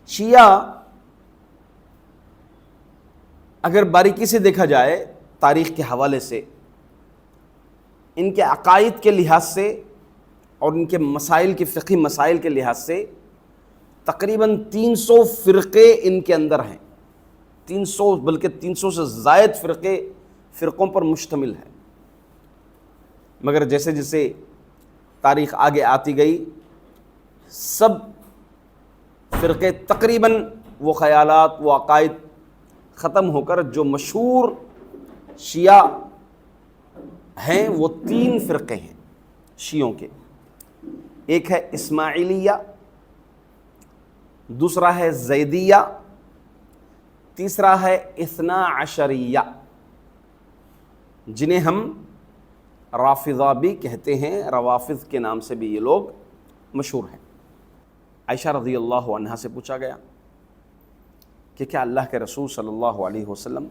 شیعہ اگر باریکی سے دیکھا جائے تاریخ کے حوالے سے، ان کے عقائد کے لحاظ سے اور ان کے مسائل کے فقہی مسائل کے لحاظ سے تقریباً 300 فرقے ان کے اندر ہیں، 300 بلکہ 300 سے زائد فرقوں پر مشتمل ہے۔ مگر جیسے جیسے تاریخ آگے آتی گئی، سب فرقے تقریباً وہ خیالات، وہ عقائد ختم ہو کر جو مشہور شیعہ ہیں وہ 3 فرقے ہیں شیعوں کے۔ ایک ہے اسماعیلیہ، دوسرا ہے زیدیہ، تیسرا ہے اثنا عشریہ، جنہیں ہم رافضہ بھی کہتے ہیں، روافض کے نام سے بھی یہ لوگ مشہور ہیں۔ عائشہ رضی اللہ عنہا سے پوچھا گیا کہ کیا اللہ کے رسول صلی اللہ علیہ وسلم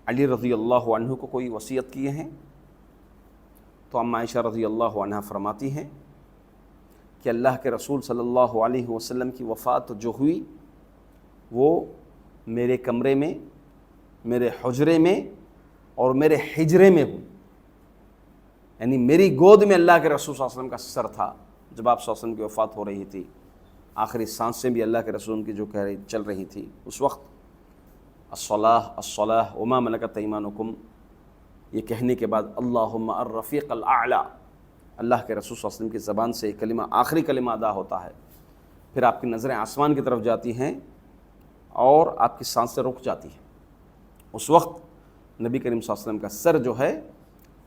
علی رضی اللہ عنہ کو کوئی وصیت کیے ہیں؟ تو ام عائشہ رضی اللہ عنہا فرماتی ہیں کہ اللہ کے رسول صلی اللہ علیہ وسلم کی وفات جو ہوئی وہ میرے کمرے میں، میرے حجرے میں اور میرے حجرے میں ہوئی، یعنی میری گود میں اللہ کے رسول صلی اللہ علیہ وسلم کا سر تھا جب آپ صلی اللہ علیہ وسلم کی وفات ہو رہی تھی، آخری سانسیں بھی اللہ کے رسول کی جو چل رہی تھی اس وقت الصلاۃ الصلاۃ وما ملکت ایمانکم یہ کہنے کے بعد اللہم الرفیق الاعلی، اللہ کے رسول صلی اللہ علیہ وسلم کی زبان سے یہ کلمہ آخری کلمہ ادا ہوتا ہے، پھر آپ کی نظریں آسمان کی طرف جاتی ہیں اور آپ کی سانسیں رک جاتی ہیں۔ اس وقت نبی کریم صلی اللہ علیہ وسلم کا سر جو ہے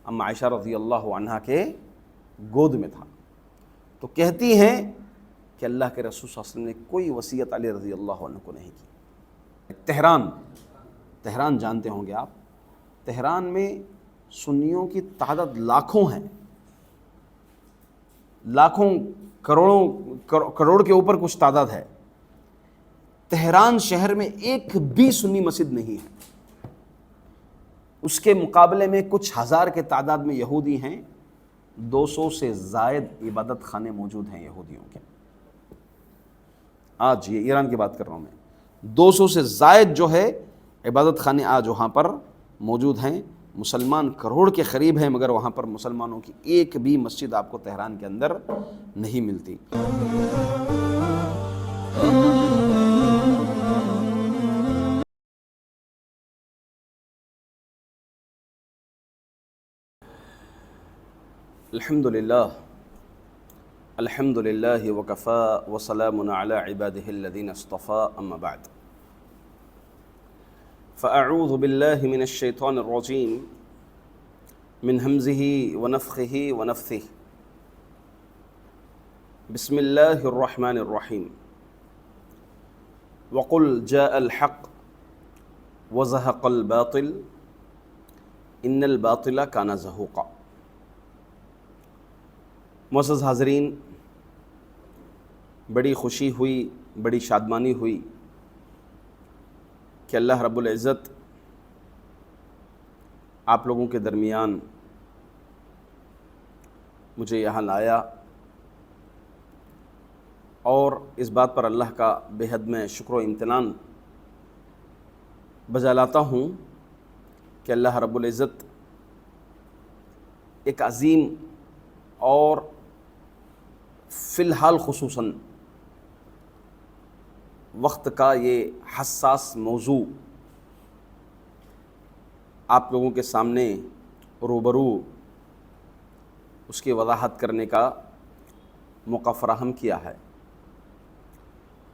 ام عائشہ رضی اللہ عنہا کے گود میں تھا۔ تو کہتی ہیں کہ اللہ کے رسول صلی اللہ علیہ وسلم نے کوئی وصیت علی رضی اللہ عنہ کو نہیں کی۔ تہران جانتے ہوں گے آپ، تہران میں سنیوں کی تعداد لاکھوں ہیں، لاکھوں کروڑ کے اوپر کچھ تعداد ہے۔ تہران شہر میں ایک بھی سنی مسجد نہیں ہے، اس کے مقابلے میں کچھ ہزار کے تعداد میں یہودی ہیں، 200 سے زائد عبادت خانے موجود ہیں یہودیوں کے۔ آج یہ ایران کی بات کر رہا ہوں میں، 200 سے زائد جو ہے عبادت خانے آج وہاں پر موجود ہیں۔ مسلمان کروڑ کے قریب ہیں مگر وہاں پر مسلمانوں کی ایک بھی مسجد آپ کو تہران کے اندر نہیں ملتی۔ الحمد للہ وکفى وسلام علی عباده الذین اصطفى اما بعد فاعوذ باللہ من الشیطان الرجیم من ہمزہ ونفخہ ونفثہ بسم اللہ الرحمن الرحیم وقل جاء الحق وزهق الباطل ان الباطل کان زہوقا۔ معزز حاضرین، بڑی خوشی ہوئی، بڑی شادمانی ہوئی کہ اللہ رب العزت آپ لوگوں کے درمیان مجھے یہاں لایا، اور اس بات پر اللہ کا بے حد میں شکر و امتنان بجا لاتا ہوں کہ اللہ رب العزت ایک عظیم اور فی الحال خصوصاً وقت کا یہ حساس موضوع آپ لوگوں کے سامنے روبرو اس کی وضاحت کرنے کا موقع فراہم کیا ہے۔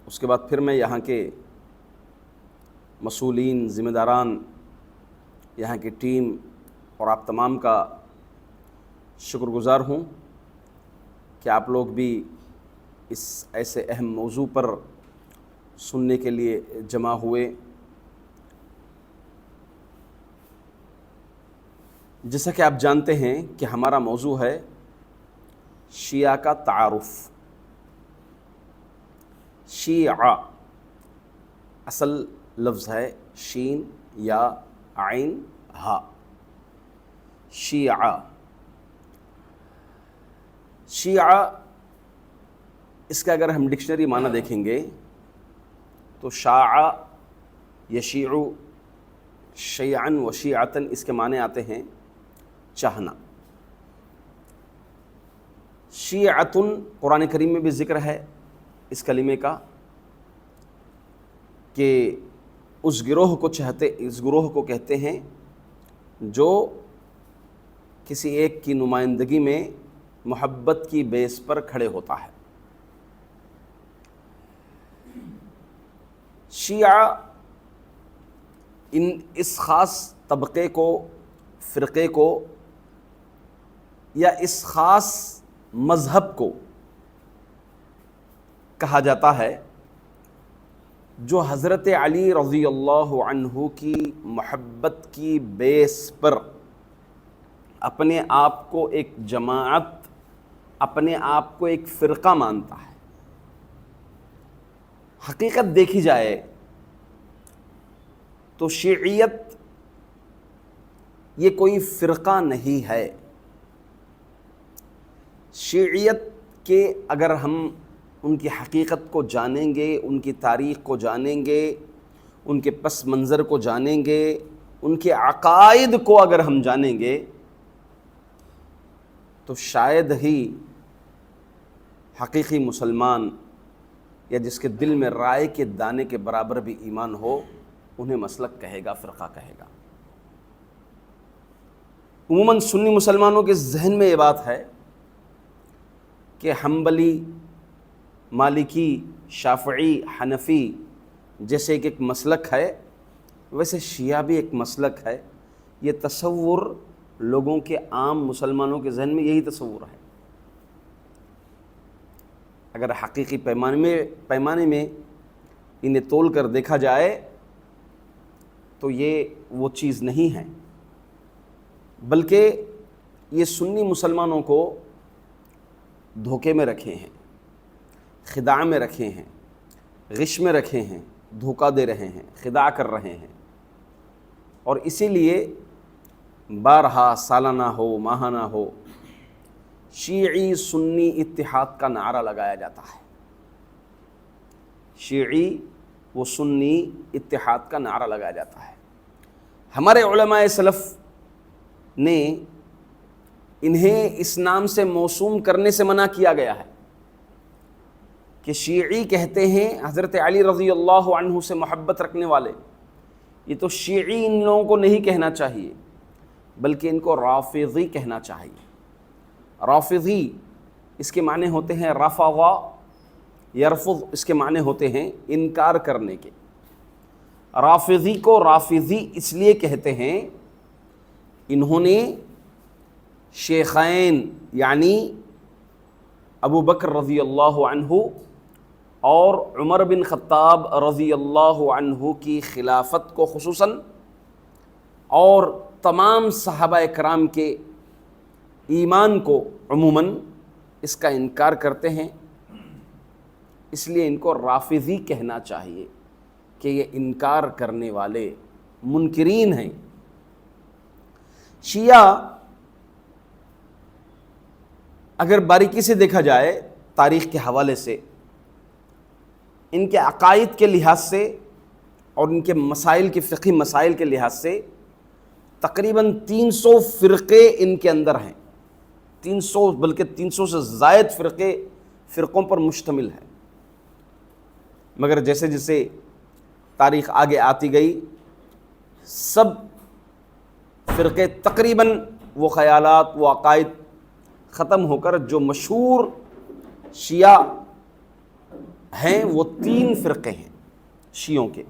اس کے بعد پھر میں یہاں کے مسئولین، ذمہ داران، یہاں کی ٹیم اور آپ تمام کا شکر گزار ہوں کہ آپ لوگ بھی اس ایسے اہم موضوع پر سننے کے لیے جمع ہوئے۔ جیسا کہ آپ جانتے ہیں کہ ہمارا موضوع ہے شیعہ کا تعارف۔ شیعہ اصل لفظ ہے شین یا عین ہا، شیعہ۔ شیعہ اس کا اگر ہم ڈکشنری معنی دیکھیں گے تو شاع یشیع شیعا و شیعتن، اس کے معنی آتے ہیں چاہنا۔ شیعتن قرآن کریم میں بھی ذکر ہے اس کلمے کا کہ اس گروہ کو کہتے ہیں جو کسی ایک کی نمائندگی میں محبت کی بیس پر کھڑے ہوتا ہے۔ شیعہ اس خاص طبقے کو، فرقے کو، یا اس خاص مذہب کو کہا جاتا ہے جو حضرت علی رضی اللہ عنہ کی محبت کی بیس پر اپنے آپ کو ایک جماعت، اپنے آپ کو ایک فرقہ مانتا ہے۔ حقیقت دیکھی جائے تو شیعیت یہ کوئی فرقہ نہیں ہے۔ شیعیت کے اگر ہم ان کی حقیقت کو جانیں گے، ان کی تاریخ کو جانیں گے، ان کے پس منظر کو جانیں گے، ان کے عقائد کو اگر ہم جانیں گے تو شاید ہی حقیقی مسلمان یا جس کے دل میں رائے کے دانے کے برابر بھی ایمان ہو انہیں مسلک کہے گا، فرقہ کہے گا۔ عموماً سنی مسلمانوں کے ذہن میں یہ بات ہے کہ حنبلی، مالکی، شافعی، حنفی جیسے ایک مسلک ہے، ویسے شیعہ بھی ایک مسلک ہے۔ یہ تصور لوگوں کے، عام مسلمانوں کے ذہن میں یہی تصور ہے۔ اگر حقیقی پیمانے میں انہیں تول کر دیکھا جائے تو یہ وہ چیز نہیں ہے، بلکہ یہ سنی مسلمانوں کو دھوکے میں رکھے ہیں، خداع میں رکھے ہیں، غش میں رکھے ہیں، دھوکہ دے رہے ہیں، خداع کر رہے ہیں، اور اسی لیے بارہا، سالانہ ہو، ماہانہ ہو، شیعی سنی اتحاد کا نعرہ لگایا جاتا ہے۔ شیعی و سنی اتحاد کا نعرہ لگایا جاتا ہے۔ ہمارے علماء سلف نے انہیں اس نام سے موسوم کرنے سے منع کیا گیا ہے کہ شیعی کہتے ہیں حضرت علی رضی اللہ عنہ سے محبت رکھنے والے۔ یہ تو شیعی ان لوگوں کو نہیں کہنا چاہیے، بلکہ ان کو رافضی کہنا چاہیے۔ رافضی اس کے معنی ہوتے ہیں رفض یرفض، اس کے معنی ہوتے ہیں انکار کرنے کے۔ رافضی کو رافضی اس لیے کہتے ہیں انہوں نے شیخین یعنی ابو بکر رضی اللہ عنہ اور عمر بن خطاب رضی اللہ عنہ کی خلافت کو خصوصاً اور تمام صحابہ کرام کے ایمان کو عموماً اس کا انکار کرتے ہیں، اس لیے ان کو رافضی کہنا چاہیے کہ یہ انکار کرنے والے منکرین ہیں۔ شیعہ اگر باریکی سے دیکھا جائے تاریخ کے حوالے سے، ان کے عقائد کے لحاظ سے اور ان کے مسائل کے فقہی مسائل کے لحاظ سے تقریباً 300 فرقے ان کے اندر ہیں، 300 بلکہ 300 سے زائد فرقوں پر مشتمل ہے۔ مگر جیسے جیسے تاریخ آگے آتی گئی سب فرقے تقریباً وہ خیالات، وہ عقائد ختم ہو کر جو مشہور شیعہ ہیں وہ 3 فرقے ہیں شیعوں کے۔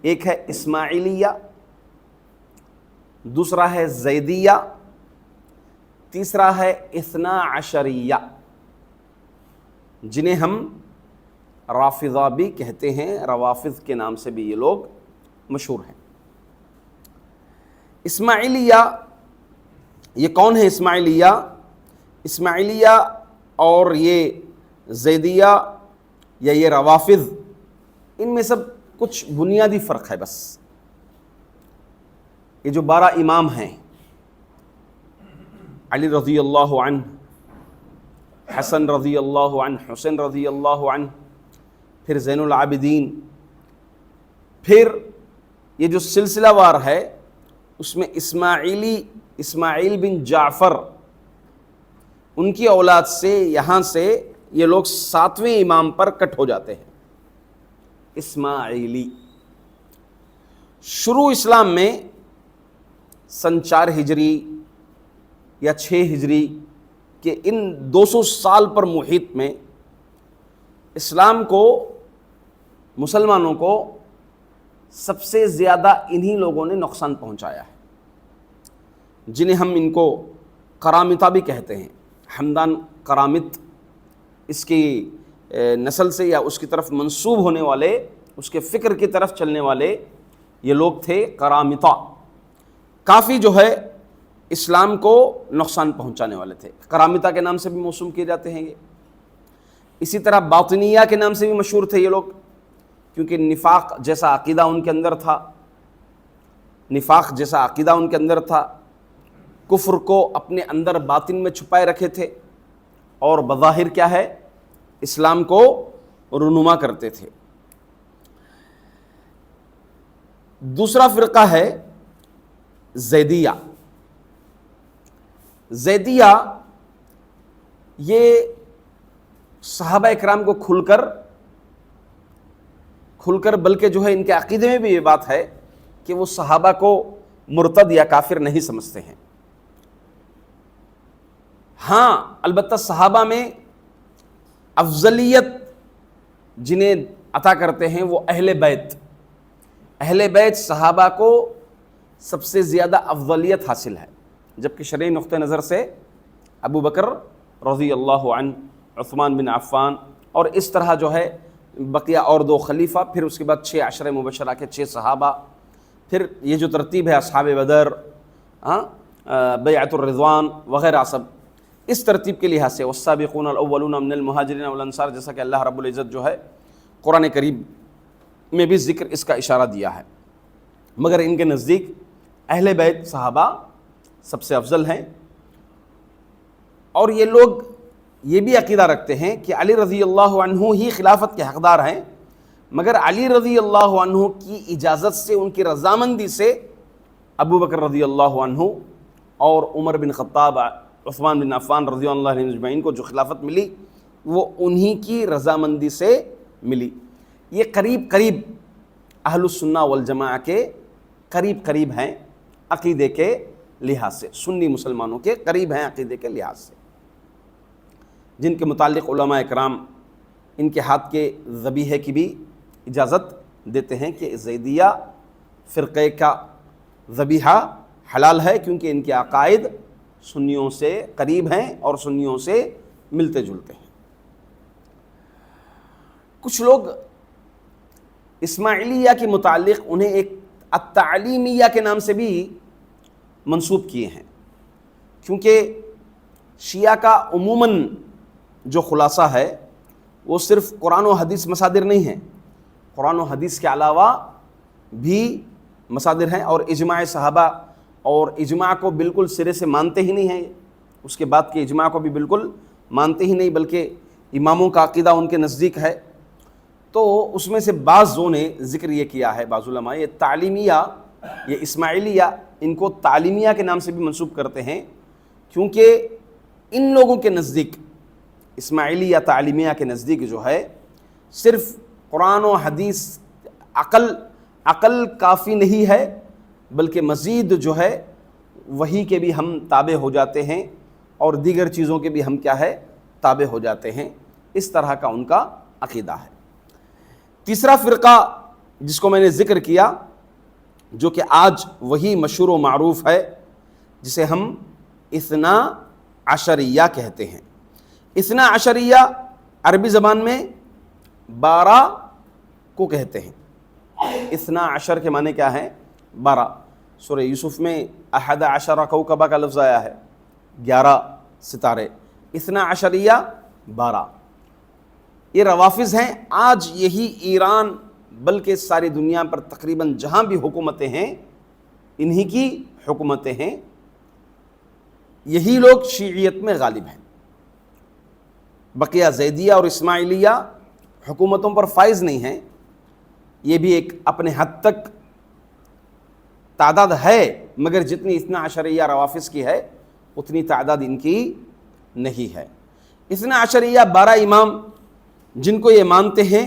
ایک ہے اسماعیلیہ، دوسرا ہے زیدیہ، تیسرا ہے اثنا عشریہ، جنہیں ہم رافضہ بھی کہتے ہیں، روافض کے نام سے بھی یہ لوگ مشہور ہیں۔ اسماعیلیہ یہ کون ہے؟ اسماعیلیہ اور یہ زیدیہ یا یہ روافض، ان میں سب کچھ بنیادی فرق ہے بس۔ یہ جو 12 امام ہیں، علی رضی اللہ عنہ، حسن رضی اللہ عنہ، حسین رضی اللہ عنہ، پھر زین العابدین، پھر یہ جو سلسلہ وار ہے اس میں اسماعیل بن جعفر، ان کی اولاد سے یہاں سے یہ لوگ 7ویں امام پر کٹ ہو جاتے ہیں، اسماعیلی۔ شروع اسلام میں سن 4 ہجری یا 6 ہجری کے ان 200 سال پر محیط میں اسلام کو، مسلمانوں کو سب سے زیادہ انہی لوگوں نے نقصان پہنچایا ہے، جنہیں ہم ان کو قرامطہ بھی کہتے ہیں۔ حمدان قرامط اس کی نسل سے یا اس کی طرف منسوب ہونے والے، اس کے فکر کی طرف چلنے والے یہ لوگ تھے قرامطہ، کافی جو ہے اسلام کو نقصان پہنچانے والے تھے۔ قرامطہ کے نام سے بھی موسوم کیے جاتے ہیں یہ۔ اسی طرح باطنیہ کے نام سے بھی مشہور تھے یہ لوگ، کیونکہ نفاق جیسا عقیدہ ان کے اندر تھا، نفاق جیسا عقیدہ ان کے اندر تھا، کفر کو اپنے اندر باطن میں چھپائے رکھے تھے، اور بظاہر کیا ہے، اسلام کو رونما کرتے تھے۔ دوسرا فرقہ ہے زیدیہ۔ زیدیہ یہ صحابہ اکرام کو کھل کر بلکہ جو ہے ان کے عقیدے میں بھی یہ بات ہے کہ وہ صحابہ کو مرتد یا کافر نہیں سمجھتے ہیں۔ ہاں البتہ صحابہ میں افضلیت جنہیں عطا کرتے ہیں وہ اہل بیت صحابہ کو سب سے زیادہ افضلیت حاصل ہے، جبکہ شرعی نقطہ نظر سے ابو بکر رضی اللہ عنہ، عثمان بن عفان، اور اس طرح جو ہے بقیہ اور 2 خلیفہ، پھر اس کے بعد 6 عشرہ مبشرہ کے 6 صحابہ، پھر یہ جو ترتیب ہے اصحاب بدر، بیعت الرضوان وغیرہ، سب اس ترتیب کے لحاظ سے والسابقون الاولون من المہاجرین والانصار، جیسا کہ اللہ رب العزت جو ہے قرآن کریم میں بھی ذکر اس کا اشارہ دیا ہے۔ مگر ان کے نزدیک اہل بیت صحابہ سب سے افضل ہیں، اور یہ لوگ یہ بھی عقیدہ رکھتے ہیں کہ علی رضی اللہ عنہ ہی خلافت کے حقدار ہیں، مگر علی رضی اللہ عنہ کی اجازت سے، ان کی رضامندی سے ابو بکر رضی اللہ عنہ اور عمر بن خطاب، عثمان بن عفان رضی اللہ عنہ اجمعین کو جو خلافت ملی وہ انہی کی رضامندی سے ملی۔ یہ قریب اہل السنہ والجماعہ کے قریب ہیں عقیدے کے لحاظ سے، سنی مسلمانوں کے قریب ہیں عقیدے کے لحاظ سے، جن کے متعلق علماء اکرام ان کے ہاتھ کے ذبیحے کی بھی اجازت دیتے ہیں کہ زیدیہ فرقے کا ذبیحہ حلال ہے، کیونکہ ان کے عقائد سنیوں سے قریب ہیں اور سنیوں سے ملتے جلتے ہیں۔ کچھ لوگ اسماعیلیہ کے متعلق انہیں ایک التعلیمیہ کے نام سے بھی منسوب کیے ہیں، کیونکہ شیعہ کا عموماً جو خلاصہ ہے وہ صرف قرآن و حدیث مصادر نہیں ہیں، قرآن و حدیث کے علاوہ بھی مصادر ہیں، اور اجماع صحابہ، اور اجماع کو بالکل سرے سے مانتے ہی نہیں ہیں، اس کے بعد کے اجماع کو بھی بالکل مانتے ہی نہیں، بلکہ اماموں کا عقیدہ ان کے نزدیک ہے۔ تو اس میں سے بعضوں نے ذکر یہ کیا ہے، بعض علماء، یہ تعلیمیہ، یہ اسماعیلیہ، ان کو تعلیمیہ کے نام سے بھی منسوب کرتے ہیں، کیونکہ ان لوگوں کے نزدیک، اسماعیلیہ تعلیمیہ کے نزدیک جو ہے، صرف قرآن و حدیث، عقل کافی نہیں ہے، بلکہ مزید جو ہے وحی کے بھی ہم تابع ہو جاتے ہیں، اور دیگر چیزوں کے بھی ہم کیا ہے، تابع ہو جاتے ہیں۔ اس طرح کا ان کا عقیدہ ہے۔ تیسرا فرقہ جس کو میں نے ذکر کیا، جو کہ آج وہی مشہور و معروف ہے، جسے ہم اثنا عشریہ کہتے ہیں۔ اثنا عشریہ عربی زبان میں 12 کو کہتے ہیں۔ اثنا عشر کے معنی کیا ہے؟ 12۔ سورہ یوسف میں 11 کوكبا کا لفظ آیا ہے، 11 ستارے۔ اثنا عشریہ 12، یہ روافظ ہیں۔ آج یہی ایران بلکہ ساری دنیا پر تقریباً جہاں بھی حکومتیں ہیں، انہی کی حکومتیں ہیں، یہی لوگ شیعیت میں غالب ہیں۔ بقیہ زیدیہ اور اسماعیلیہ حکومتوں پر فائز نہیں ہیں، یہ بھی ایک اپنے حد تک تعداد ہے، مگر جتنی اثنا عشریہ روافض کی ہے اتنی تعداد ان کی نہیں ہے۔ اثنا عشریہ 12 امام جن کو یہ مانتے ہیں،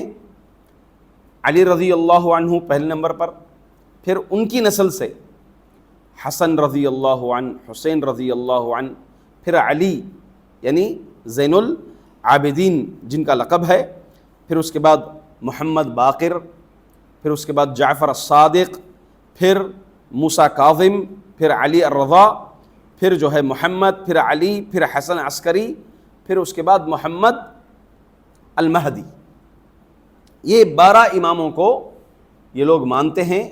علی رضی اللہ عنہ پہلے نمبر پر، پھر ان کی نسل سے حسن رضی اللہ عنہ، حسین رضی اللہ عنہ، پھر علی یعنی زین العابدین جن کا لقب ہے، پھر اس کے بعد محمد باقر، پھر اس کے بعد جعفر الصادق، پھر موسیٰ کاظم، پھر علی الرضا، پھر جو ہے محمد، پھر علی، پھر حسن عسکری، پھر اس کے بعد محمد المہدی۔ یہ 12 اماموں کو یہ لوگ مانتے ہیں،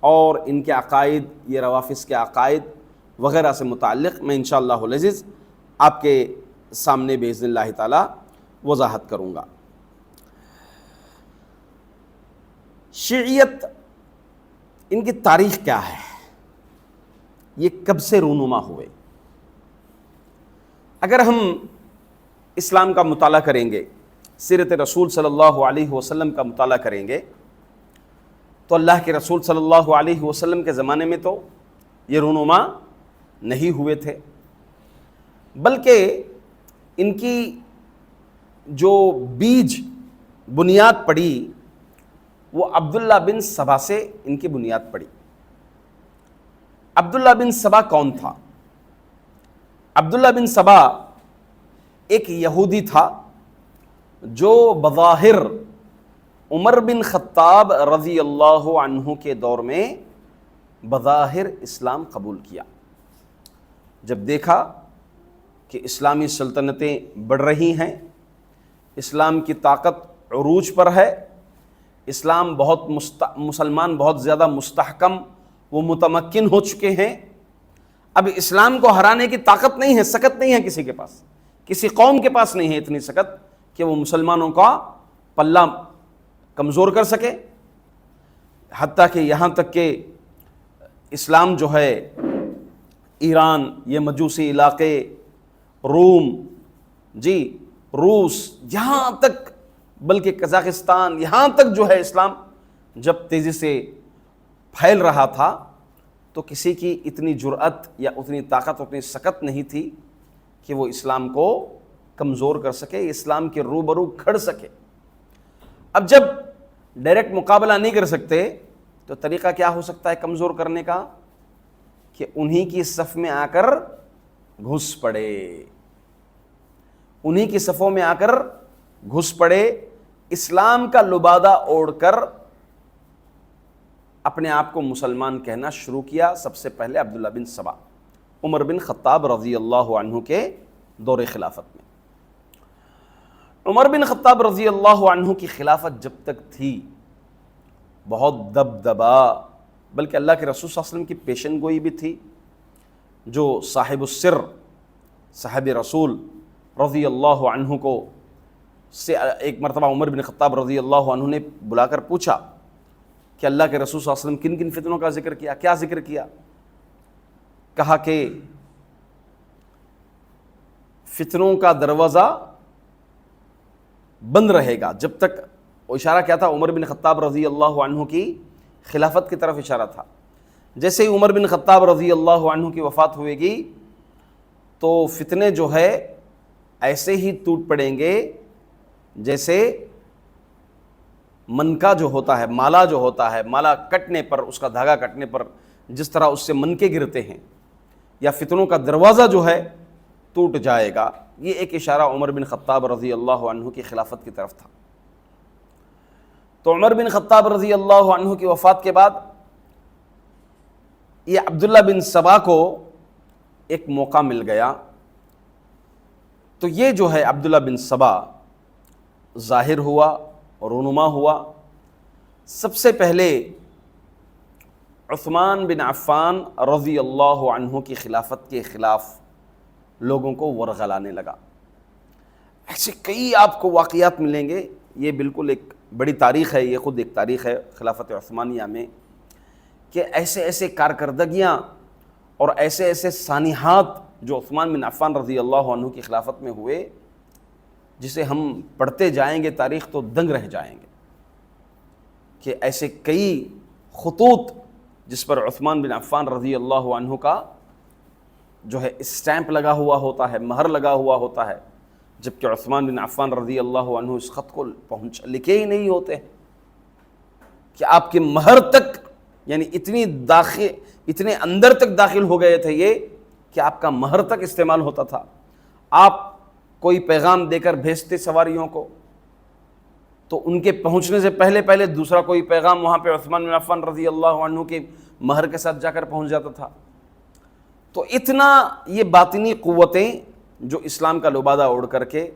اور ان کے عقائد، یہ روافض کے عقائد وغیرہ سے متعلق میں انشاءاللہ العزیز آپ کے سامنے باذن اللہ تعالی وضاحت کروں گا۔ شیعیت، ان کی تاریخ کیا ہے، یہ کب سے رونما ہوئے؟ اگر ہم اسلام کا مطالعہ کریں گے، سیرت رسول صلی اللہ علیہ وسلم کا مطالعہ کریں گے، تو اللہ کے رسول صلی اللہ علیہ وسلم کے زمانے میں تو یہ رونما نہیں ہوئے تھے، بلکہ ان کی جو بیج بنیاد پڑی وہ عبداللہ بن سبا سے ان کی بنیاد پڑی۔ عبداللہ بن سبا کون تھا؟ عبداللہ بن سبا ایک یہودی تھا جو بظاہر عمر بن خطاب رضی اللہ عنہ کے دور میں بظاہر اسلام قبول کیا۔ جب دیکھا کہ اسلامی سلطنتیں بڑھ رہی ہیں، اسلام کی طاقت عروج پر ہے، اسلام مسلمان بہت زیادہ مستحکم و متمکن ہو چکے ہیں، اب اسلام کو ہرانے کی طاقت نہیں ہے، سکت نہیں ہے کسی کے پاس، کسی قوم کے پاس نہیں ہے اتنی سکت کہ وہ مسلمانوں کا پلہ کمزور کر سکے، حتیٰ کہ یہاں تک کہ اسلام جو ہے ایران، یہ مجوسی علاقے، روم، روس، یہاں تک، بلکہ قزاقستان، یہاں تک جو ہے اسلام جب تیزی سے پھیل رہا تھا تو کسی کی اتنی جرأت یا اتنی طاقت، اتنی سکت نہیں تھی کہ وہ اسلام کو کمزور کر سکے، اسلام کے روبرو کھڑ سکے۔ اب جب ڈائریکٹ مقابلہ نہیں کر سکتے تو طریقہ کیا ہو سکتا ہے کمزور کرنے کا؟ کہ انہی کی صف میں آ کر گھس پڑے، انہی کی صفوں میں آ کر گھس پڑے، اسلام کا لبادہ اوڑھ کر اپنے آپ کو مسلمان کہنا شروع کیا۔ سب سے پہلے عبداللہ بن سبا، عمر بن خطاب رضی اللہ عنہ کے دور خلافت میں۔ عمر بن خطاب رضی اللہ عنہ کی خلافت جب تک تھی بہت دبدبا، بلکہ اللہ کے رسول صلی اللہ علیہ وسلم کی پیشن گوئی بھی تھی۔ جو صاحب السر، صاحب رسول رضی اللہ عنہ کو سے ایک مرتبہ عمر بن خطاب رضی اللہ عنہ نے بلا کر پوچھا کہ اللہ کے رسول صلی اللہ علیہ وسلم کن کن فتنوں کا ذکر کیا، کیا ذکر کیا؟ کہا کہ فتنوں کا دروازہ بند رہے گا جب تک، وہ اشارہ کیا تھا؟ عمر بن خطاب رضی اللہ عنہ کی خلافت کی طرف اشارہ تھا۔ جیسے ہی عمر بن خطاب رضی اللہ عنہ کی وفات ہوئے گی تو فتنے جو ہے ایسے ہی ٹوٹ پڑیں گے جیسے منکا جو ہوتا ہے، مالا جو ہوتا ہے، مالا کٹنے پر، اس کا دھاگا کٹنے پر جس طرح اس سے منکے گرتے ہیں، یا فتنوں کا دروازہ جو ہے ٹوٹ جائے گا۔ یہ ایک اشارہ عمر بن خطاب رضی اللہ عنہ کی خلافت کی طرف تھا۔ تو عمر بن خطاب رضی اللہ عنہ کی وفات کے بعد یہ عبداللہ بن سبا کو ایک موقع مل گیا، تو یہ جو ہے عبداللہ بن سبا ظاہر ہوا، رونما ہوا۔ سب سے پہلے عثمان بن عفان رضی اللہ عنہ کی خلافت کے خلاف لوگوں کو ورغلانے لگا۔ ایسے کئی آپ کو واقعات ملیں گے، یہ بالکل ایک بڑی تاریخ ہے، یہ خود ایک تاریخ ہے خلافت عثمانیہ میں، کہ ایسے ایسے کارکردگیاں اور ایسے ایسے سانحات جو عثمان بن عفان رضی اللہ عنہ کی خلافت میں ہوئے جسے ہم پڑھتے جائیں گے تاریخ تو دنگ رہ جائیں گے کہ ایسے کئی خطوط جس پر عثمان بن عفان رضی اللہ عنہ کا جو ہے اسٹیمپ لگا ہوا ہوتا ہے، مہر لگا ہوا ہوتا ہے، جبکہ عثمان بن عفان رضی اللہ عنہ اس خط کو لکھے ہی نہیں ہوتے ہیں کہ آپ کے مہر تک، یعنی اتنے اندر تک داخل ہو گئے تھے یہ کہ آپ کا مہر تک استعمال ہوتا تھا۔ آپ کوئی پیغام دے کر بھیجتے سواریوں کو تو ان کے پہنچنے سے پہلے دوسرا کوئی پیغام وہاں پہ عثمان بن عفان رضی اللہ عنہ کے مہر کے ساتھ جا کر پہنچ جاتا تھا۔ تو اتنا یہ باطنی قوتیں جو اسلام کا لبادہ اوڑھ کر کے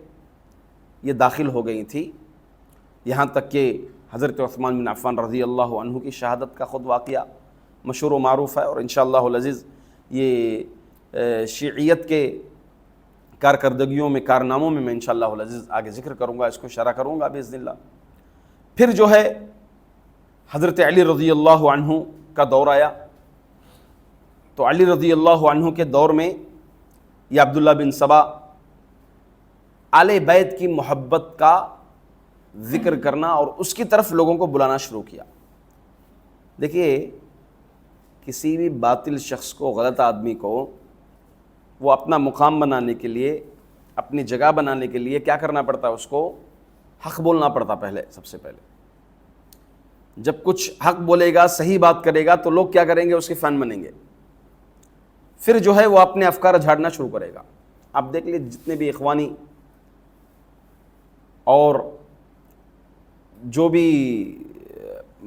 یہ داخل ہو گئی تھی، یہاں تک کہ حضرت عثمان بن عفان رضی اللہ عنہ کی شہادت کا خود واقعہ مشہور و معروف ہے، اور انشاءاللہ العزیز یہ شیعیت کے کارکردگیوں میں، کارناموں میں انشاءاللہ العزیز آگے ذکر کروں گا، اس کو شرح کروں گا باذن اللہ۔ پھر جو ہے حضرت علی رضی اللہ عنہ کا دور آیا، تو علی رضی اللہ عنہ کے دور میں یہ عبداللہ بن سبا آل بیت کی محبت کا ذکر کرنا اور اس کی طرف لوگوں کو بلانا شروع کیا۔ دیکھیے، کسی بھی باطل شخص کو، غلط آدمی کو، وہ اپنا مقام بنانے کے لیے، اپنی جگہ بنانے کے لیے کیا کرنا پڑتا ہے؟ اس کو حق بولنا پڑتا پہلے، سب سے پہلے۔ جب کچھ حق بولے گا، صحیح بات کرے گا، تو لوگ کیا کریں گے؟ اس کے فین بنیں گے۔ پھر جو ہے وہ اپنے افکار جھاڑنا شروع کرے گا۔ آپ دیکھ لیجیے جتنے بھی اخوانی اور جو بھی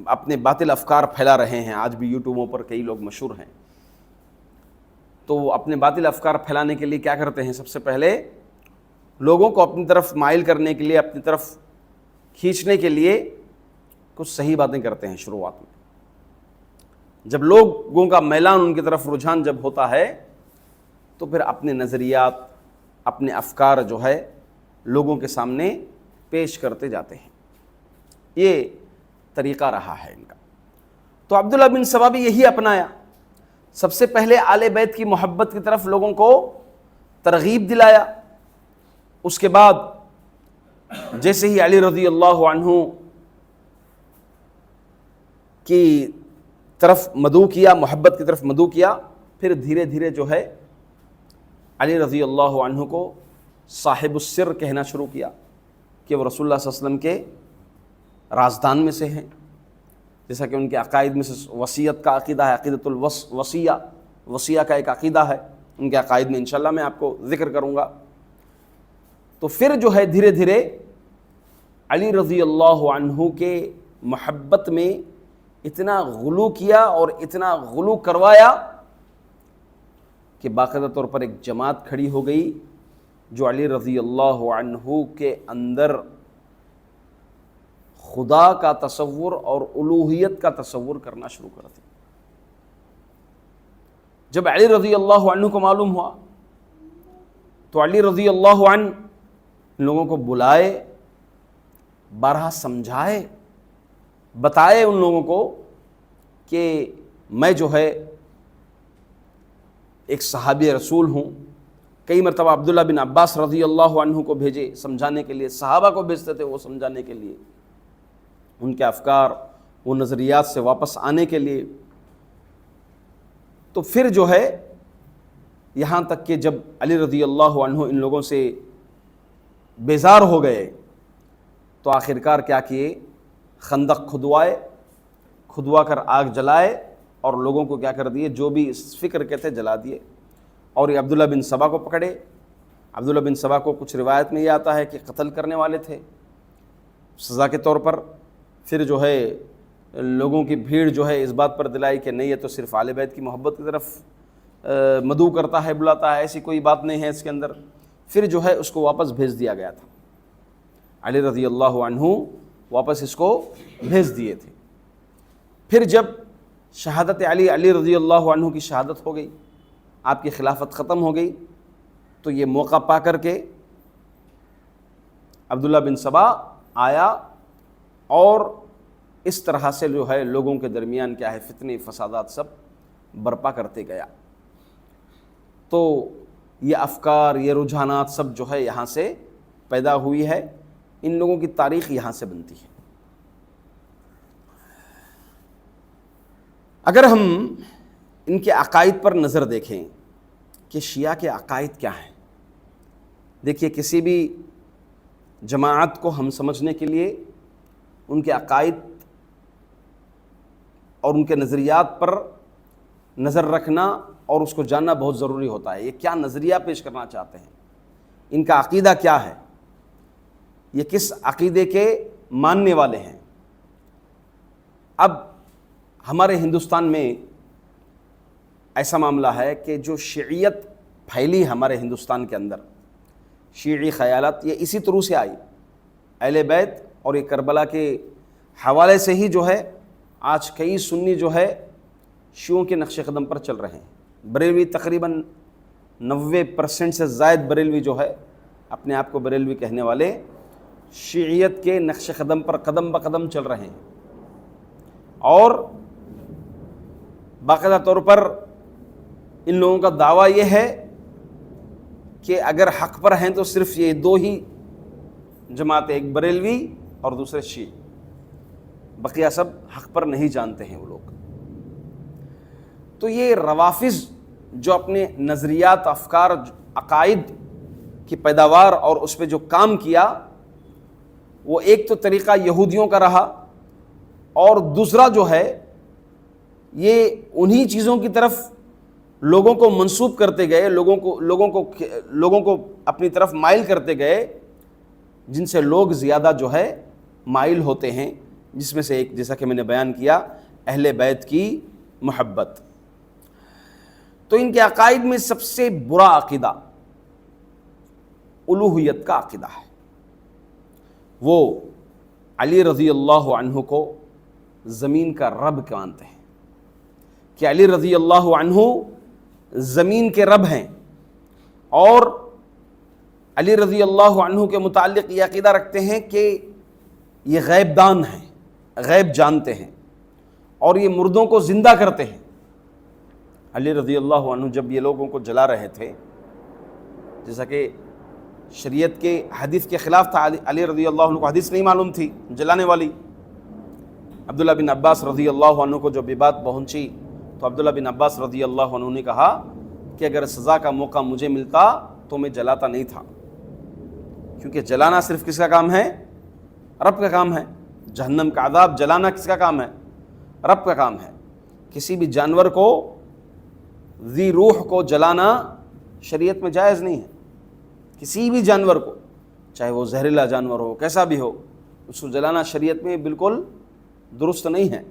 اپنے باطل افکار پھیلا رہے ہیں، آج بھی یوٹیوبوں پر کئی لوگ مشہور ہیں، تو وہ اپنے باطل افکار پھیلانے کے لیے کیا کرتے ہیں؟ سب سے پہلے لوگوں کو اپنی طرف مائل کرنے کے لیے، اپنی طرف کھینچنے کے لیے کچھ صحیح باتیں کرتے ہیں شروعات میں۔ جب لوگوں کا میلان ان کی طرف، رجحان جب ہوتا ہے، تو پھر اپنے نظریات، اپنے افکار جو ہے لوگوں کے سامنے پیش کرتے جاتے ہیں۔ یہ طریقہ رہا ہے ان کا۔ تو عبداللہ بن سبا بھی یہی اپنایا۔ سب سے پہلے آل بیت کی محبت کی طرف لوگوں کو ترغیب دلایا۔ اس کے بعد جیسے ہی علی رضی اللہ عنہ کی طرف مدعو کیا، محبت کی طرف مدعو کیا، پھر دھیرے دھیرے جو ہے علی رضی اللہ عنہ کو صاحب السر کہنا شروع کیا کہ وہ رسول اللہ صلی اللہ علیہ وسلم کے رازدان میں سے ہیں، جیسا کہ ان کے عقائد میں سے وصیت کا عقیدہ ہے، عقیدۃ الوصیہ، وصیہ کا ایک عقیدہ ہے ان کے عقائد میں، انشاءاللہ میں آپ کو ذکر کروں گا۔ تو پھر جو ہے دھیرے دھیرے علی رضی اللہ عنہ کے محبت میں اتنا غلو کیا اور اتنا غلو کروایا کہ باقاعدہ طور پر ایک جماعت کھڑی ہو گئی جو علی رضی اللہ عنہ کے اندر خدا کا تصور اور الوہیت کا تصور کرنا شروع کر دی۔ جب علی رضی اللہ عنہ کو معلوم ہوا تو علی رضی اللہ عنہ لوگوں کو بلائے، بارہا سمجھائے، بتائے ان لوگوں کو کہ میں جو ہے ایک صحابی رسول ہوں۔ کئی مرتبہ عبداللہ بن عباس رضی اللہ عنہ کو بھیجے سمجھانے کے لیے، صحابہ کو بھیجتے تھے وہ سمجھانے کے لیے، ان کے افکار، وہ نظریات سے واپس آنے کے لیے۔ تو پھر جو ہے یہاں تک کہ جب علی رضی اللہ عنہ ان لوگوں سے بیزار ہو گئے تو آخرکار کیا کیے؟ خندق کھدوا کر آگ جلائے اور لوگوں کو کیا کر دیے؟ جو بھی اس فکر کے تھے جلا دیے، اور یہ عبداللہ بن سبا کو پکڑے۔ عبداللہ بن سبا کو کچھ روایت میں یہ آتا ہے کہ قتل کرنے والے تھے سزا کے طور پر۔ پھر جو ہے لوگوں کی بھیڑ جو ہے اس بات پر دلائی کہ نہیں، یہ تو صرف آل بیت کی محبت کی طرف مدعو کرتا ہے، بلاتا ہے، ایسی کوئی بات نہیں ہے اس کے اندر۔ پھر جو ہے اس کو واپس بھیج دیا گیا تھا، علی رضی اللہ عنہ واپس اس کو بھیج دیے تھے۔ پھر جب شہادت علی رضی اللہ عنہ کی شہادت ہو گئی، آپ کی خلافت ختم ہو گئی، تو یہ موقع پا کر کے عبداللہ بن سبا آیا اور اس طرح سے جو ہے لوگوں کے درمیان کیا ہے فتنے فسادات سب برپا کرتے گیا۔ تو یہ افکار، یہ رجحانات سب جو ہے یہاں سے پیدا ہوئی ہے، ان لوگوں کی تاریخ یہاں سے بنتی ہے۔ اگر ہم ان کے عقائد پر نظر دیکھیں کہ شیعہ کے عقائد کیا ہیں، دیکھیے کسی بھی جماعت کو ہم سمجھنے کے لیے ان کے عقائد اور ان کے نظریات پر نظر رکھنا اور اس کو جاننا بہت ضروری ہوتا ہے۔ یہ کیا نظریہ پیش کرنا چاہتے ہیں، ان کا عقیدہ کیا ہے، یہ کس عقیدے کے ماننے والے ہیں۔ اب ہمارے ہندوستان میں ایسا معاملہ ہے کہ جو شیعیت پھیلی ہمارے ہندوستان کے اندر، شیعی خیالات، یہ اسی طرح سے آئی، اہل بیت اور یہ کربلا کے حوالے سے ہی جو ہے آج کئی سنی جو ہے شیعوں کے نقش قدم پر چل رہے ہیں۔ بریلوی تقریباً 90% سے زائد بریلوی جو ہے اپنے آپ کو بریلوی کہنے والے شیعیت کے نقش قدم پر قدم بقدم چل رہے ہیں، اور باقاعدہ طور پر ان لوگوں کا دعویٰ یہ ہے کہ اگر حق پر ہیں تو صرف یہ دو ہی جماعتیں، ایک بریلوی اور دوسرے شیعہ، بقیہ سب حق پر نہیں جانتے ہیں وہ لوگ۔ تو یہ روافض جو اپنے نظریات، افکار، عقائد کی پیداوار اور اس پہ جو کام کیا، وہ ایک تو طریقہ یہودیوں کا رہا، اور دوسرا جو ہے یہ انہی چیزوں کی طرف لوگوں کو منسوب کرتے گئے، لوگوں کو اپنی طرف مائل کرتے گئے، جن سے لوگ زیادہ جو ہے مائل ہوتے ہیں، جس میں سے ایک جیسا کہ میں نے بیان کیا اہل بیت کی محبت۔ تو ان کے عقائد میں سب سے برا عقیدہ الوہیت کا عقیدہ ہے۔ وہ علی رضی اللہ عنہ کو زمین کا رب مانتے ہیں، کہ علی رضی اللہ عنہ زمین کے رب ہیں، اور علی رضی اللہ عنہ کے متعلق یہ عقیدہ رکھتے ہیں کہ یہ غیب دان ہیں، غیب جانتے ہیں، اور یہ مردوں کو زندہ کرتے ہیں۔ علی رضی اللہ عنہ جب یہ لوگوں کو جلا رہے تھے، جیسا کہ شریعت کے حدیث کے خلاف تھا، علی رضی اللہ عنہ کو حدیث نہیں معلوم تھی جلانے والی، عبداللہ بن عباس رضی اللہ عنہ کو جب یہ بات پہنچی تو عبداللہ بن عباس رضی اللہ عنہ نے کہا کہ اگر سزا کا موقع مجھے ملتا تو میں جلاتا نہیں تھا، کیونکہ جلانا صرف کس کا کام ہے؟ رب کا کام ہے۔ جہنم کا عذاب جلانا کس کا کام ہے؟ رب کا کام ہے۔ کسی بھی جانور کو، ذی روح کو جلانا شریعت میں جائز نہیں ہے۔ کسی بھی جانور کو، چاہے وہ زہریلا جانور ہو، کیسا بھی ہو، اس کو جلانا شریعت میں بالکل درست نہیں ہے۔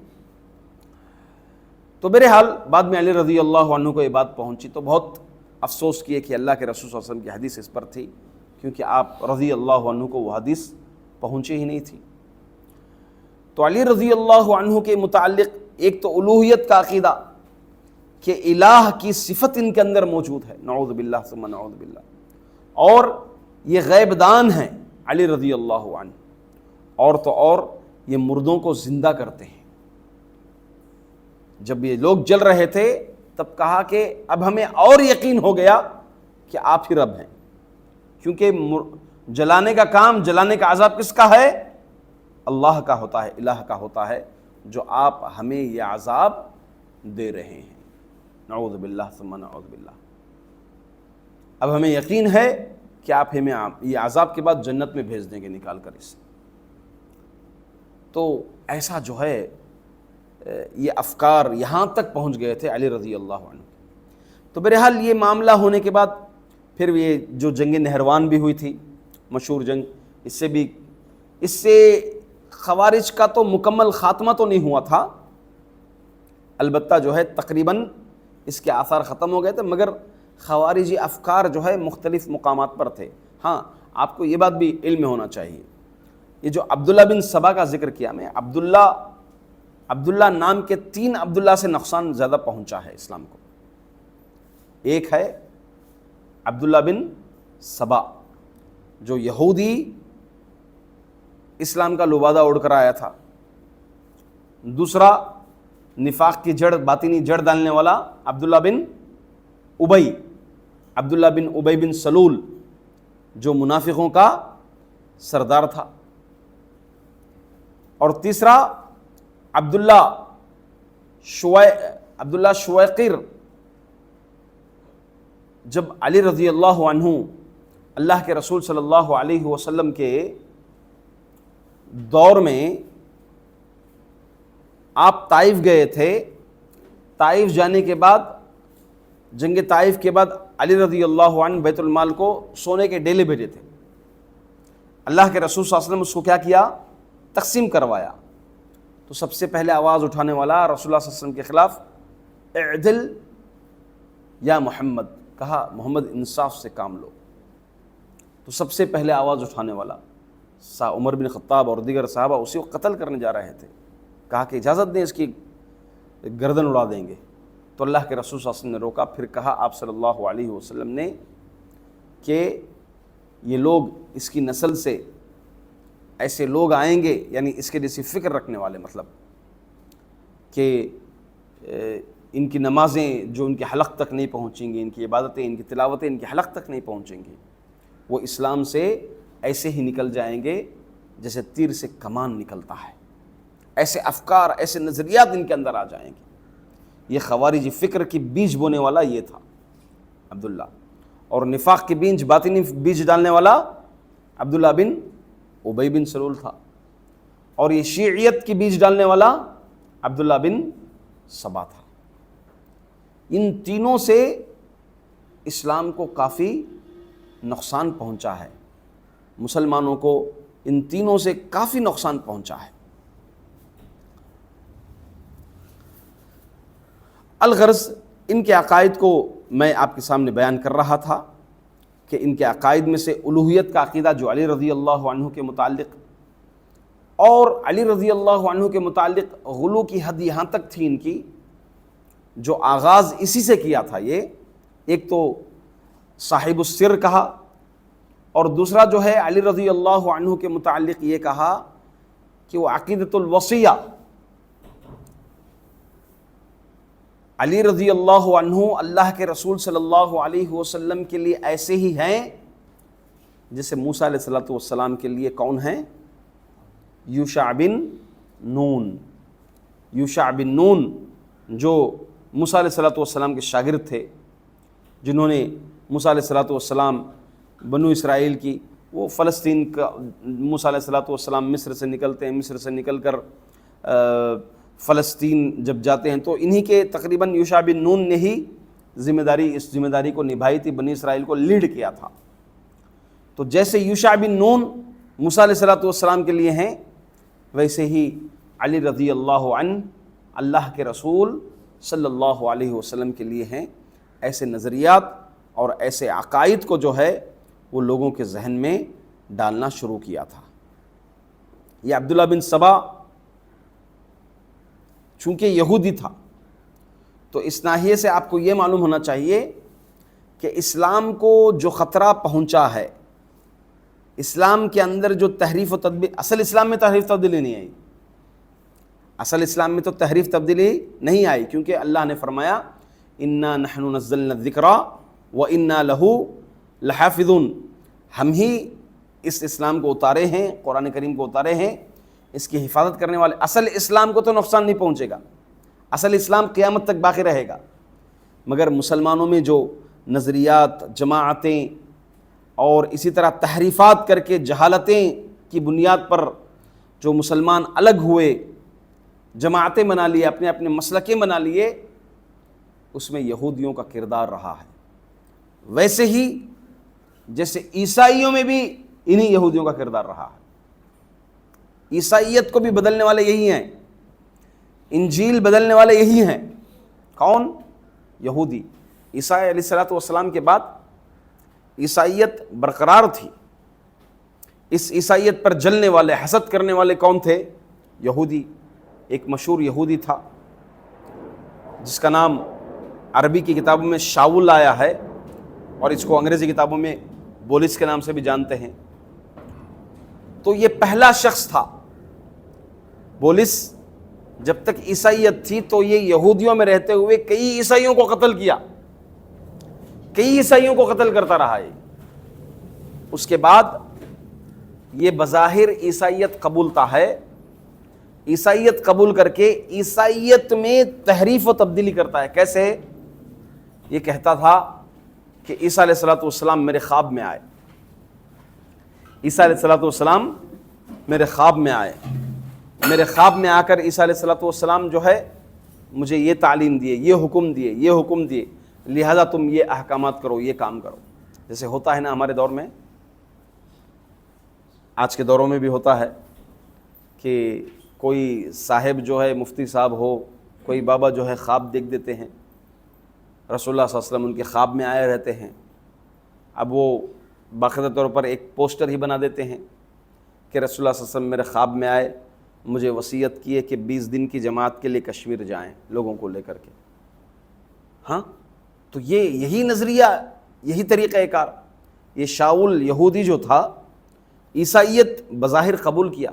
تو بہرحال بعد میں علی رضی اللہ عنہ کو یہ بات پہنچی تو بہت افسوس کیے کہ اللہ کے رسول صلی اللہ علیہ وسلم کی حدیث اس پر تھی، کیونکہ آپ رضی اللہ عنہ کو وہ حدیث پہنچی ہی نہیں تھی۔ تو علی رضی اللہ عنہ کے متعلق ایک تو الوہیت کا عقیدہ کہ الہ کی صفت ان کے اندر موجود ہے، نعوذ باللہ ثم نعوذ باللہ، اور یہ غیب دان ہیں علی رضی اللہ عنہ، اور تو اور یہ مردوں کو زندہ کرتے ہیں۔ جب یہ لوگ جل رہے تھے تب کہا کہ اب ہمیں اور یقین ہو گیا کہ آپ ہی رب ہیں، کیونکہ جلانے کا کام، جلانے کا عذاب کس کا ہے؟ اللہ کا ہوتا ہے، الہ کا ہوتا ہے، جو آپ ہمیں یہ عذاب دے رہے ہیں۔ نعوذ باللہ ثم نعوذ باللہ۔ اب ہمیں یقین ہے کہ آپ ہمیں یہ عذاب کے بعد جنت میں بھیج دیں گے نکال کر اسے۔ تو ایسا جو ہے یہ افکار یہاں تک پہنچ گئے تھے علی رضی اللہ عنہ۔ تو بہرحال یہ معاملہ ہونے کے بعد پھر یہ جو جنگ نہروان بھی ہوئی تھی، مشہور جنگ، اس سے خوارج کا تو مکمل خاتمہ تو نہیں ہوا تھا، البتہ جو ہے تقریباً اس کے آثار ختم ہو گئے تھے، مگر خوارجی افکار جو ہے مختلف مقامات پر تھے۔ ہاں، آپ کو یہ بات بھی علم میں ہونا چاہیے، یہ جو عبداللہ بن سبا کا ذکر کیا میں، عبداللہ نام کے 3 عبداللہ سے نقصان زیادہ پہنچا ہے اسلام کو۔ ایک ہے عبداللہ بن سبا جو یہودی اسلام کا لبادہ اوڑھ کر آیا تھا، دوسرا نفاق کی جڑ، باطنی جڑ ڈالنے والا عبداللہ بن ابی بن سلول جو منافقوں کا سردار تھا، اور تیسرا عبداللہ شویقر، جب علی رضی اللہ عنہ اللہ کے رسول صلی اللہ علیہ وسلم کے دور میں آپ طائف گئے تھے، طائف جانے کے بعد، جنگ طائف کے بعد علی رضی اللہ عنہ بیت المال کو سونے کے ڈیلے بھیجے تھے، اللہ کے رسول صلی اللہ علیہ وسلم اس کو کیا کیا؟ تقسیم کروایا۔ تو سب سے پہلے آواز اٹھانے والا رسول اللہ صلی اللہ علیہ وسلم کے خلاف اعدل یا محمد، کہا محمد انصاف سے کام لو۔ تو سب سے پہلے آواز اٹھانے والا عمر بن خطاب اور دیگر صحابہ اسی کو قتل کرنے جا رہے تھے، کہا کہ اجازت دیں، اس کی گردن اڑا دیں گے۔ تو اللہ کے رسول صلی اللہ علیہ وسلم نے روکا، پھر کہا آپ صلی اللہ علیہ وسلم نے کہ یہ لوگ، اس کی نسل سے ایسے لوگ آئیں گے، یعنی اس کے جیسی فکر رکھنے والے، مطلب کہ ان کی نمازیں جو ان کے حلق تک نہیں پہنچیں گی، ان کی عبادتیں، ان کی تلاوتیں ان کے حلق تک نہیں پہنچیں گی، وہ اسلام سے ایسے ہی نکل جائیں گے جیسے تیر سے کمان نکلتا ہے۔ ایسے افکار، ایسے نظریات ان کے اندر آ جائیں گے۔ یہ خوارجی فکر کی بیج بونے والا یہ تھا عبداللہ، اور نفاق کی بیج، باطنی بیج ڈالنے والا عبداللہ بن ابی بن سلول تھا، اور یہ شیعیت کی بیج ڈالنے والا عبداللہ بن سبا تھا۔ ان تینوں سے اسلام کو کافی نقصان پہنچا ہے، مسلمانوں کو ان تینوں سے کافی نقصان پہنچا ہے۔ الغرض ان کے عقائد کو میں آپ کے سامنے بیان کر رہا تھا کہ ان کے عقائد میں سے الوہیت کا عقیدہ جو علی رضی اللہ عنہ کے متعلق، اور علی رضی اللہ عنہ کے متعلق غلو کی حد یہاں تک تھی ان کی، جو آغاز اسی سے کیا تھا۔ یہ ایک تو صاحب السر کہا، اور دوسرا جو ہے علی رضی اللہ عنہ کے متعلق یہ کہا کہ وہ عقیدۃ الوصیہ، علی رضی اللہ عنہ اللہ کے رسول صلی اللہ علیہ وسلم کے لیے ایسے ہی ہیں جیسے موسیٰ علیہ السلام کے لیے کون ہیں؟ یوشع بن نون۔ یوشع بن نون جو موسیٰ علیہ السلام کے شاگرد تھے، جنہوں نے موسیٰ علیہ السلام بنو اسرائیل کی، وہ فلسطین کا، موسیٰ علیہ السلام مصر سے نکلتے ہیں، مصر سے نکل کر فلسطین جب جاتے ہیں تو انہی کے تقریباً یوشع بن نون نے ہی اس ذمہ داری کو نبھائی تھی، بنی اسرائیل کو لیڈ کیا تھا۔ تو جیسے یوشع بن نون موسیٰ علیہ السلام کے لیے ہیں، ویسے ہی علی رضی اللہ عنہ اللہ کے رسول صلی اللہ علیہ وسلم کے لیے ہیں۔ ایسے نظریات اور ایسے عقائد کو جو ہے وہ لوگوں کے ذہن میں ڈالنا شروع کیا تھا۔ یہ عبداللہ بن سبا چونکہ یہودی تھا، تو اس ناحیے سے آپ کو یہ معلوم ہونا چاہیے کہ اسلام کو جو خطرہ پہنچا ہے، اسلام کے اندر جو تحریف و تبدیلی، اصل اسلام میں تحریف تبدیلی نہیں آئی، اصل اسلام میں تو تحریف تبدیلی نہیں آئی، کیونکہ اللہ نے فرمایا انا نحن نزلنا الذکر وانا لہ لحافظون، ہم ہی اس اسلام کو اتارے ہیں، قرآن کریم کو اتارے ہیں، اس کی حفاظت کرنے والے۔ اصل اسلام کو تو نقصان نہیں پہنچے گا، اصل اسلام قیامت تک باقی رہے گا، مگر مسلمانوں میں جو نظریات، جماعتیں اور اسی طرح تحریفات کر کے جہالتیں کی بنیاد پر جو مسلمان الگ ہوئے، جماعتیں بنا لیے، اپنے اپنے مسلکیں بنا لیے، اس میں یہودیوں کا کردار رہا ہے۔ ویسے ہی جیسے عیسائیوں میں بھی انہی یہودیوں کا کردار رہا ہے۔ عیسائیت کو بھی بدلنے والے یہی ہیں، انجیل بدلنے والے یہی ہیں۔ کون؟ یہودی۔ عیسیٰ علیہ السلام کے بعد عیسائیت برقرار تھی، اس عیسائیت پر جلنے والے، حسد کرنے والے کون تھے؟ یہودی۔ ایک مشہور یہودی تھا جس کا نام عربی کی کتابوں میں شاول آیا ہے، اور اس کو انگریزی کتابوں میں بولس کے نام سے بھی جانتے ہیں۔ تو یہ پہلا شخص تھا۔ بولس جب تک عیسائیت تھی تو یہ یہودیوں میں رہتے ہوئے کئی عیسائیوں کو قتل کیا، کئی عیسائیوں کو قتل کرتا رہا ہے۔ اس کے بعد یہ بظاہر عیسائیت قبولتا ہے، عیسائیت قبول کر کے عیسائیت میں تحریف و تبدیلی کرتا ہے۔ کیسے؟ یہ کہتا تھا کہ عیسیٰ علیہ الصلوۃ والسلام میرے خواب میں آئے، عیسیٰ علیہ الصلوۃ والسلام میرے خواب میں آئے، میرے خواب میں آ کر عیسیٰ علیہ الصلوۃ والسلام جو ہے مجھے یہ تعلیم دیے، یہ حکم دیے، یہ حکم دیے، لہذا تم یہ احکامات کرو، یہ کام کرو۔ جیسے ہوتا ہے نا ہمارے دور میں، آج کے دوروں میں بھی ہوتا ہے کہ کوئی صاحب جو ہے، مفتی صاحب ہو، کوئی بابا جو ہے خواب دیکھ دیتے ہیں، رسول اللہ صلی اللہ علیہ وسلم ان کے خواب میں آئے رہتے ہیں۔ اب وہ باقاعدہ طور پر ایک پوسٹر ہی بنا دیتے ہیں کہ رسول اللہ صلی اللہ علیہ وسلم میرے خواب میں آئے، مجھے وصیت کیے کہ 20 دن کی جماعت کے لیے کشمیر جائیں لوگوں کو لے کر کے۔ ہاں، تو یہی نظریہ، یہی طریقہ کار، یہ شاول یہودی جو تھا عیسائیت بظاہر قبول کیا،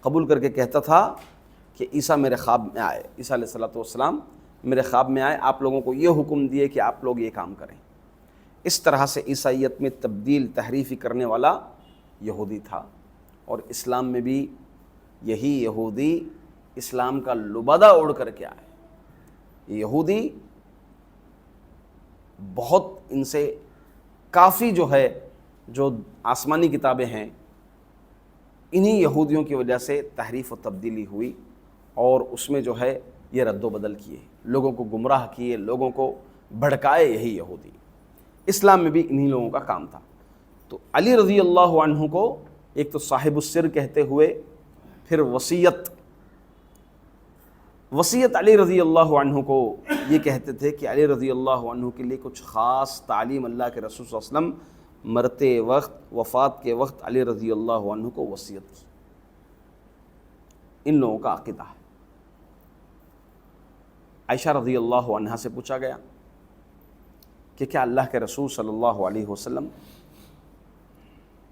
قبول کر کے کہتا تھا کہ عیسیٰ میرے خواب میں آئے، عیسیٰ علیہ الصلوۃ والسلام میرے خواب میں آئے، آپ لوگوں کو یہ حکم دیے کہ آپ لوگ یہ کام کریں۔ اس طرح سے عیسائیت میں تبدیل تحریفی کرنے والا یہودی تھا، اور اسلام میں بھی یہی یہودی اسلام کا لبادہ اوڑھ کر کے آئے۔ یہ یہودی بہت ان سے کافی جو ہے، جو آسمانی کتابیں ہیں، انہی یہودیوں کی وجہ سے تحریف و تبدیلی ہوئی، اور اس میں جو ہے یہ رد و بدل کیے، لوگوں کو گمراہ کیے، لوگوں کو بھڑکائے یہی یہودی۔ اسلام میں بھی انہی لوگوں کا کام تھا۔ تو علی رضی اللہ عنہ کو ایک تو صاحب السر کہتے ہوئے، پھر وصیت علی رضی اللہ عنہ کو یہ کہتے تھے کہ علی رضی اللہ عنہ کے لیے کچھ خاص تعلیم اللہ کے رسول صلی اللہ علیہ وسلم مرتے وقت، وفات کے وقت علی رضی اللہ عنہ کو وصیت کی۔ ان لوگوں کا عقیدہ ہے۔ عائشہ رضی اللہ عنہا سے پوچھا گیا کہ کیا اللہ کے رسول صلی اللہ علیہ وسلم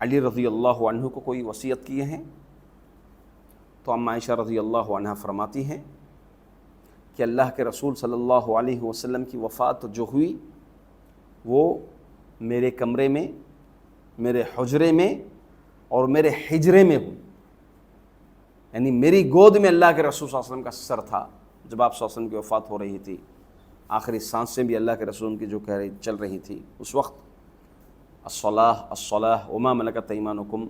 علی رضی اللہ عنہ کو کوئی وصیت کیے ہیں؟ تو اما عائشہ رضی اللہ عنہا فرماتی ہیں کہ اللہ کے رسول صلی اللہ علیہ وسلم کی وفات جو ہوئی وہ میرے کمرے میں، میرے حجرے میں اور میرے حجرے میں ہوئی، یعنی میری گود میں اللہ کے رسول صلی اللہ علیہ وسلم کا سر تھا جب آپ صلی اللہ علیہ وسلم کی وفات ہو رہی تھی، آخری سانسیں بھی اللہ کے رسول کی جو کہہ رہی چل رہی تھی اس وقت، الصلاۃ الصلاۃ وما ملکت ایمانکم،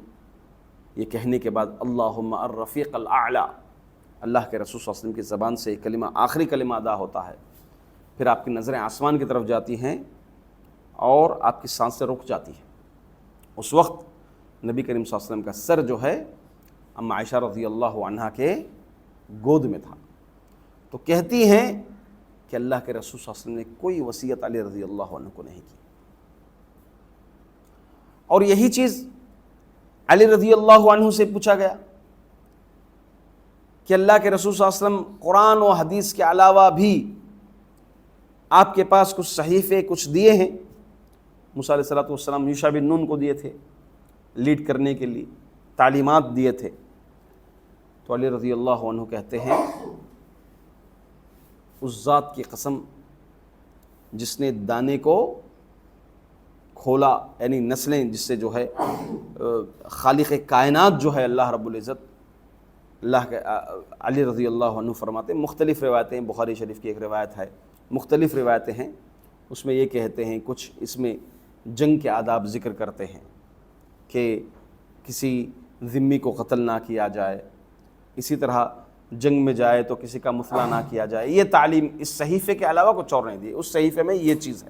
یہ کہنے کے بعد اللہم الرفیق الاعلی، اللہ کے رسول صلی اللہ علیہ وسلم کی زبان سے یہ کلمہ آخری کلمہ ادا ہوتا ہے، پھر آپ کی نظریں آسمان کی طرف جاتی ہیں اور آپ کی سانسیں رک جاتی ہیں۔ اس وقت نبی کریم صلی اللہ علیہ وسلم کا سر جو ہے اما عائشہ رضی اللہ عنہا کے گود میں تھا۔ تو کہتی ہیں کہ اللہ کے رسول صلی اللہ علیہ وسلم نے کوئی وصیت علی رضی اللہ عنہ کو نہیں کی، اور یہی چیز علی رضی اللہ عنہ سے پوچھا گیا کہ اللہ کے رسول صلی اللہ علیہ وسلم قرآن و حدیث کے علاوہ بھی آپ کے پاس کچھ صحیفے کچھ دیے ہیں؟ موسیٰ علیہ السلام یوشع بن نون کو دیے تھے لیڈ کرنے کے لیے، تعلیمات دیے تھے۔ تو علی رضی اللہ عنہ کہتے ہیں اس ذات کی قسم جس نے دانے کو کھولا، یعنی نسلیں جس سے جو ہے خالق کائنات جو ہے اللہ رب العزت، اللہ کے علی رضی اللہ عنہ فرماتے ہیں، مختلف روایتیں، بخاری شریف کی ایک روایت ہے، مختلف روایتیں ہیں، اس میں یہ کہتے ہیں، کچھ اس میں جنگ کے آداب ذکر کرتے ہیں کہ کسی ذمی کو قتل نہ کیا جائے، اسی طرح جنگ میں جائے تو کسی کا مثلہ نہ کیا جائے۔ یہ تعلیم اس صحیفے کے علاوہ کچھ اور نہیں دی، اس صحیفے میں یہ چیز ہے۔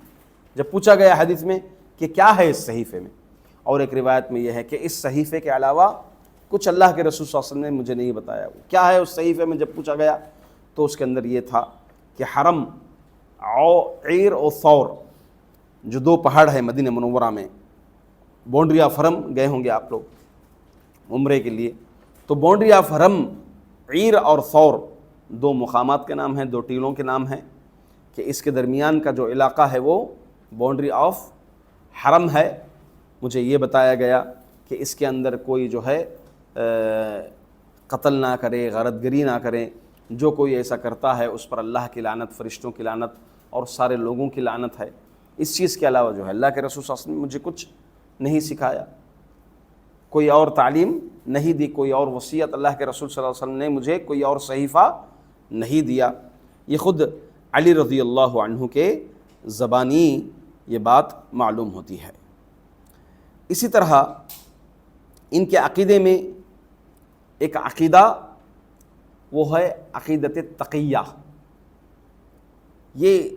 جب پوچھا گیا حدیث میں کہ کیا ہے اس صحیفے میں، اور ایک روایت میں یہ ہے کہ اس صحیفے کے علاوہ کچھ اللہ کے رسول صلی اللہ علیہ وسلم نے مجھے نہیں بتایا۔ کیا ہے اس صحیفے میں؟ جب پوچھا گیا تو اس کے اندر یہ تھا کہ حرم، عیر اور ثور، جو دو پہاڑ ہیں مدینہ منورہ میں، باؤنڈری آف حرم گئے ہوں گے آپ لوگ عمرے کے لیے، تو باؤنڈری آف حرم، عیر اور ثور دو مقامات کے نام ہیں، دو ٹیلوں کے نام ہیں، کہ اس کے درمیان کا جو علاقہ ہے وہ باؤنڈری آف حرم ہے۔ مجھے یہ بتایا گیا کہ اس کے اندر کوئی جو ہے قتل نہ کرے، غارت گری نہ کرے، جو کوئی ایسا کرتا ہے اس پر اللہ کی لعنت، فرشتوں کی لعنت اور سارے لوگوں کی لعنت ہے۔ اس چیز کے علاوہ جو ہے اللہ کے رسول صلی اللہ علیہ وسلم نے مجھے کچھ نہیں سکھایا، کوئی اور تعلیم نہیں دی، کوئی اور وصیت اللہ کے رسول صلی اللہ علیہ وسلم نے مجھے کوئی اور صحیفہ نہیں دیا۔ یہ خود علی رضی اللہ عنہ کے زبانی یہ بات معلوم ہوتی ہے۔ اسی طرح ان کے عقیدے میں ایک عقیدہ وہ ہے عقیدت تقیہ۔ یہ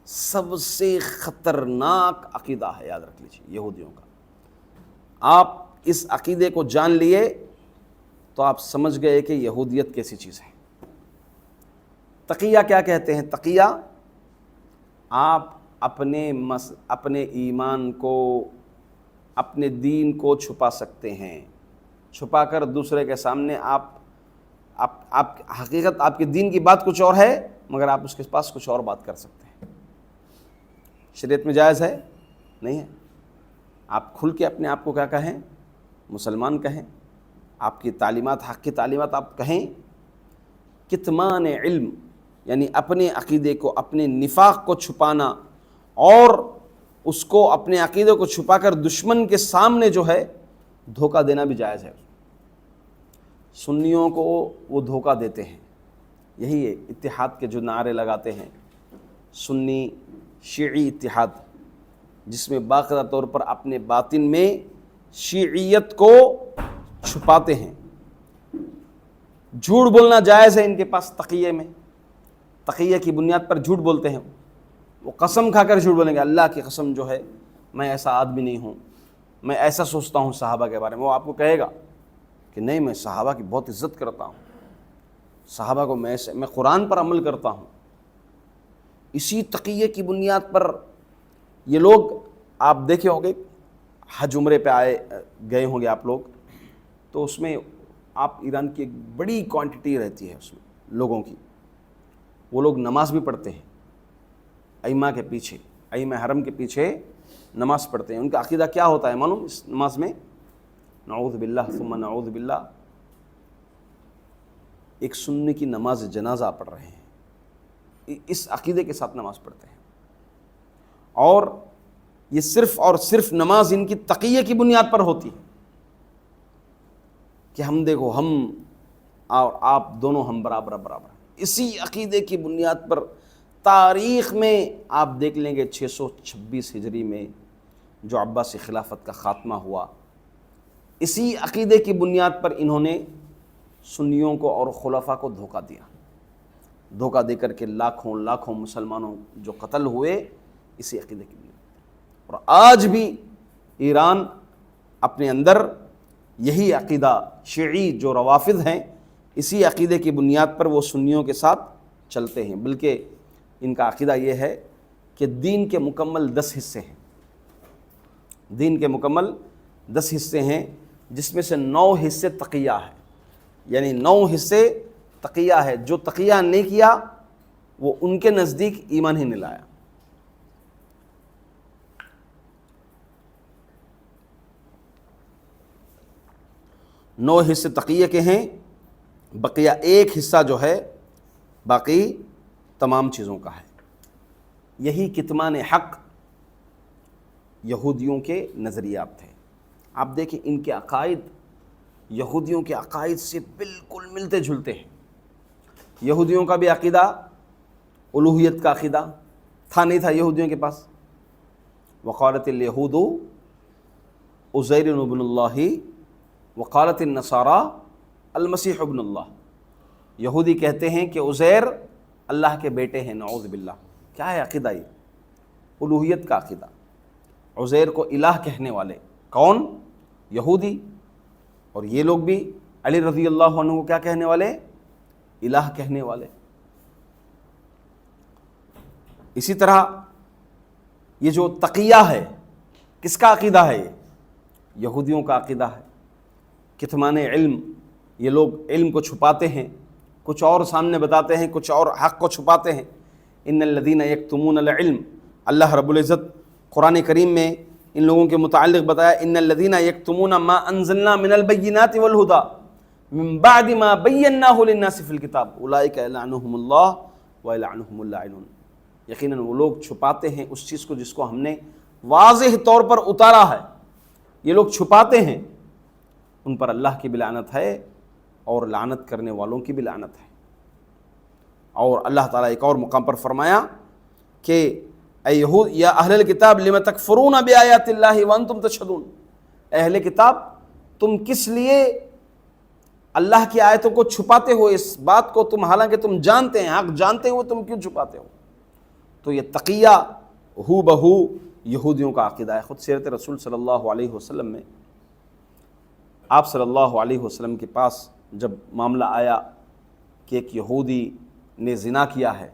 سب سے خطرناک عقیدہ ہے، یاد رکھ لیجیے یہودیوں کا۔ آپ اس عقیدے کو جان لیے تو آپ سمجھ گئے کہ یہودیت کیسی چیز ہے۔ تقیہ کیا کہتے ہیں؟ تقیہ آپ اپنے ایمان کو، اپنے دین کو چھپا سکتے ہیں، چھپا کر دوسرے کے سامنے آپ حقیقت آپ کے دین کی بات کچھ اور ہے مگر آپ اس کے پاس کچھ اور بات کر سکتے ہیں۔ شریعت میں جائز ہے؟ نہیں ہے۔ آپ کھل کے اپنے آپ کو کیا کہیں؟ مسلمان کہیں، آپ کی تعلیمات، حق کی تعلیمات آپ کہیں۔ کتمان علم یعنی اپنے عقیدے کو، اپنے نفاق کو چھپانا اور اس کو، اپنے عقیدے کو چھپا کر دشمن کے سامنے جو ہے دھوکہ دینا بھی جائز ہے۔ سنیوں کو وہ دھوکہ دیتے ہیں، یہی ہے اتحاد کے جو نعرے لگاتے ہیں، سنی شیعی اتحاد، جس میں باقاعدہ طور پر اپنے باطن میں شیعیت کو چھپاتے ہیں۔ جھوٹ بولنا جائز ہے ان کے پاس تقیہ میں، تقیہ کی بنیاد پر جھوٹ بولتے ہیں۔ وہ قسم کھا کر جھوٹ بولیں گے، اللہ کی قسم جو ہے میں ایسا آدمی نہیں ہوں، میں ایسا سوچتا ہوں صحابہ کے بارے میں۔ وہ آپ کو کہے گا کہ نہیں، میں صحابہ کی بہت عزت کرتا ہوں، صحابہ کو میں قرآن پر عمل کرتا ہوں۔ اسی تقیہ کی بنیاد پر یہ لوگ، آپ دیکھے ہوں گے حج عمرے پہ گئے ہوں گے آپ لوگ، تو اس میں آپ ایران کی ایک بڑی کوانٹٹی رہتی ہے اس میں لوگوں کی، وہ لوگ نماز بھی پڑھتے ہیں ائمہ کے پیچھے، ائمہ حرم کے پیچھے نماز پڑھتے ہیں۔ ان کا عقیدہ کیا ہوتا ہے معلوم؟ اس نماز میں نعوذ باللہ ثم نعوذ باللہ، ایک سنی کی نماز جنازہ پڑھ رہے ہیں، اس عقیدے کے ساتھ نماز پڑھتے ہیں۔ اور یہ صرف اور صرف نماز ان کی تقیہ کی بنیاد پر ہوتی ہے کہ ہم دیکھو، ہم اور آپ دونوں ہم برابر برابر۔ اسی عقیدے کی بنیاد پر تاریخ میں آپ دیکھ لیں گے 626 ہجری میں جو عباسی خلافت کا خاتمہ ہوا، اسی عقیدے کی بنیاد پر انہوں نے سنیوں کو اور خلفاء کو دھوکہ دیا، دھوکہ دے کر کے لاکھوں لاکھوں مسلمانوں جو قتل ہوئے اسی عقیدے کی بنیاد پر۔ اور آج بھی ایران اپنے اندر یہی عقیدہ، شیعی جو روافض ہیں، اسی عقیدے کی بنیاد پر وہ سنیوں کے ساتھ چلتے ہیں۔ بلکہ ان کا عقیدہ یہ ہے کہ دین کے مکمل 10 حصے ہیں، دین کے مکمل 10 حصے ہیں، جس میں سے 9 حصے تقیہ ہے، یعنی 9 حصے تقیہ ہے۔ جو تقیہ نہیں کیا وہ ان کے نزدیک ایمان ہی نہیں لایا۔ نو حصے تقیہ کے ہیں، بقیہ ایک حصہ جو ہے باقی تمام چیزوں کا ہے۔ یہی کتمان حق یہودیوں کے نظریات تھے۔ آپ دیکھیں ان کے عقائد یہودیوں کے عقائد سے بالکل ملتے جھلتے ہیں۔ یہودیوں کا بھی عقیدہ الوہیت کا عقیدہ تھا، نہیں تھا یہودیوں کے پاس؟ وقالت الیہود عزیر ابن اللہ وقالت النصارى المسیح ابن اللہ۔ یہودی کہتے ہیں کہ عزیر اللہ کے بیٹے ہیں، نعوذ باللہ۔ کیا ہے عقیدہ؟ یہ الوہیت کا عقیدہ، عزیر کو الہ کہنے والے کون؟ یہودی۔ اور یہ لوگ بھی علی رضی اللہ عنہ کو کیا کہنے والے؟ الہ کہنے والے۔ اسی طرح یہ جو تقیہ ہے، کس کا عقیدہ ہے؟ یہ یہودیوں کا عقیدہ ہے۔ کتمان علم، یہ لوگ علم کو چھپاتے ہیں، کچھ اور سامنے بتاتے ہیں، کچھ اور حق کو چھپاتے ہیں۔ ان الذین یکتمون العلم، اللہ رب العزت قرآن کریم میں ان لوگوں کے متعلق بتایا، ان الذین یکتمون ما انزلنا من البینات والہدی من بعد ما بیناہ للناس فی الکتاب اولئک یلعنہم اللہ ویلعنہم اللاعنون۔ یقیناً وہ لوگ چھپاتے ہیں اس چیز کو جس کو ہم نے واضح طور پر اتارا ہے، یہ لوگ چھپاتے ہیں ان پر اللہ کی بھی لعنت ہے اور لعنت کرنے والوں کی بھی لعنت ہے۔ اور اللہ تعالیٰ ایک اور مقام پر فرمایا کہ اے یہود یا اہل الکتاب لم تکفرون بآیات اللہ وانتم تشہدون، اہل کتاب تم کس لیے اللہ کی آیتوں کو چھپاتے ہو، اس بات کو تم حالانکہ تم جانتے ہیں، حق جانتے ہو، تم کیوں چھپاتے ہو؟ تو یہ تقیہ ہو بہو یہودیوں کا عقیدہ ہے۔ خود سیرت رسول صلی اللہ علیہ وسلم میں آپ صلی اللہ علیہ وسلم کے پاس جب معاملہ آیا کہ ایک یہودی نے زنا کیا ہے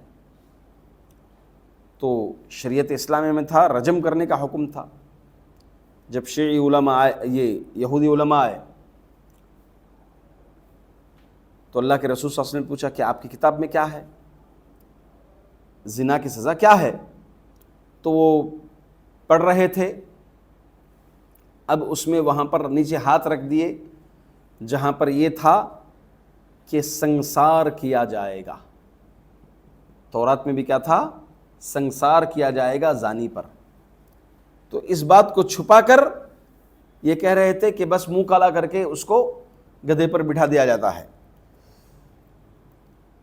تو شریعت اسلامی میں تھا رجم کرنے کا حکم تھا۔ جب شیعی علماء آئے، یہ یہودی علماء آئے تو اللہ کے رسول صلی اللہ علیہ وسلم نے پوچھا کہ آپ کی کتاب میں کیا ہے، زنا کی سزا کیا ہے؟ تو وہ پڑھ رہے تھے، اب اس میں وہاں پر نیچے ہاتھ رکھ دیے جہاں پر یہ تھا کہ سنسار کیا جائے گا۔ تورات میں بھی کیا تھا؟ سنسار کیا جائے گا زانی پر۔ تو اس بات کو چھپا کر یہ کہہ رہے تھے کہ بس منہ کالا کر کے اس کو گدھے پر بٹھا دیا جاتا ہے۔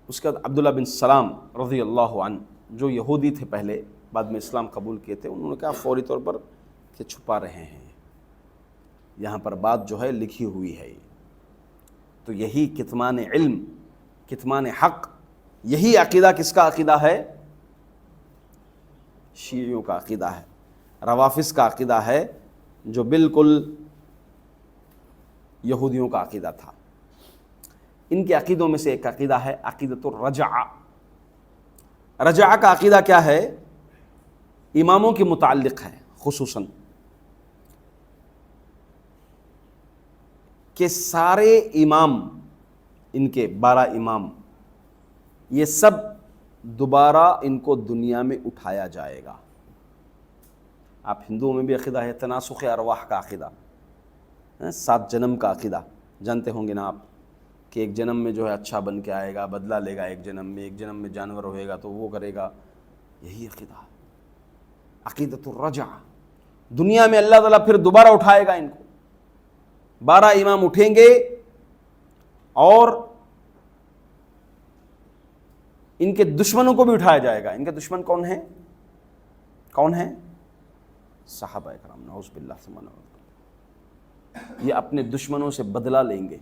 اس کے بعد عبداللہ بن سلام رضی اللہ عنہ جو یہودی تھے پہلے، بعد میں اسلام قبول کیے تھے، انہوں نے کہا فوری طور پر کہ چھپا رہے ہیں، یہاں پر بات جو ہے لکھی ہوئی ہے۔ تو یہی کتمان علم، کتمان حق، یہی عقیدہ کس کا عقیدہ ہے؟ شیعیوں کا عقیدہ ہے، روافض کا عقیدہ ہے، جو بالکل یہودیوں کا عقیدہ تھا۔ ان کے عقیدوں میں سے ایک عقیدہ ہے عقیدۃ الرجعہ۔ رجعہ کا عقیدہ کیا ہے؟ اماموں کے متعلق ہے، خصوصاً کہ سارے امام، ان کے 12 امام، یہ سب دوبارہ ان کو دنیا میں اٹھایا جائے گا۔ آپ ہندوؤں میں بھی عقیدہ ہے تناسخ ارواح کا عقیدہ، 7 جنم کا عقیدہ جانتے ہوں گے نا آپ، کہ ایک جنم میں جو ہے اچھا بن کے آئے گا، بدلہ لے گا ایک جنم میں جانور ہوئے گا تو وہ کرے گا، یہی عقیدہ ہے عقیدۃ الرجعہ۔ دنیا میں اللہ تعالیٰ پھر دوبارہ اٹھائے گا ان کو، 12 امام اٹھیں گے اور ان کے دشمنوں کو بھی اٹھایا جائے گا۔ ان کے دشمن کون ہیں؟ کون ہیں؟ صحابہ کرام، نعوذ باللہ ثم نعوذ باللہ۔ یہ اپنے دشمنوں سے بدلہ لیں گے،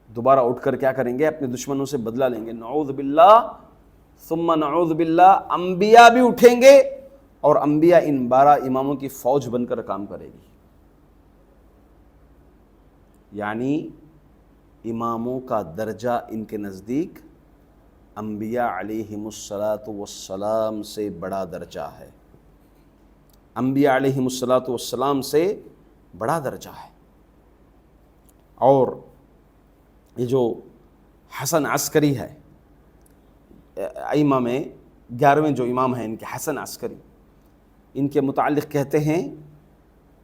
دوبارہ اٹھ کر کیا کریں گے؟ اپنے دشمنوں سے بدلہ لیں گے، نعوذ باللہ ثم نعوذ باللہ۔ انبیاء بھی اٹھیں گے اور انبیاء ان 12 اماموں کی فوج بن کر کام کرے گی۔ یعنی اماموں کا درجہ ان کے نزدیک انبیاء علیہم الصلاۃ والسلام سے بڑا درجہ ہے، انبیاء علیہم الصلاۃ والسلام سے بڑا درجہ ہے۔ اور یہ جو حسن عسکری ہے، ائمہ میں 11ویں جو امام ہیں ان کے، حسن عسکری، ان کے متعلق کہتے ہیں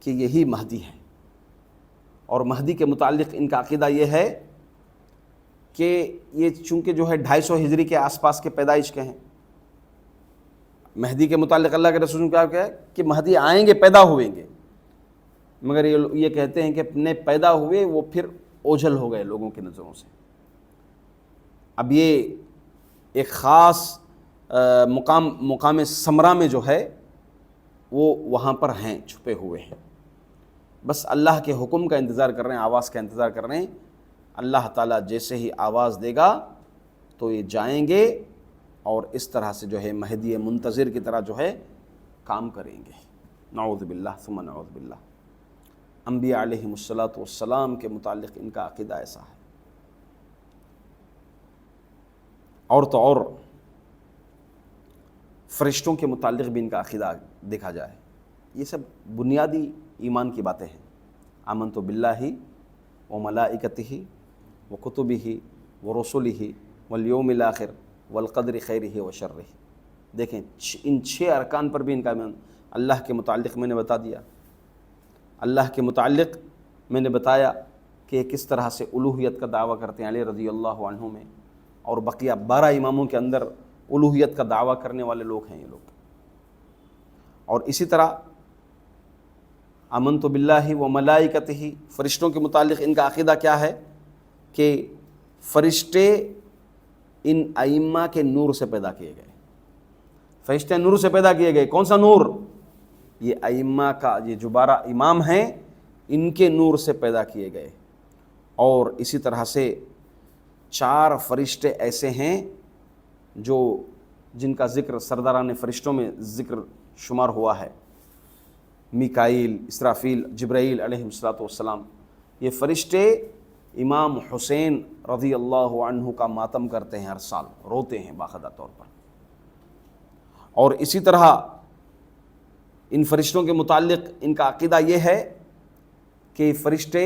کہ یہی مہدی ہے۔ اور مہدی کے متعلق ان کا عقیدہ یہ ہے کہ یہ چونکہ جو ہے 250 ہجری کے آس پاس کے پیدائش کے ہیں۔ مہدی کے متعلق اللہ کے رسول نے کہا کہ مہدی آئیں گے، پیدا ہوئیں گے، مگر یہ کہتے ہیں کہ اپنے پیدا ہوئے وہ پھر اوجھل ہو گئے لوگوں کی نظروں سے۔ اب یہ ایک خاص مقام سمرا میں جو ہے وہ وہاں پر ہیں، چھپے ہوئے ہیں، بس اللہ کے حکم کا انتظار کر رہے ہیں، آواز کا انتظار کر رہے ہیں۔ اللہ تعالیٰ جیسے ہی آواز دے گا تو یہ جائیں گے اور اس طرح سے جو ہے مہدی منتظر کی طرح جو ہے کام کریں گے، نعوذ باللہ ثم نعوذ باللہ۔ انبیاء علیہم الصلاۃ والسلام کے متعلق ان کا عقیدہ ایسا ہے۔ اور تو اور فرشتوں کے متعلق بھی ان کا عقیدہ دیکھا جائے، یہ سب بنیادی ایمان کی باتیں ہیں۔ آمنت باللہ وملائکتہ وکتبہ ورسلہ والیوم الآخر والقدر خیرہ وشرہ۔ دیکھیں ان 6 ارکان پر بھی ان کا ایمان۔ اللہ کے متعلق میں نے بتا دیا، اللہ کے متعلق میں نے بتایا کہ کس طرح سے الوہیت کا دعویٰ کرتے ہیں علی رضی اللہ عنہ میں، اور بقیہ 12 اماموں کے اندر الوہیت کا دعویٰ کرنے والے لوگ ہیں یہ لوگ۔ اور اسی طرح آمنت باللہ و ملائکتہ، فرشتوں کے متعلق ان کا عقیدہ کیا ہے کہ فرشتے ان ائمہ کے نور سے پیدا کیے گئے. فرشتے نور سے پیدا کیے گئے. کون سا نور؟ یہ ائمہ کا، یہ جو 12 امام ہیں ان کے نور سے پیدا کیے گئے. اور اسی طرح سے 4 فرشتے ایسے ہیں جو جن کا ذکر سرداران فرشتوں میں ذکر شمار ہوا ہے، میکائیل، اسرافیل، جبرائیل علیہ السلام. یہ فرشتے امام حسین رضی اللہ عنہ کا ماتم کرتے ہیں، ہر سال روتے ہیں باقاعدہ طور پر. اور اسی طرح ان فرشتوں کے متعلق ان کا عقیدہ یہ ہے کہ فرشتے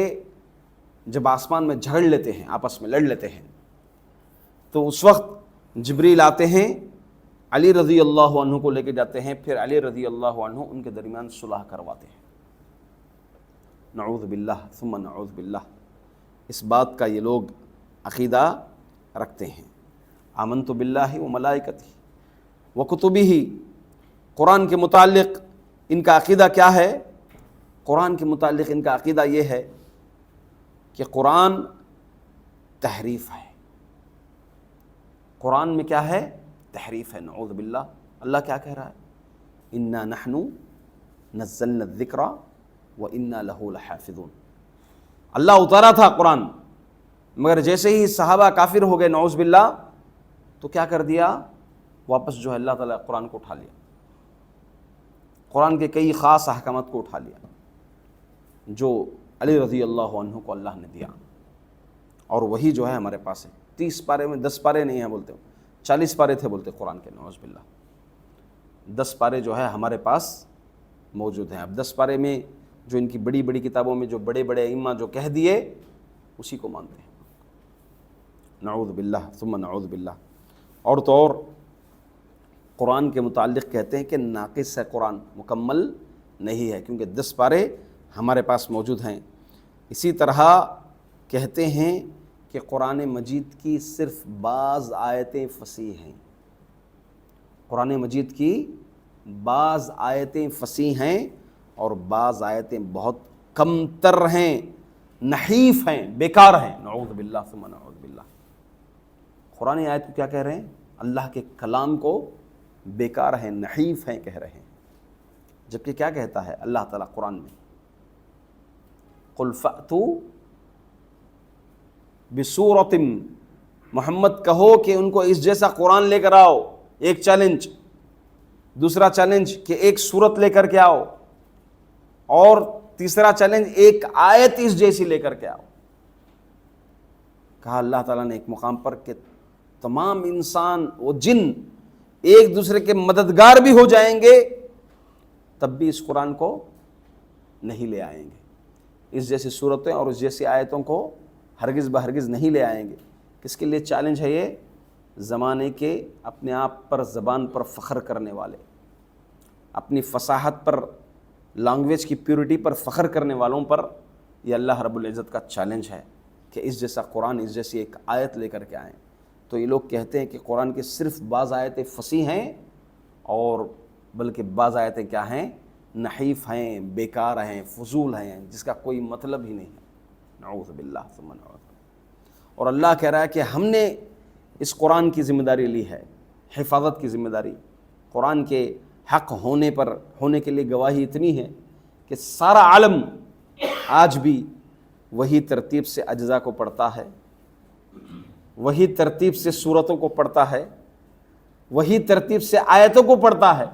جب آسمان میں جھگڑ لیتے ہیں، آپس میں لڑ لیتے ہیں، تو اس وقت جبریل آتے ہیں، علی رضی اللہ عنہ کو لے کے جاتے ہیں، پھر علی رضی اللہ عنہ ان کے درمیان صلح کرواتے ہیں. نعوذ باللہ ثم نعوذ باللہ. اس بات کا یہ لوگ عقیدہ رکھتے ہیں. آمنت باللہ و ملائکتہ و کتبہ. قرآن کے متعلق ان کا عقیدہ کیا ہے؟ قرآن کے متعلق ان کا عقیدہ یہ ہے کہ قرآن تحریف ہے. قرآن میں کیا ہے؟ تحریف ہے. نعوذ باللہ. اللہ کیا کہہ رہا ہے؟ انا نحن نزلنا الذکر وانا لہ لحافظون. اللہ اتارا تھا قرآن، مگر جیسے ہی صحابہ کافر ہو گئے نعوذ باللہ، تو کیا کر دیا؟ واپس جو ہے اللہ تعالیٰ قرآن کو اٹھا لیا. قرآن کے کئی خاص احکامات کو اٹھا لیا جو علی رضی اللہ عنہ کو اللہ نے دیا، اور وہی جو ہے ہمارے پاس ہے. 30 پارے میں 10 پارے نہیں ہیں بولتے، 40 پارے تھے بولتے قرآن کے. نعوذ باللہ. 10 پارے جو ہے ہمارے پاس موجود ہیں. اب 10 پارے میں جو ان کی بڑی بڑی کتابوں میں جو بڑے بڑے ائمہ جو کہہ دیے اسی کو مانتے ہیں. نعوذ باللہ ثم نعوذ باللہ. اور تو اور قرآن کے متعلق کہتے ہیں کہ ناقص ہے، قرآن مکمل نہیں ہے، کیونکہ 10 پارے ہمارے پاس موجود ہیں. اسی طرح کہتے ہیں کہ قرآن مجید کی صرف بعض آیتیں فصیح ہیں. قرآن مجید کی بعض آیتیں فصیح ہیں اور بعض آیتیں بہت کم تر ہیں، نحیف ہیں، بیکار ہیں. نعوذ باللہ ثم نعوذ باللہ. قرآن آیت کو کیا کہہ رہے ہیں؟ اللہ کے کلام کو بیکار ہیں، نحیف ہیں کہہ رہے ہیں. جبکہ کیا کہتا ہے اللہ تعالیٰ قرآن میں؟ قل فأتوا بسورۃ. محمد کہو کہ ان کو اس جیسا قرآن لے کر آؤ. ایک چیلنج. دوسرا چیلنج کہ ایک سورت لے کر کے آؤ، اور تیسرا چیلنج ایک آیت اس جیسی لے کر کے آؤ. کہا اللہ تعالیٰ نے ایک مقام پر کہ تمام انسان و جن ایک دوسرے کے مددگار بھی ہو جائیں گے تب بھی اس قرآن کو نہیں لے آئیں گے. اس جیسی صورتیں اور اس جیسی آیتوں کو ہرگز بہرگز نہیں لے آئیں گے. کس کے لیے چیلنج ہے یہ؟ زمانے کے اپنے آپ پر زبان پر فخر کرنے والے، اپنی فصاحت پر، لینگویج کی پیورٹی پر فخر کرنے والوں پر یہ اللہ رب العزت کا چیلنج ہے کہ اس جیسا قرآن، اس جیسی ایک آیت لے کر کے آئیں. تو یہ لوگ کہتے ہیں کہ قرآن کے صرف بعض آیتیں فصیح ہیں اور بلکہ بعض آیتیں کیا ہیں؟ نحیف ہیں، بیکار ہیں، فضول ہیں، جس کا کوئی مطلب ہی نہیں ہے. نعوذ باللہ ثم نعوذ باللہ. اور اللہ کہہ رہا ہے کہ ہم نے اس قرآن کی ذمہ داری لی ہے، حفاظت کی ذمہ داری. قرآن کے حق ہونے کے لیے گواہی اتنی ہے کہ سارا عالم آج بھی وہی ترتیب سے اجزاء کو پڑھتا ہے، وہی ترتیب سے سورتوں کو پڑھتا ہے، وہی ترتیب سے آیتوں کو پڑھتا ہے،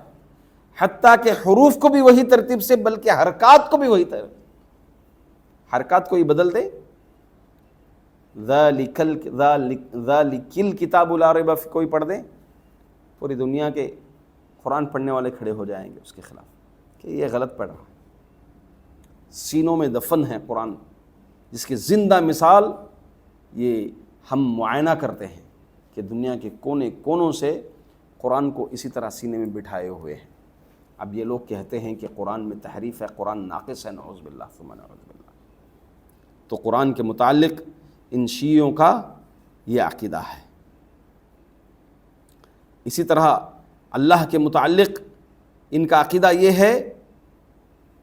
حتیٰ کہ حروف کو بھی وہی ترتیب سے، بلکہ حرکات کو بھی وہی ترتیب. حرکات کو ہی بدل دے. ذالک الکتاب لا ریب فیہ کوئی پڑھ دے، پوری دنیا کے قرآن پڑھنے والے کھڑے ہو جائیں گے اس کے خلاف کہ یہ غلط پڑھ رہا ہے. سینوں میں دفن ہے قرآن، جس کی زندہ مثال یہ ہم معائنہ کرتے ہیں کہ دنیا کے کونے کونوں سے قرآن کو اسی طرح سینے میں بٹھائے ہوئے ہیں. اب یہ لوگ کہتے ہیں کہ قرآن میں تحریف ہے، قرآن ناقص ہے. نعوذ باللہ ثم نعوذ باللہ. تو قرآن کے متعلق ان شیعوں کا یہ عقیدہ ہے. اسی طرح اللہ کے متعلق ان کا عقیدہ یہ ہے،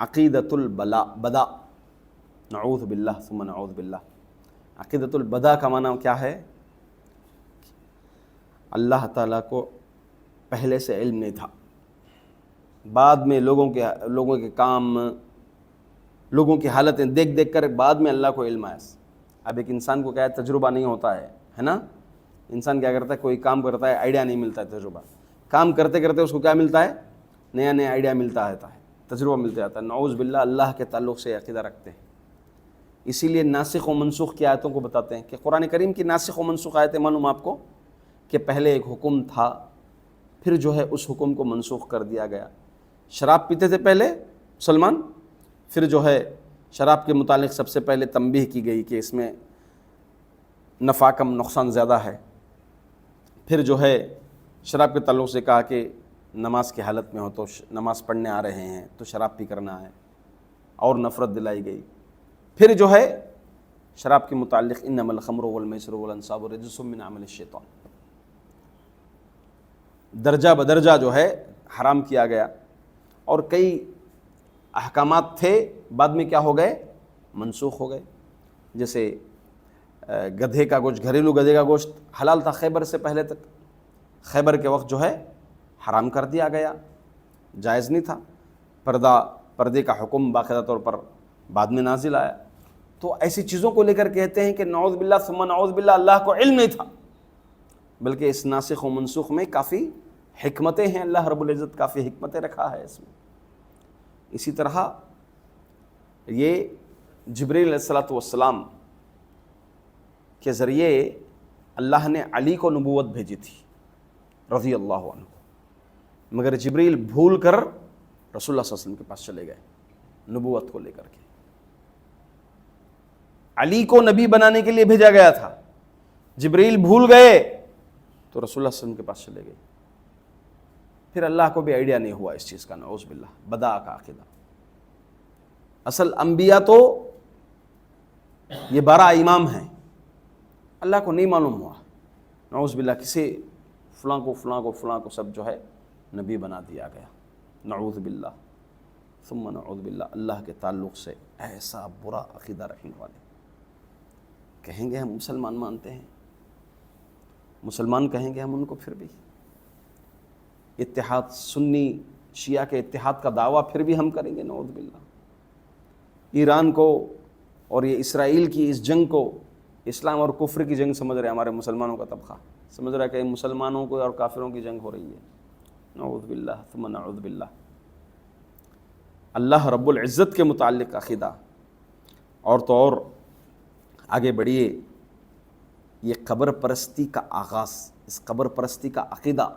عقیدۃ البدا، نعوذ باللہ ثم نعوذ باللہ۔ عقیدۃ البدا کا معنی کیا ہے؟ اللہ تعالیٰ کو پہلے سے علم نہیں تھا، بعد میں لوگوں کے کام، لوگوں کی حالتیں دیکھ دیکھ کر بعد میں اللہ کو علم آیا۔ اب ایک انسان کو کیا ہے، تجربہ نہیں ہوتا ہے نا؟ انسان کیا کرتا ہے، کوئی کام کرتا ہے، آئیڈیا نہیں ملتا ہے، تجربہ، کام کرتے کرتے اس کو کیا ملتا ہے، نیا نیا آئیڈیا ملتا ہے، تجربہ ملتا جاتا ہے۔ نعوذ باللہ اللہ کے تعلق سے عقیدہ رکھتے ہیں۔ اسی لیے ناسخ و منسوخ کی آیتوں کو بتاتے ہیں کہ قرآن کریم کی ناسخ و منسوخ آیتیں معلوم آپ کو کہ پہلے ایک حکم تھا، پھر جو ہے اس حکم کو منسوخ کر دیا گیا۔ شراب پیتے تھے پہلے مسلمان، پھر جو ہے شراب کے متعلق سب سے پہلے تنبیہ کی گئی کہ اس میں نفع کم نقصان زیادہ ہے۔ پھر جو ہے شراب کے تعلق سے کہا کہ نماز کی حالت میں ہو تو نماز پڑھنے آ رہے ہیں تو شراب پی کرنا ہے، اور نفرت دلائی گئی۔ پھر جو ہے شراب کے متعلق انما الخمر والمیسر والانصاب رجس من عمل الشیطان، درجہ بدرجہ جو ہے حرام کیا گیا، اور کئی احکامات تھے بعد میں کیا ہو گئے، منسوخ ہو گئے۔ جیسے گدھے کا گوشت، گھریلو گدھے کا گوشت حلال تھا خیبر سے پہلے تک، خیبر کے وقت جو ہے حرام کر دیا گیا، جائز نہیں تھا۔ پردے کا حکم باقاعدہ طور پر بعد میں نازل آیا۔ تو ایسی چیزوں کو لے کر کہتے ہیں کہ نعوذ باللہ ثم نعوذ باللہ اللہ کو علم نہیں تھا، بلکہ اس ناسخ و منسوخ میں کافی حکمتیں ہیں، اللہ رب العزت کافی حکمتیں رکھا ہے اس میں۔ اسی طرح یہ جبریل علیہ الصلوۃ والسلام کے ذریعے اللہ نے علی کو نبوت بھیجی تھی رضی اللہ عنہ، مگر جبریل بھول کر رسول اللہ صلی اللہ علیہ وسلم کے پاس چلے گئے نبوت کو لے کر کے۔ علی کو نبی بنانے کے لیے بھیجا گیا تھا، جبریل بھول گئے تو رسول اللہ صلی اللہ علیہ وسلم کے پاس چلے گئے۔ پھر اللہ کو بھی آئیڈیا نہیں ہوا اس چیز کا، نعوذ باللہ، بدا کا عقیدہ۔ اصل انبیاء تو یہ 12 امام ہیں، اللہ کو نہیں معلوم ہوا، نعوذ باللہ، کسی فلاں کو سب جو ہے نبی بنا دیا گیا، نعوذ باللہ ثم نعوذ باللہ۔ اللہ کے تعلق سے ایسا برا عقیدہ رکھنے والے کہیں گے ہم مسلمان مانتے ہیں، مسلمان کہیں گے ہم ان کو، پھر بھی اتحاد، سنی شیعہ کے اتحاد کا دعویٰ پھر بھی ہم کریں گے، نعوذ باللہ۔ ایران کو اور یہ اسرائیل کی اس جنگ کو اسلام اور کفر کی جنگ سمجھ رہے ہیں، ہمارے مسلمانوں کا طبقہ سمجھ رہا ہے کہ مسلمانوں کو اور کافروں کی جنگ ہو رہی ہے، نعوذ باللہ ثم نعوذ باللہ۔ اللہ رب العزت کے متعلق عقیدہ، اور تو اور آگے بڑھیے، یہ قبر پرستی کا آغاز، اس قبر پرستی کا عقیدہ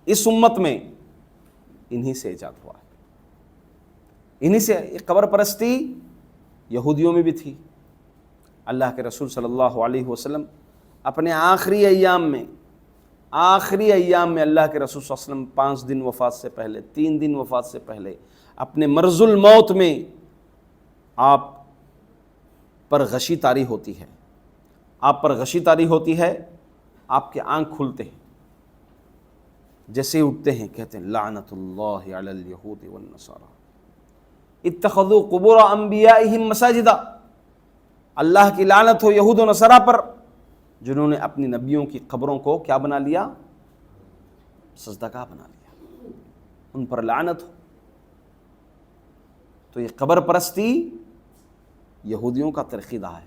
اس امت میں انہی سے ایجاد ہوا ہے، انہی سے۔ قبر پرستی یہودیوں میں بھی تھی۔ اللہ کے رسول صلی اللہ علیہ وسلم اپنے آخری ایام میں اللہ کے رسول صلی اللہ علیہ وسلم 5 دن وفات سے پہلے، 3 دن وفات سے پہلے، اپنے مرض الموت میں آپ پر غشی طاری ہوتی ہے، آپ کے آنکھ کھلتے ہیں، جیسے اٹھتے ہیں کہتے ہیں لعنت اللہ علی الیہود والنصارى اتخذوا قبور انبیائہم مساجدا، اللہ کی لعنت ہو یہود و نصارہ پر جنہوں نے اپنی نبیوں کی قبروں کو کیا بنا لیا، سجدہ گاہ بنا لیا، ان پر لعنت ہو۔ تو یہ قبر پرستی یہودیوں کا عقیدہ ہے،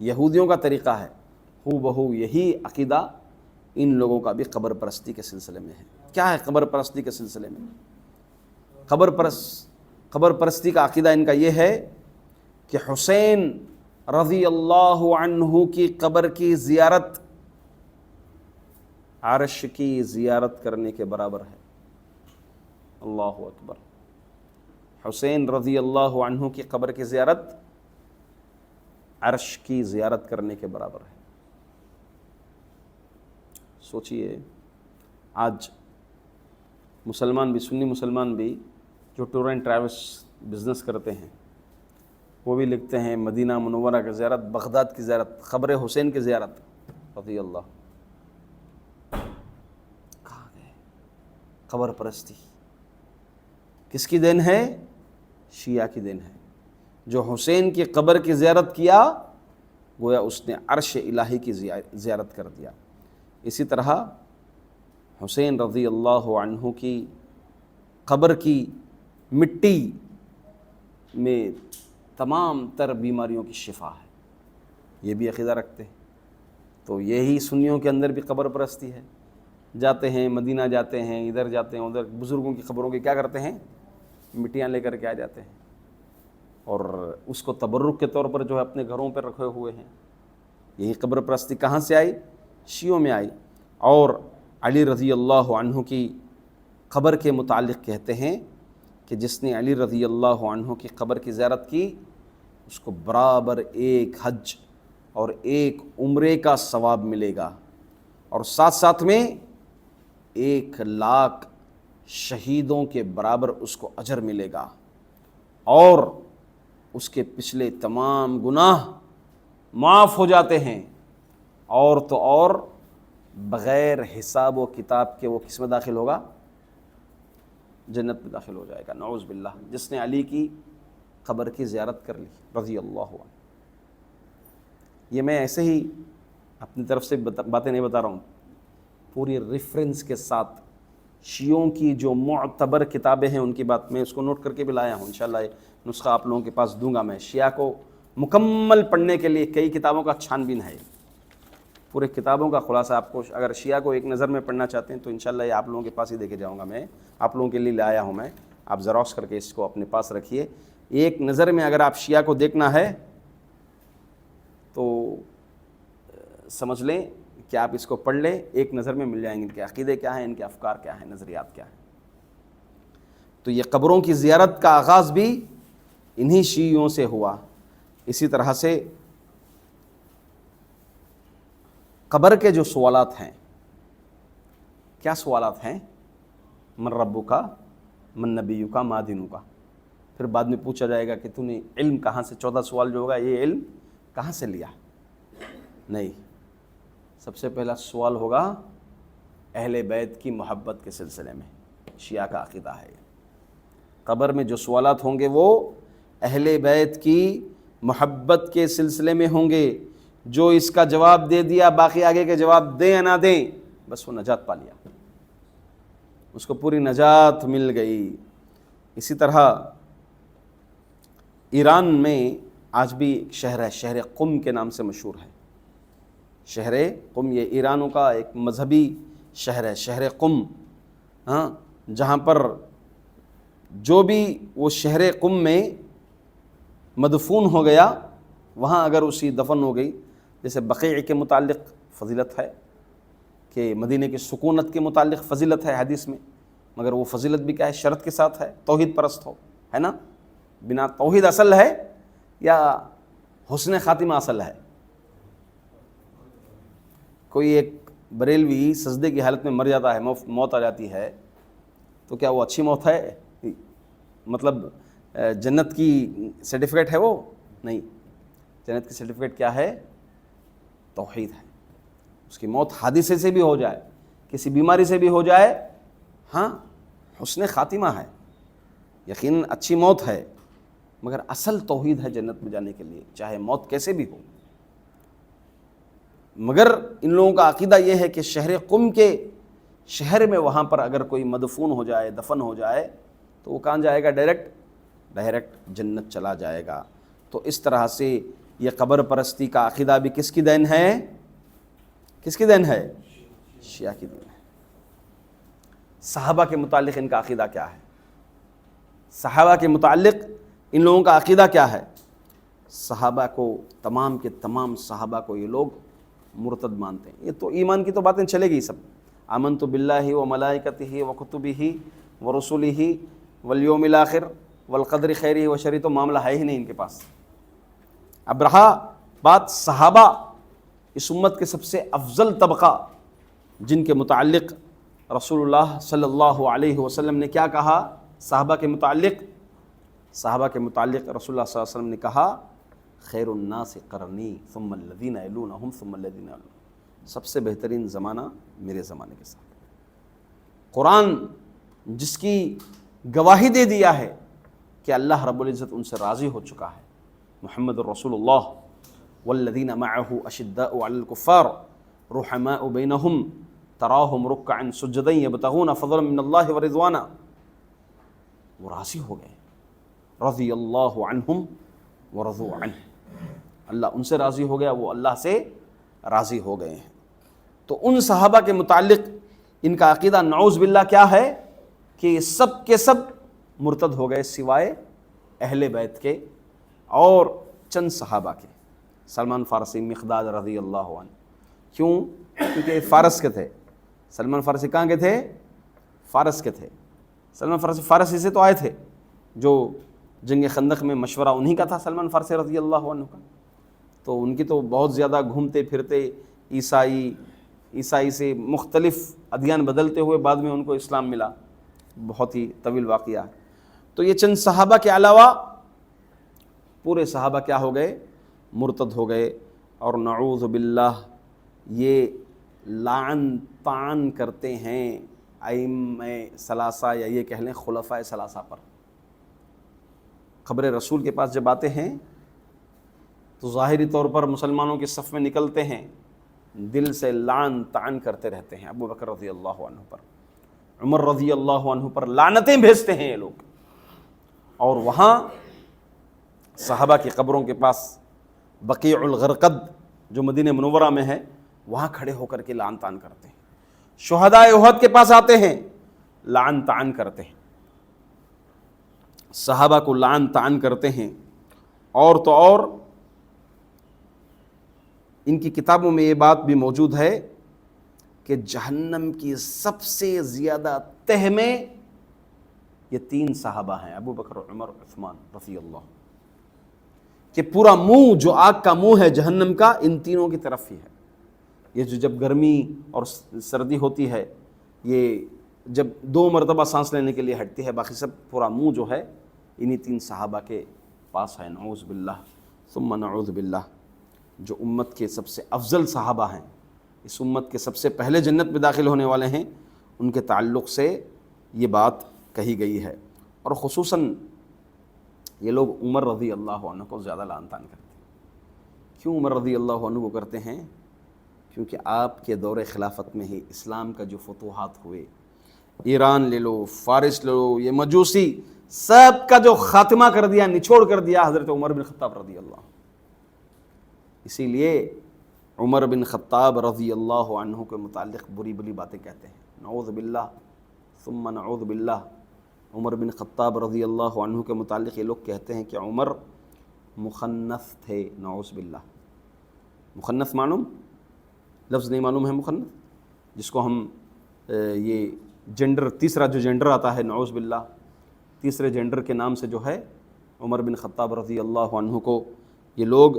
یہودیوں کا طریقہ ہے، ہو بہو یہی عقیدہ ان لوگوں کا بھی قبر پرستی کے سلسلے میں ہے۔ کیا ہے قبر پرستی کے سلسلے میں؟ قبر پرستی کا عقیدہ ان کا یہ ہے کہ حسین رضی اللہ عنہ کی قبر کی زیارت عرش کی زیارت کرنے کے برابر ہے۔ اللہ اکبر۔ حسین رضی اللہ عنہ کی قبر کی زیارت عرش کی زیارت کرنے کے برابر ہے۔ سوچئے آج مسلمان بھی، سنی مسلمان بھی جو ٹور اینڈ ٹریولس بزنس کرتے ہیں، وہ بھی لکھتے ہیں مدینہ منورہ کی زیارت، بغداد کی زیارت، قبر حسین کی زیارت رضی اللہ۔ کہاں گئے؟ قبر پرستی کس کی دین ہے؟ شیعہ کی دین ہے۔ جو حسین کی قبر کی زیارت کیا گویا اس نے عرش الہی کی زیارت کر دیا۔ اسی طرح حسین رضی اللہ عنہ کی قبر کی مٹی میں تمام تر بیماریوں کی شفا ہے، یہ بھی عقیدہ رکھتے ہیں۔ تو یہی سنیوں کے اندر بھی قبر پرستی ہے، جاتے ہیں مدینہ جاتے ہیں، ادھر جاتے ہیں ادھر، بزرگوں کی قبروں کے کیا کرتے ہیں، مٹیاں لے کر کے آ جاتے ہیں اور اس کو تبرک کے طور پر جو ہے اپنے گھروں پر رکھے ہوئے ہیں۔ یہی قبر پرستی کہاں سے آئی؟ شیعوں میں آئی۔ اور علی رضی اللہ عنہ کی قبر کے متعلق کہتے ہیں کہ جس نے علی رضی اللہ عنہ کی قبر کی زیارت کی اس کو برابر ایک حج اور ایک عمرے کا ثواب ملے گا، اور ساتھ ساتھ میں 1,00,000 شہیدوں کے برابر اس کو اجر ملے گا، اور اس کے پچھلے تمام گناہ معاف ہو جاتے ہیں، اور تو اور بغیر حساب و کتاب کے وہ کس میں داخل ہوگا؟ جنت میں داخل ہو جائے گا، نعوذ باللہ، جس نے علی کی قبر کی زیارت کر لی رضی اللہ عنہ۔ یہ میں ایسے ہی اپنی طرف سے باتیں نہیں بتا رہا ہوں، پوری ریفرنس کے ساتھ شیعوں کی جو معتبر کتابیں ہیں ان کی بات میں اس کو نوٹ کر کے بھی لایا ہوں۔ انشاءاللہ یہ نسخہ آپ لوگوں کے پاس دوں گا میں۔ شیعہ کو مکمل پڑھنے کے لیے کئی کتابوں کا چھان بین ہے، پورے کتابوں کا خلاصہ آپ کو، اگر شیعہ کو ایک نظر میں پڑھنا چاہتے ہیں تو انشاءاللہ یہ آپ لوگوں کے پاس ہی دے کے جاؤں گا میں، آپ لوگوں کے لیے لایا ہوں میں، آپ زیروکس کر کے اس کو اپنے پاس رکھیے۔ ایک نظر میں اگر آپ شیعہ کو دیکھنا ہے تو سمجھ لیں کہ آپ اس کو پڑھ لیں، ایک نظر میں مل جائیں گے ان کے عقیدے کیا ہیں، ان کے افکار کیا ہیں، نظریات کیا ہیں۔ تو یہ قبروں کی زیارت کا آغاز بھی انہی شیعوں سے ہوا۔ اسی طرح سے قبر کے جو سوالات ہیں، کیا سوالات ہیں؟ من ربک، من نبیک، ما دینک۔ پھر بعد میں پوچھا جائے گا کہ تو نے علم کہاں سے، 14 سوال جو ہوگا یہ علم کہاں سے لیا؟ نہیں، سب سے پہلا سوال ہوگا اہل بیت کی محبت کے سلسلے میں، شیعہ کا عقیدہ ہے۔ قبر میں جو سوالات ہوں گے وہ اہل بیت کی محبت کے سلسلے میں ہوں گے۔ جو اس کا جواب دے دیا، باقی آگے کے جواب دیں یا نہ دیں، بس وہ نجات پا لیا، اس کو پوری نجات مل گئی۔ اسی طرح ایران میں آج بھی ایک شہر ہے، شہر قم کے نام سے مشہور ہے۔ شہر قم یہ ایرانوں کا ایک مذہبی شہر ہے، شہر قم، جہاں پر جو بھی وہ شہر قم میں مدفون ہو گیا، وہاں اگر اسی دفن ہو گئی، جیسے بقیع کے متعلق فضیلت ہے کہ مدینے کی سکونت کے متعلق فضیلت ہے حدیث میں، مگر وہ فضیلت بھی کیا ہے؟ شرط کے ساتھ ہے، توحید پرست ہو، ہے نا؟ بنا توحید اصل ہے یا حسن خاتمہ اصل ہے؟ کوئی ایک بریلوی سجدے کی حالت میں مر جاتا ہے، موت آ جاتی ہے، تو کیا وہ اچھی موت ہے؟ مطلب جنت کی سرٹیفکیٹ ہے وہ؟ نہیں، جنت کی سرٹیفکیٹ کیا ہے؟ توحید ہے۔ اس کی موت حادثے سے بھی ہو جائے، کسی بیماری سے بھی ہو جائے، ہاں حسن خاتمہ ہے، یقیناً اچھی موت ہے، مگر اصل توحید ہے جنت میں جانے کے لیے، چاہے موت کیسے بھی ہو۔ مگر ان لوگوں کا عقیدہ یہ ہے کہ شہر قم کے شہر میں وہاں پر اگر کوئی مدفون ہو جائے، دفن ہو جائے، تو وہ کہاں جائے گا؟ ڈائریکٹ جنت چلا جائے گا۔ تو اس طرح سے یہ قبر پرستی کا عقیدہ بھی کس کی دین ہے؟ کس کی دین ہے؟ شیعہ کی دین ہے۔ صحابہ کے متعلق ان کا عقیدہ کیا ہے؟ صحابہ کے متعلق ان لوگوں کا عقیدہ کیا ہے؟ صحابہ کو، تمام کے تمام صحابہ کو یہ لوگ مرتد مانتے ہیں۔ یہ تو ایمان کی تو باتیں چلے گی سب، آمنت باللہ و ملائکتہ و کتبہ و رسلہ والیوم الآخر والقدر خیرہ و شرہ، تو معاملہ ہے ہی نہیں ان کے پاس۔ اب رہا بات صحابہ، اس امت کے سب سے افضل طبقہ، جن کے متعلق رسول اللہ صلی اللہ علیہ وسلم نے کیا کہا صحابہ کے متعلق؟ صحابہ کے متعلق رسول اللہ صلی اللہ علیہ وسلم نے کہا خیر الناس قرنی ثم الذین یلونہم ثم الذین یلونہم، سب سے بہترین زمانہ میرے زمانے کے ساتھ۔ قرآن جس کی گواہی دے دیا ہے کہ کہ اللہ رب العزت ان سے راضی ہو چکا ہے۔ محمد الرسول اللہ والذین معہ اشداء علی الکفار رحماء بینہم تراہم رکعا سجدا یبتغون فضلا من اللہ ورضوانا، وہ راضی ہو گئے، رضی اللہ عنہم ورضوا عنہ، اللہ ان سے راضی ہو گیا، وہ اللہ سے راضی ہو گئے ہیں۔ تو ان صحابہ کے متعلق ان کا عقیدہ نعوذ باللہ کیا ہے کہ یہ سب کے سب مرتد ہو گئے سوائے اہل بیت کے اور چند صحابہ کے، سلمان فارسی، مقداد رضی اللہ عنہ۔ کیوں؟ کیونکہ یہ فارس کے تھے۔ سلمان فارسی کہاں کے تھے؟ فارس کے تھے۔ سلمان فارسی فارسی سے تو آئے تھے، جو جنگ خندق میں مشورہ انہی کا تھا، سلمان فارسی رضی اللہ عنہ کا۔ تو ان کی تو بہت زیادہ گھومتے پھرتے عیسائی سے مختلف ادیان بدلتے ہوئے بعد میں ان کو اسلام ملا، بہت ہی طویل واقعہ ہے۔ تو یہ چند صحابہ کے علاوہ پورے صحابہ کیا ہو گئے؟ مرتد ہو گئے، اور نعوذ باللہ یہ لعن طعن کرتے ہیں ائمہ ثلاثہ، یا یہ کہہ لیں خلفائے ثلاثہ پر۔ قبر رسول کے پاس جب آتے ہیں تو ظاہری طور پر مسلمانوں کے صف میں نکلتے ہیں، دل سے لعن طعن کرتے رہتے ہیں ابو بکر رضی اللہ عنہ پر، عمر رضی اللہ عنہ پر لعنتیں بھیجتے ہیں یہ لوگ، اور وہاں صحابہ کی قبروں کے پاس بقیع الغرقد جو مدینہ منورہ میں ہے، وہاں کھڑے ہو کر کے لعن طعن کرتے ہیں۔ شہداء احد کے پاس آتے ہیں، لعن طعن کرتے ہیں، صحابہ کو لعن طعن کرتے ہیں۔ اور تو اور ان کی کتابوں میں یہ بات بھی موجود ہے کہ جہنم کی سب سے زیادہ تہ میں یہ تین صحابہ ہیں، ابو بکر، عمر، عثمان رضی اللہ، کہ پورا منہ جو آگ کا منہ ہے جہنم کا ان تینوں کی طرف ہی ہے۔ یہ جو جب گرمی اور سردی ہوتی ہے، یہ جب 2 مرتبہ سانس لینے کے لیے ہٹتی ہے، باقی سب پورا منہ جو ہے انہی 3 صحابہ کے پاس ہے، نعوذ باللہ ثم نعوذ باللہ، جو امت کے سب سے افضل صحابہ ہیں، اس امت کے سب سے پہلے جنت میں داخل ہونے والے ہیں، ان کے تعلق سے یہ بات کہی گئی ہے۔ اور خصوصاً یہ لوگ عمر رضی اللہ عنہ کو زیادہ لعن طعن کرتے ہیں۔ کیوں عمر رضی اللہ عنہ کو کرتے ہیں؟ کیونکہ آپ کے دور خلافت میں ہی اسلام کا جو فتوحات ہوئے، ایران لے لو، فارس لے لو، یہ مجوسی، سب کا جو خاتمہ کر دیا، نچوڑ کر دیا حضرت عمر بن خطاب رضی اللہ عنہ۔ اسی لیے عمر بن خطاب رضی اللہ عنہ کے متعلق بری بری باتیں کہتے ہیں، نعوذ باللہ ثم نعوذ باللہ۔ عمر بن خطاب رضی اللہ عنہ کے متعلق یہ لوگ کہتے ہیں کہ عمر مخنث تھے، نعوذ باللہ۔ مخنث معلوم؟ لفظ نہیں معلوم ہے مخنث؟ جس کو ہم یہ جینڈر، تیسرا جو جینڈر آتا ہے، نعوذ باللہ، تیسرے جینڈر کے نام سے جو ہے عمر بن خطاب رضی اللہ عنہ کو یہ لوگ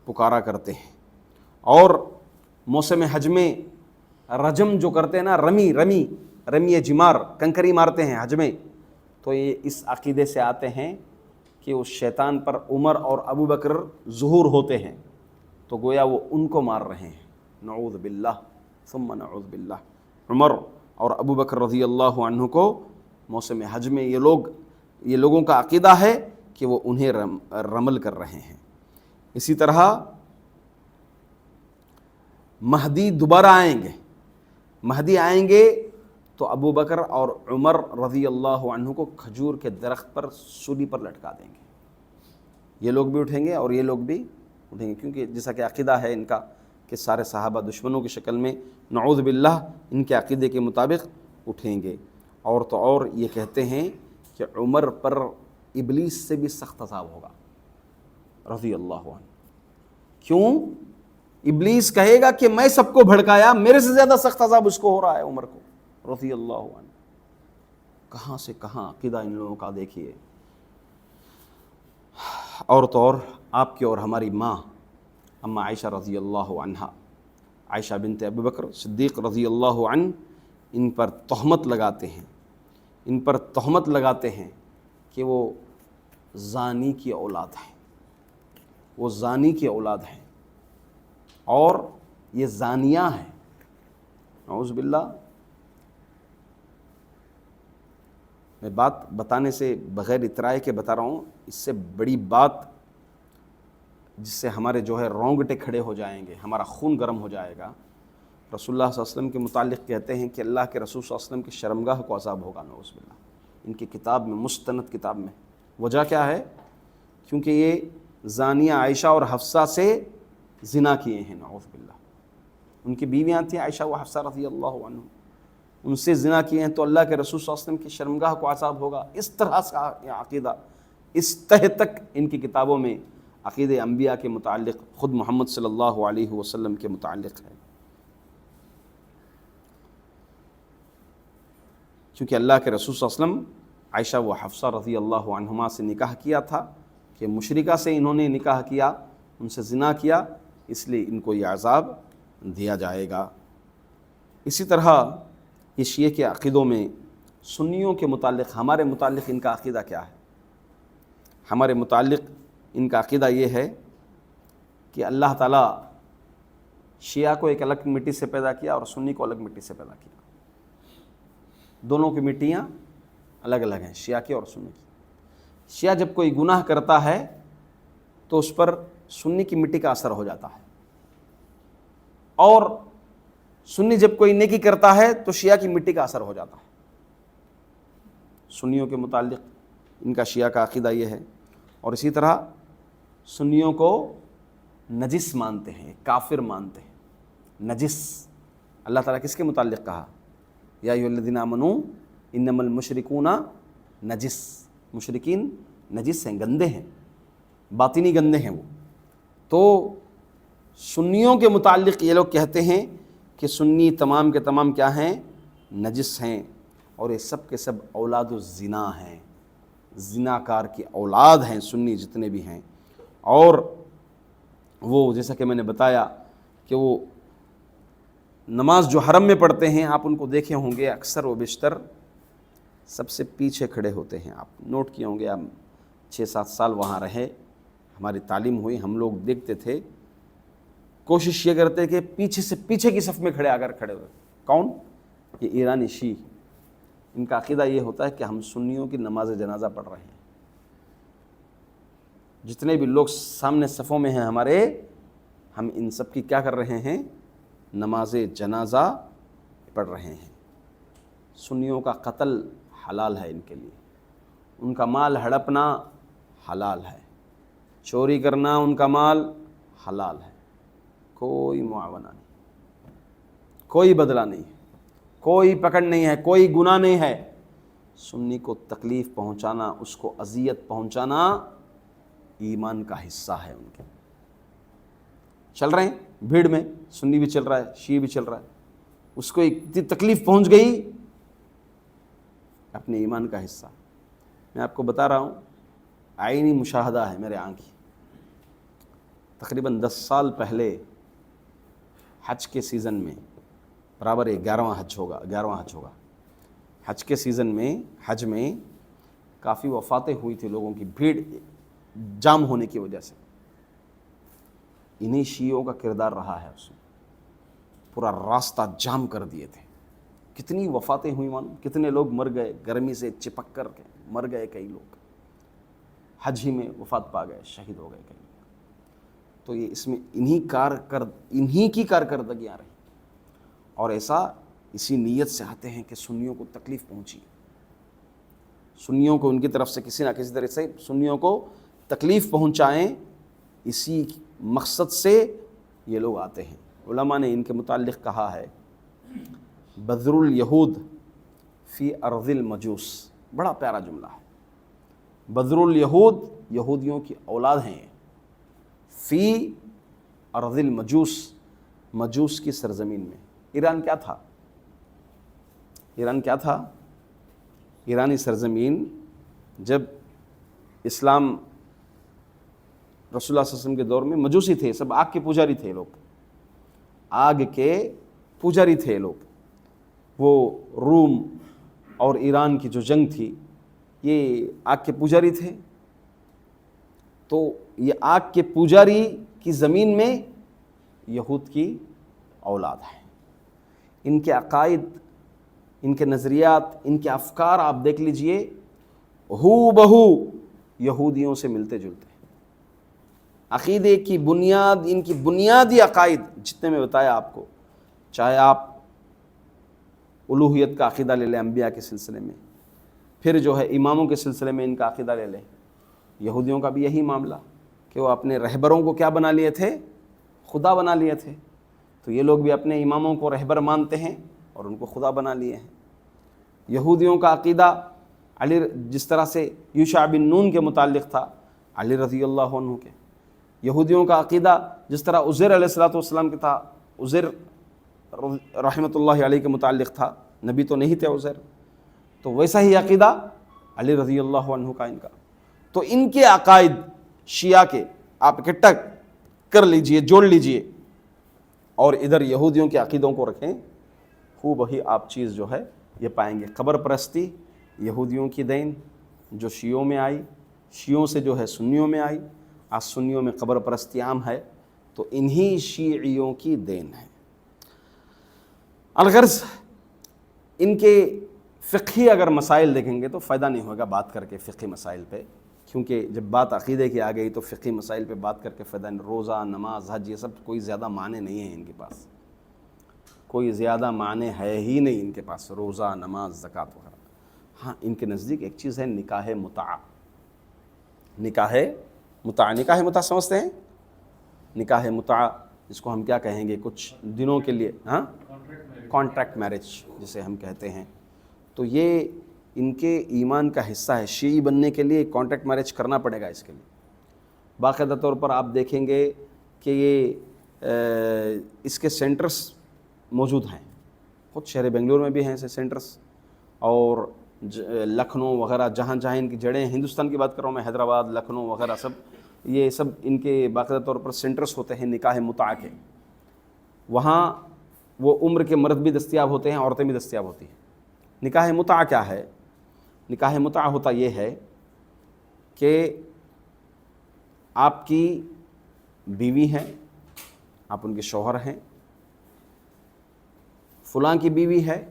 پکارا کرتے ہیں۔ اور موسم حج میں رجم جو کرتے ہیں نا، رمی جمار، کنکری مارتے ہیں حج میں، تو یہ اس عقیدے سے آتے ہیں کہ اس شیطان پر عمر اور ابو بکر ظہور ہوتے ہیں، تو گویا وہ ان کو مار رہے ہیں، نعوذ باللہ ثم نعوذ باللہ۔ عمر اور ابو بکر رضی اللہ عنہ کو موسم حج میں یہ لوگوں کا عقیدہ ہے کہ وہ انہیں رمل کر رہے ہیں۔ اسی طرح مہدی دوبارہ آئیں گے تو ابو بکر اور عمر رضی اللہ عنہ کو کھجور کے درخت پر سولی پر لٹکا دیں گے۔ یہ لوگ بھی اٹھیں گے اور یہ لوگ بھی اٹھیں گے، کیونکہ جیسا کہ عقیدہ ہے ان کا کہ سارے صحابہ دشمنوں کی شکل میں نعوذ باللہ ان کے عقیدے کے مطابق اٹھیں گے۔ اور تو اور یہ کہتے ہیں کہ عمر پر ابلیس سے بھی سخت عذاب ہوگا رضی اللہ عنہ۔ کیوں؟ ابلیس کہے گا کہ میں سب کو بھڑکایا، میرے سے زیادہ سخت عذاب اس کو ہو رہا ہے، عمر کو رضی اللہ عنہ۔ کہاں سے کہاں عقیدہ ان لوگوں کا دیکھیے۔ اور تو اور آپ کی اور ہماری ماں اما عائشہ رضی اللہ عنہ، عائشہ بنت ابو بکر صدیق رضی اللہ عنہ، ان پر تہمت لگاتے ہیں کہ وہ زانی کی اولاد ہیں، اور یہ زانیہ ہیں، نعوذ باللہ۔ میں بات بتانے سے بغیر اترائے کے بتا رہا ہوں، اس سے بڑی بات جس سے ہمارے جو ہے رونگٹے کھڑے ہو جائیں گے، ہمارا خون گرم ہو جائے گا۔ رسول اللہ صلی اللہ علیہ وسلم کے متعلق کہتے ہیں کہ اللہ کے رسول صلی اللہ علیہ وسلم کی شرمگاہ کو عذاب ہوگا، نعوذ باللہ، ان کی کتاب میں، مستند کتاب میں۔ وجہ کیا ہے؟ کیونکہ یہ زانیہ عائشہ اور حفصہ سے زنا کیے ہیں، نعوذ باللہ۔ ان کی بیویاں تھیں عائشہ و حفصہ رضی اللہ عنہ، ان سے زنا کیے ہیں، تو اللہ کے رسول صلی اللہ علیہ وسلم کی شرمگاہ کو عذاب ہوگا۔ اس طرح سے عقیدہ، اس تہ تک ان کی کتابوں میں عقیدہ انبیاء کے متعلق، خود محمد صلی اللہ علیہ وسلم کے متعلق ہے۔ کیونکہ اللہ کے رسول صلی اللہ علیہ وسلم عائشہ و حفصہ رضی اللہ عنہما سے نکاح کیا تھا، کہ مشرکہ سے انہوں نے نکاح کیا، ان سے زنا کیا، اس لیے ان کو یہ عذاب دیا جائے گا۔ اسی طرح یہ شیعہ کے عقیدوں میں سنیوں کے متعلق، ہمارے متعلق ان کا عقیدہ کیا ہے؟ ہمارے متعلق ان کا عقیدہ یہ ہے کہ اللہ تعالیٰ شیعہ کو ایک الگ مٹی سے پیدا کیا اور سنی کو الگ مٹی سے پیدا کیا۔ دونوں کی مٹیاں الگ الگ ہیں، شیعہ کی اور سنی کی۔ شیعہ جب کوئی گناہ کرتا ہے تو اس پر سنی کی مٹی کا اثر ہو جاتا ہے، اور سنی جب کوئی نیکی کرتا ہے تو شیعہ کی مٹی کا اثر ہو جاتا ہے۔ سنیوں کے متعلق ان کا شیعہ کا عقیدہ یہ ہے۔ اور اسی طرح سنیوں کو نجس مانتے ہیں، کافر مانتے ہیں، نجس۔ اللہ تعالیٰ کس کے متعلق کہا؟ یا ایھا الذین آمنوا انما المشرکون نجس، مشرکین نجس ہیں، گندے ہیں، باطنی گندے ہیں وہ۔ تو سنیوں کے متعلق یہ لوگ کہتے ہیں کہ سنی تمام کے تمام کیا ہیں؟ نجس ہیں، اور یہ سب کے سب اولاد الزنا ہیں، زناکار کی اولاد ہیں سنی جتنے بھی ہیں۔ اور وہ جیسا کہ میں نے بتایا کہ وہ نماز جو حرم میں پڑھتے ہیں، آپ ان کو دیکھے ہوں گے، اکثر و بیشتر سب سے پیچھے کھڑے ہوتے ہیں۔ آپ نوٹ کیے ہوں گے، ہم 6-7 سال وہاں رہے، ہماری تعلیم ہوئی، ہم لوگ دیکھتے تھے، کوشش یہ کرتے کہ پیچھے سے پیچھے کی صف میں کھڑے آ کر کھڑے ہوئے۔ کون؟ یہ ایرانی شیعہ۔ ان کا عقیدہ یہ ہوتا ہے کہ ہم سنیوں کی نماز جنازہ پڑھ رہے ہیں۔ جتنے بھی لوگ سامنے صفوں میں ہیں ہمارے، ہم ان سب کی کیا کر رہے ہیں؟ نماز جنازہ پڑھ رہے ہیں۔ سنیوں کا قتل حلال ہے ان کے لیے، ان کا مال ہڑپنا حلال ہے، چوری کرنا ان کا مال حلال ہے، کوئی معاونہ نہیں، کوئی بدلہ نہیں ہے، کوئی پکڑ نہیں ہے، کوئی گناہ نہیں ہے۔ سنی کو تکلیف پہنچانا، اس کو اذیت پہنچانا ایمان کا حصہ ہے ان کے۔ چل رہے ہیں بھیڑ میں، سنی بھی چل رہا ہے، شیعہ بھی چل رہا ہے، اس کو اتنی تکلیف پہنچ گئی، اپنے ایمان کا حصہ۔ میں آپ کو بتا رہا ہوں، عینی مشاہدہ ہے میرے آنکھی۔ تقریباً 10 سال پہلے حج کے سیزن میں، برابر 11واں حج ہوگا، حج کے سیزن میں، حج میں کافی وفاتیں ہوئی تھی لوگوں کی، بھیڑ جام ہونے کی وجہ سے۔ انہی شیعوں کا کردار رہا ہے، اس نے پورا راستہ جام کر دیے تھے۔ کتنی وفاتیں ہوئی معلوم، کتنے لوگ مر گئے، گرمی سے چپک کر کے مر گئے، کئی لوگ حج ہی میں وفات پا گئے، شہید ہو گئے کئی لوگ۔ تو یہ اس میں انہی کی کارکردگیاں رہی، اور ایسا اسی نیت سے آتے ہیں کہ سنیوں کو تکلیف پہنچی، سنیوں کو ان کی طرف سے کسی نہ کسی طرح سے سنیوں کو تکلیف پہنچائیں، اسی مقصد سے یہ لوگ آتے ہیں۔ علماء نے ان کے متعلق کہا ہے، بذر الیہود فی ارض المجوس، بڑا پیارا جملہ ہے۔ بذر الیہود، یہودیوں کی اولاد ہیں، فی ارض المجوس، مجوس کی سرزمین میں۔ ایران کیا تھا؟ ایرانی سرزمین جب اسلام رسول اللہ صلی اللہ علیہ وسلم کے دور میں مجوسی تھے، سب آگ کے پجاری تھے لوگ، آگ کے پجاری تھے لوگ۔ وہ روم اور ایران کی جو جنگ تھی، یہ آگ کے پجاری تھے، تو یہ آگ کے پجاری کی زمین میں یہود کی اولاد ہے۔ ان کے عقائد ان کے نظریات، ان کے افکار آپ دیکھ لیجئے ہو بہو یہودیوں سے ملتے جلتے ہیں۔ عقیدے کی بنیاد، ان کی بنیادی عقائد جتنے میں بتایا آپ کو، چاہے آپ الوہیت کا عقیدہ لے لیں انبیاء کے سلسلے میں، پھر جو ہے اماموں کے سلسلے میں ان کا عقیدہ لے لیں، یہودیوں کا بھی یہی معاملہ کہ وہ اپنے رہبروں کو کیا بنا لیے تھے؟ خدا بنا لیے تھے۔ تو یہ لوگ بھی اپنے اماموں کو رہبر مانتے ہیں اور ان کو خدا بنا لیے ہیں۔ یہودیوں کا عقیدہ علی، جس طرح سے یوشع بن نون کے متعلق تھا علی رضی اللہ عنہ کے، یہودیوں کا عقیدہ جس طرح عزیر علیہ السلام کے تھا، عزیر رحمۃ اللہ علیہ کے متعلق تھا، نبی تو نہیں تھے عزیر، تو ویسا ہی عقیدہ علی رضی اللہ عنہ کا ان کا۔ تو ان کے عقائد شیعہ کے آپ اکٹھا کر لیجئے، جوڑ لیجئے، اور ادھر یہودیوں کے عقیدوں کو رکھیں، خوب وہی آپ چیز جو ہے یہ پائیں گے۔ قبر پرستی یہودیوں کی دین جو شیعوں میں آئی، شیعوں سے جو ہے سنیوں میں آئی، آج سنیوں میں قبر پرستی عام ہے، تو انہی شیعیوں کی دین ہے۔ الغرض ان کے فقہی اگر مسائل دیکھیں گے تو فائدہ نہیں ہوگا بات کر کے فقہی مسائل پہ، کیونکہ جب بات عقیدے کی آ گئی تو فقہی مسائل پہ بات کر کے فائدہ نہیں۔ روزہ، نماز، حج، یہ سب کوئی زیادہ معنی نہیں ہے ان کے پاس، کوئی زیادہ معنی ہے ہی نہیں ان کے پاس، روزہ، نماز، زکوٰۃ وغیرہ۔ ہاں ان کے نزدیک ایک چیز ہے نکاح متعہ۔ نکاح متعہ سمجھتے ہیں؟ نکاح متعہ جس کو ہم کیا کہیں گے، کچھ دنوں کے لیے، ہاں کانٹریکٹ میرج جسے ہم کہتے ہیں، تو یہ ان کے ایمان کا حصہ ہے۔ شیعی بننے کے لیے کانٹریکٹ میرج کرنا پڑے گا اس کے لیے۔ باقاعدہ طور پر آپ دیکھیں گے کہ یہ اس کے سینٹرز موجود ہیں، خود شہر بنگلور میں بھی ہیں ایسے سینٹرز، اور لکھنؤ وغیرہ جہاں جہاں ان کی جڑیں ہیں، ہندوستان کی بات کر رہا ہوں میں، حیدرآباد، لکھنؤ وغیرہ سب، یہ سب ان کے باقاعدہ طور پر سینٹرز ہوتے ہیں نکاح متعہ کے۔ وہاں وہ عمر کے مرد بھی دستیاب ہوتے ہیں، عورتیں بھی دستیاب ہوتی ہیں۔ نکاح متعہ کیا ہے؟ نکاح متعہ ہوتا یہ ہے کہ آپ کی بیوی ہیں، آپ ان کے شوہر ہیں، فلاں کی بیوی ہے،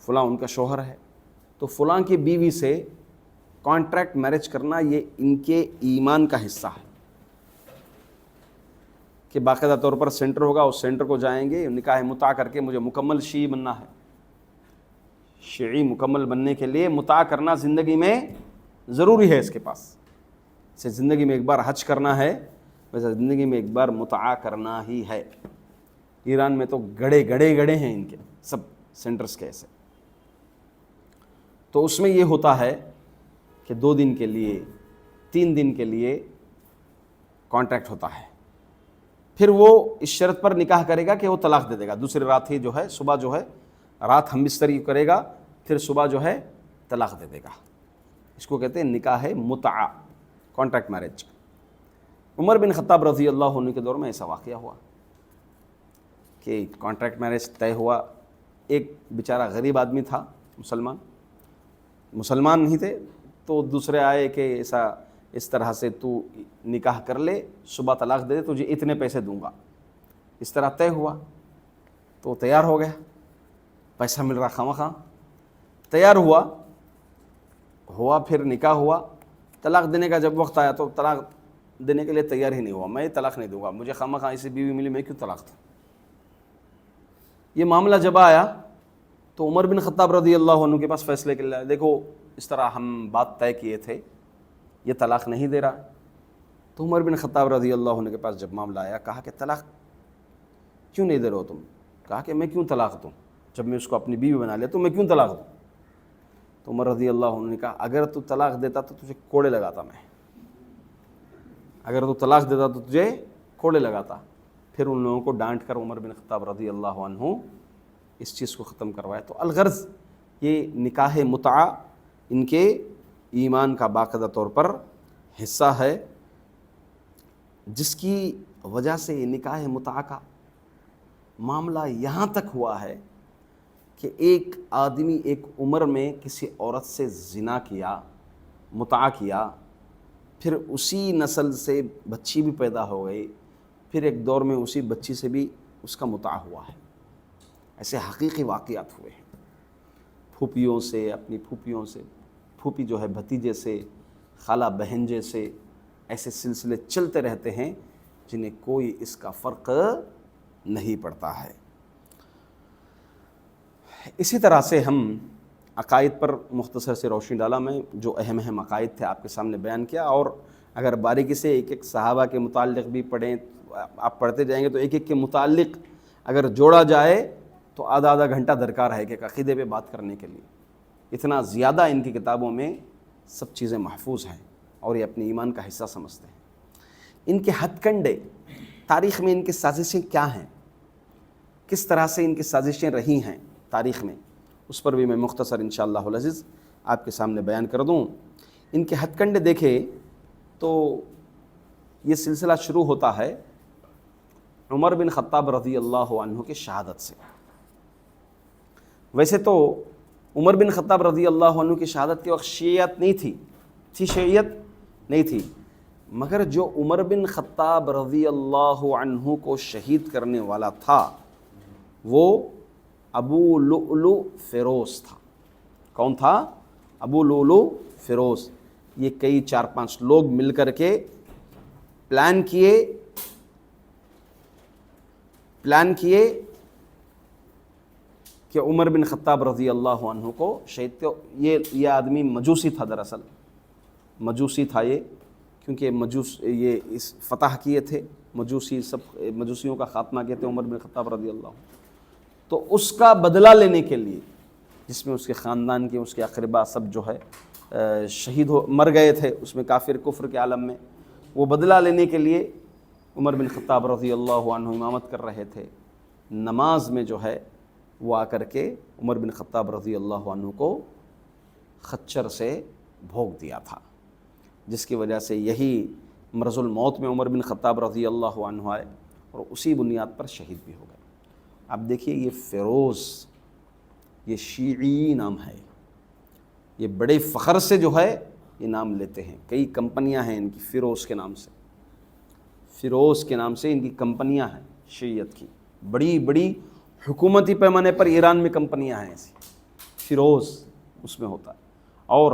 فلاں ان کا شوہر ہے، تو فلاں کی بیوی سے کانٹریکٹ میرج کرنا یہ ان کے ایمان کا حصہ ہے کہ باقاعدہ طور پر سینٹر ہوگا، اس سینٹر کو جائیں گے، نکاح متعہ کر کے مجھے مکمل شیعی بننا ہے۔ شیعی مکمل بننے کے لیے متعہ کرنا زندگی میں ضروری ہے اس کے پاس، جیسے زندگی میں ایک بار حج کرنا ہے ویسے زندگی میں ایک بار متعہ کرنا ہی ہے۔ ایران میں تو گڑے ہیں ان کے سب سینٹرز کے ایسے، تو اس میں یہ ہوتا ہے کہ 2 دن کے لیے، 3 دن کے لیے کانٹریکٹ ہوتا ہے، پھر وہ اس شرط پر نکاح کرے گا کہ وہ طلاق دے دے گا، دوسری رات ہی جو ہے، صبح جو ہے رات ہم بستری کرے گا، پھر صبح جو ہے طلاق دے دے گا۔ اس کو کہتے ہیں نکاح متعہ، کانٹریکٹ میرج۔ عمر بن خطاب رضی اللہ عنہ کے دور میں ایسا واقعہ ہوا کہ کانٹریکٹ میرج طے ہوا۔ ایک بیچارہ غریب آدمی تھا، مسلمان نہیں تھے، تو دوسرے آئے کہ اس طرح سے تو نکاح کر لے، صبح طلاق دے دے، تجھے اتنے پیسے دوں گا۔ اس طرح طے ہوا تو تیار ہو گیا، پیسہ مل رہا خواہ تیار ہوا، پھر نکاح ہوا۔ طلاق دینے کا جب وقت آیا تو طلاق دینے کے لیے تیار ہی نہیں ہوا، میں طلاق نہیں دوں گا، مجھے خواہ ایسی بیوی ملی، میں کیوں طلاق دوں۔ یہ معاملہ جب آیا تو عمر بن خطاب رضی اللہ عنہ کے پاس فیصلے کے لیے، دیکھو اس طرح ہم بات طے کیے تھے، یہ طلاق نہیں دے رہا۔ تو عمر بن خطاب رضی اللہ عنہ کے پاس جب معاملہ آیا، کہا کہ طلاق کیوں نہیں دے رہے ہو تم؟ کہا کہ میں کیوں طلاق دوں، جب میں اس کو اپنی بیوی بنا لیا تو میں کیوں طلاق دوں؟ تو عمر رضی اللہ عنہ نے کہا اگر تو طلاق دیتا تو تجھے کوڑے لگاتا، میں اگر تو طلاق دیتا تو تجھے کوڑے لگاتا۔ پھر ان لوگوں کو ڈانٹ کر عمر بن خطاب رضی اللہ عنہ اس چیز کو ختم کروایا۔ تو الغرض یہ نکاح متعہ ان کے ایمان کا باقاعدہ طور پر حصہ ہے، جس کی وجہ سے نکاح متعہ کا معاملہ یہاں تک ہوا ہے کہ ایک آدمی ایک عمر میں کسی عورت سے زنا کیا، متعہ کیا، پھر اسی نسل سے بچی بھی پیدا ہو گئی، پھر ایک دور میں اسی بچی سے بھی اس کا متعہ ہوا ہے۔ ایسے حقیقی واقعات ہوئے ہیں۔ پھوپھیوں سے، اپنی پھوپھیوں سے، پھوپھی جو ہے بھتیجے سے، خالہ بہنجے سے، ایسے سلسلے چلتے رہتے ہیں جنہیں کوئی اس کا فرق نہیں پڑتا ہے۔ اسی طرح سے ہم عقائد پر مختصر سے روشنی ڈالا میں، جو اہم اہم عقائد تھے آپ کے سامنے بیان کیا، اور اگر باریکی سے ایک ایک صحابہ کے متعلق بھی پڑھیں، آپ پڑھتے جائیں گے تو ایک ایک کے متعلق اگر جوڑا جائے تو آدھا آدھا گھنٹہ درکار ہے کہ عقیدے پہ بات کرنے کے لیے، اتنا زیادہ ان کی کتابوں میں سب چیزیں محفوظ ہیں اور یہ اپنے ایمان کا حصہ سمجھتے ہیں۔ ان کے ہتھ کنڈے، تاریخ میں ان کی سازشیں کیا ہیں، کس طرح سے ان کی سازشیں رہی ہیں تاریخ میں، اس پر بھی میں مختصر انشاءاللہ العزیز آپ کے سامنے بیان کر دوں۔ ان کے ہتھ کنڈے دیکھیں تو یہ سلسلہ شروع ہوتا ہے عمر بن خطاب رضی اللہ عنہ کی شہادت سے۔ ویسے تو عمر بن خطاب رضی اللہ عنہ کی شہادت کے وقت شیعیت نہیں تھی، شیعیت نہیں تھی، مگر جو عمر بن خطاب رضی اللہ عنہ کو شہید کرنے والا تھا وہ ابو لؤلؤ فیروز تھا۔ کون تھا؟ ابو لؤلؤ فیروز۔ یہ کئی 4-5 لوگ مل کر کے پلان کیے کہ عمر بن خطاب رضی اللہ عنہ کو شہید کو، یہ آدمی مجوسی تھا، دراصل مجوسی تھا یہ، کیونکہ یہ اس فتح کیے تھے مجوسیوں کا خاتمہ کیے تھے عمر بن خطاب رضی اللہ عنہ، تو اس کا بدلہ لینے کے لیے، جس میں اس کے خاندان کے، اس کے اقربا سب جو ہے مر گئے تھے اس میں کافر کفر کے عالم میں، وہ بدلہ لینے کے لیے عمر بن خطاب رضی اللہ عنہ امامت کر رہے تھے۔ نماز میں جو ہے وہ آ کر کے عمر بن خطاب رضی اللہ عنہ کو خچر سے بھونک دیا تھا، جس کی وجہ سے یہی مرض الموت میں عمر بن خطاب رضی اللہ عنہ آئے اور اسی بنیاد پر شہید بھی ہو گئے۔ اب دیکھیے یہ فیروز، یہ شیعی نام ہے، یہ بڑے فخر سے جو ہے یہ نام لیتے ہیں، کئی کمپنیاں ہیں ان کی فیروز کے نام سے ان کی کمپنیاں ہیں شیعیت کی، بڑی بڑی حکومتی پیمانے پر ایران میں کمپنیاں ہیں ایسی، فیروز اس میں ہوتا ہے۔ اور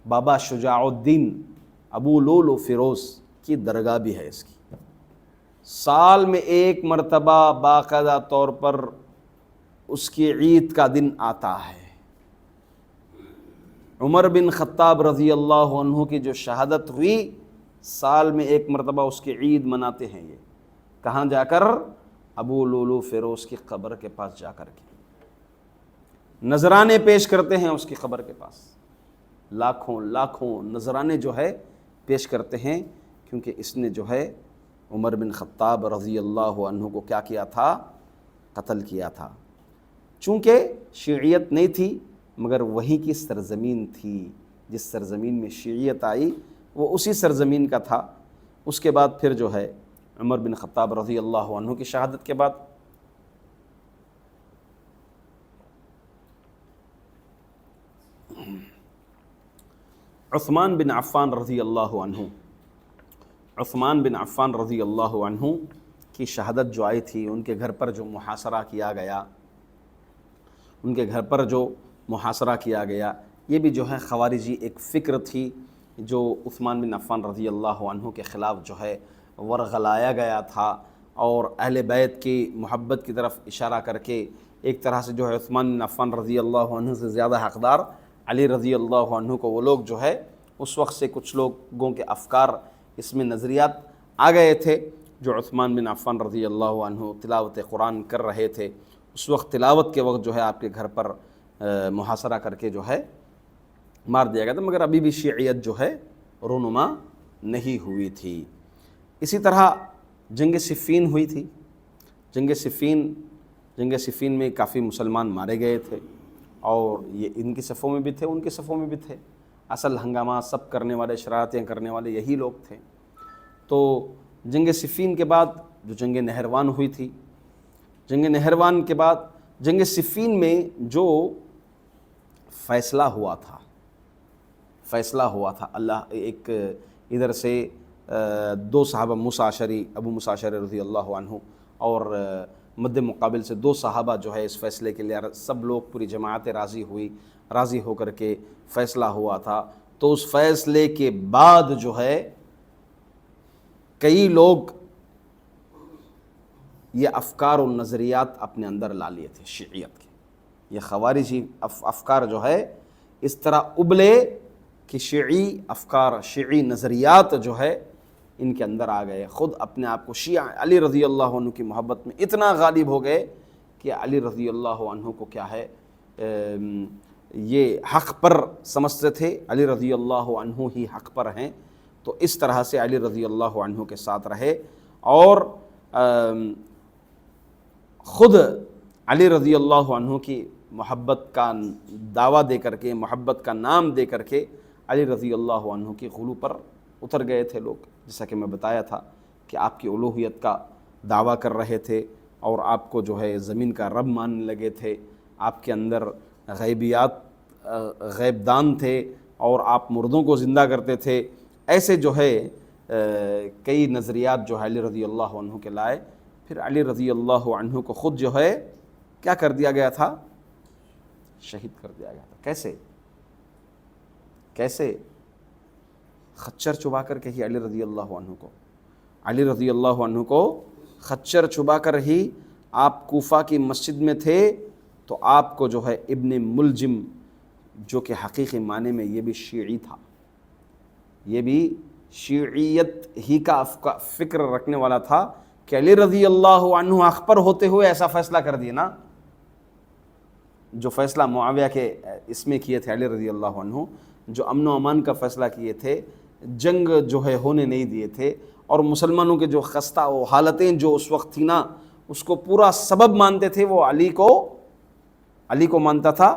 بابا شجاع الدین ابو لؤلؤ فیروز کی درگاہ بھی ہے اس کی، سال میں ایک مرتبہ باقاعدہ طور پر اس کی عید کا دن آتا ہے۔ عمر بن خطاب رضی اللہ عنہ کی جو شہادت ہوئی، سال میں ایک مرتبہ اس کی عید مناتے ہیں یہ، کہاں جا کر؟ ابو لؤلؤ فیروز کی قبر کے پاس جا کر کے نذرانے پیش کرتے ہیں اس کی قبر کے پاس، لاکھوں نذرانے جو ہے پیش کرتے ہیں، کیونکہ اس نے جو ہے عمر بن خطاب رضی اللہ عنہ کو کیا کیا تھا؟ قتل کیا تھا۔ چونکہ شیعیت نہیں تھی مگر وہی کی سرزمین تھی، جس سرزمین میں شیعیت آئی وہ اسی سرزمین کا تھا۔ اس کے بعد پھر جو ہے عمر بن خطاب رضی اللہ عنہ کی شہادت کے بعد عثمان بن عفان رضی اللہ عنہ کی شہادت جو آئی تھی، ان کے گھر پر جو محاصرہ کیا گیا، یہ بھی جو ہے خوارجی ایک فکر تھی جو عثمان بن عفان رضی اللہ عنہ کے خلاف جو ہے ورغلایا گیا تھا، اور اہل بیت کی محبت کی طرف اشارہ کر کے ایک طرح سے جو ہے عثمان بن عفان رضی اللہ عنہ سے زیادہ حقدار علی رضی اللہ عنہ کو وہ لوگ جو ہے اس وقت سے کچھ لوگوں کے افکار اس میں نظریات آ گئے تھے، جو عثمان بن عفان رضی اللہ عنہ تلاوت قرآن کر رہے تھے، اس وقت تلاوت کے وقت جو ہے آپ کے گھر پر محاصرہ کر کے جو ہے مار دیا گیا تھا، مگر ابھی بھی شیعیت جو ہے رونما نہیں ہوئی تھی۔ اسی طرح جنگ صفین ہوئی تھی، جنگ صفین میں کافی مسلمان مارے گئے تھے، اور یہ ان کی صفوں میں بھی تھے ان کے صفوں میں بھی تھے، اصل ہنگامہ سب کرنے والے، شرارتیں کرنے والے یہی لوگ تھے۔ تو جنگ صفین کے بعد جو جنگ نہروان ہوئی تھی، جنگ نہروان کے بعد جنگ صفین میں جو فیصلہ ہوا تھا اللہ ایک ادھر سے دو صحابہ ابو موسیٰ اشعری رضی اللہ عنہ اور مد مقابل سے 2 صحابہ جو ہے اس فیصلے کے لیے سب لوگ پوری جماعت راضی ہو کر کے فیصلہ ہوا تھا. تو اس فیصلے کے بعد جو ہے کئی لوگ یہ افکار و نظریات اپنے اندر لا لیے تھے شیعیت کے. یہ خوارجی افکار جو ہے اس طرح ابلے کہ شیعی افکار، شیعی نظریات جو ہے ان کے اندر آ گئے. خود اپنے آپ کو شیعہ علی رضی اللہ عنہ کی محبت میں اتنا غالب ہو گئے کہ علی رضی اللہ عنہ کو کیا ہے یہ حق پر سمجھتے تھے، علی رضی اللہ عنہ ہی حق پر ہیں. تو اس طرح سے علی رضی اللہ عنہ کے ساتھ رہے اور خود علی رضی اللہ عنہ کی محبت کا دعویٰ دے کر کے، محبت کا نام دے کر کے علی رضی اللہ عنہ کی غلو پر اتر گئے تھے لوگ. جیسا کہ میں بتایا تھا کہ آپ کی الوہیت کا دعویٰ کر رہے تھے اور آپ کو جو ہے زمین کا رب ماننے لگے تھے. آپ کے اندر غیب دان تھے اور آپ مردوں کو زندہ کرتے تھے. ایسے جو ہے کئی نظریات جو ہے علی رضی اللہ عنہ کے لائے. پھر علی رضی اللہ عنہ کو خود جو ہے کیا کر دیا گیا تھا؟ شہید کر دیا گیا تھا. کیسے؟ خچر چبا کر کے ہی علی رضی اللہ عنہ کو خچر چبا کر ہی. آپ کوفہ کی مسجد میں تھے تو آپ کو جو ہے ابن ملجم، جو کہ حقیقی معنی میں یہ بھی شیعی تھا، یہ بھی شیعیت ہی کا فکر رکھنے والا تھا کہ علی رضی اللہ عنہ حق پر ہوتے ہوئے ایسا فیصلہ کر دیے نا، جو فیصلہ معاویہ کے اس میں کیے تھے علی رضی اللہ عنہ، جو امن و امان کا فیصلہ کیے تھے، جنگ جو ہے ہونے نہیں دیے تھے، اور مسلمانوں کے جو خستہ و حالتیں جو اس وقت تھی نا، اس کو پورا سبب مانتے تھے وہ علی کو مانتا تھا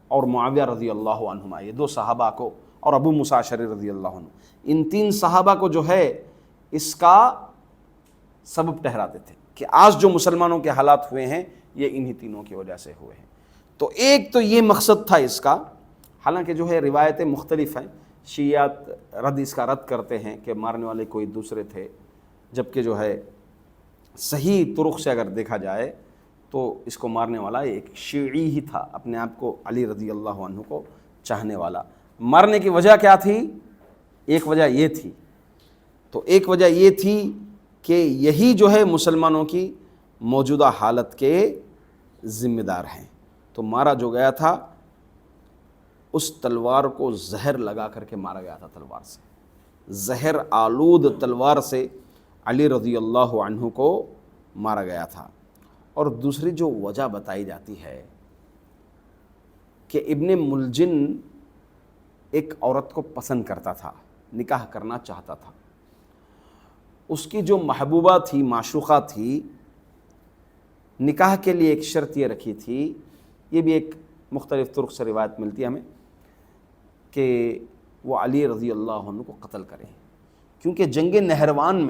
اور معاویہ رضی اللہ عنہما، یہ 2 صحابہ کو، اور ابو موسیٰ اشعری رضی اللہ عنہ، ان 3 صحابہ کو جو ہے اس کا سبب ٹھہراتے تھے کہ آج جو مسلمانوں کے حالات ہوئے ہیں یہ انہی تینوں کی وجہ سے ہوئے ہیں. تو ایک تو یہ مقصد تھا اس کا. حالانکہ جو ہے روایتیں مختلف ہیں، شیعیات اس کا رد کرتے ہیں کہ مارنے والے کوئی دوسرے تھے، جبکہ جو ہے صحیح طرق سے اگر دیکھا جائے تو اس کو مارنے والا ایک شیعی ہی تھا، اپنے آپ کو علی رضی اللہ عنہ کو چاہنے والا. مارنے کی وجہ کیا تھی؟ ایک وجہ یہ تھی کہ یہی جو ہے مسلمانوں کی موجودہ حالت کے ذمہ دار ہیں. تو مارا جو گیا تھا اس تلوار کو زہر لگا کر کے مارا گیا تھا، تلوار سے، زہر آلود تلوار سے علی رضی اللہ عنہ کو مارا گیا تھا. اور دوسری جو وجہ بتائی جاتی ہے کہ ابن ملجن ایک عورت کو پسند کرتا تھا، نکاح کرنا چاہتا تھا. اس کی جو محبوبہ تھی، معشوقہ تھی، نکاح کے لیے ایک شرط یہ رکھی تھی، یہ بھی ایک مختلف طرق سے روایت ملتی ہے ہمیں، کہ وہ علی رضی اللہ عنہ کو قتل کریں. کیونکہ جنگ نہروان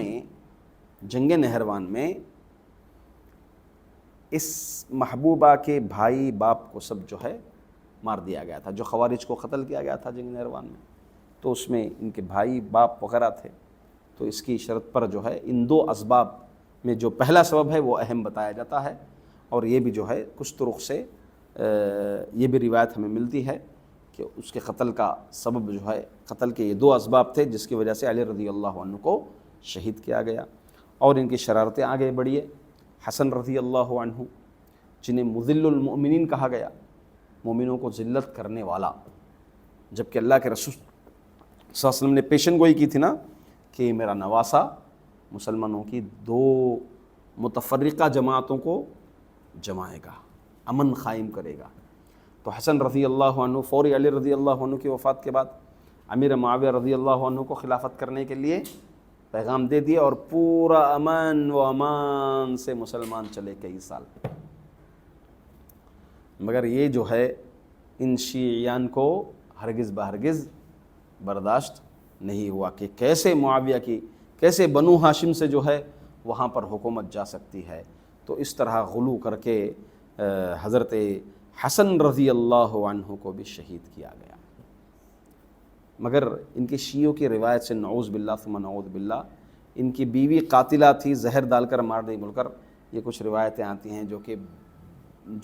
میں اس محبوبہ کے بھائی باپ کو سب جو ہے مار دیا گیا تھا. جو خوارج کو قتل کیا گیا تھا جنگ نہروان میں، تو اس میں ان کے بھائی باپ وغیرہ تھے. تو اس کی شرط پر جو ہے ان 2 اسباب میں جو پہلا سبب ہے وہ اہم بتایا جاتا ہے. اور یہ بھی جو ہے کچھ طرق سے یہ بھی روایت ہمیں ملتی ہے کہ اس کے قتل کا سبب جو ہے، قتل کے یہ 2 اسباب تھے جس کی وجہ سے علی رضی اللہ عنہ کو شہید کیا گیا. اور ان کی شرارتیں آگے بڑھیے. حسن رضی اللہ عنہ، جنہیں مذل المؤمنین کہا گیا، مومنوں کو ذلت کرنے والا، جبکہ اللہ کے رسول صلی اللہ علیہ وسلم نے پیشن گوئی کی تھی نا کہ میرا نواسا مسلمانوں کی 2 متفرقہ جماعتوں کو جمائے گا، امن قائم کرے گا. تو حسن رضی اللہ عنہ فوری علی رضی اللہ عنہ کی وفات کے بعد امیر معاویہ رضی اللہ عنہ کو خلافت کرنے کے لیے پیغام دے دیا، اور پورا امن و امان سے مسلمان چلے کئی سال. مگر یہ جو ہے ان شیعیان کو ہرگز بہرگز برداشت نہیں ہوا کہ کیسے معاویہ کی، کیسے بنو ہاشم سے جو ہے وہاں پر حکومت جا سکتی ہے. تو اس طرح غلو کر کے حضرت حسن رضی اللہ عنہ کو بھی شہید کیا گیا. مگر ان کے شیعوں کی روایت سے نعوذ باللہ ثم نعوذ باللہ، ان کی بیوی قاتلہ تھی، زہر ڈال کر مار دی بول کر یہ کچھ روایتیں آتی ہیں جو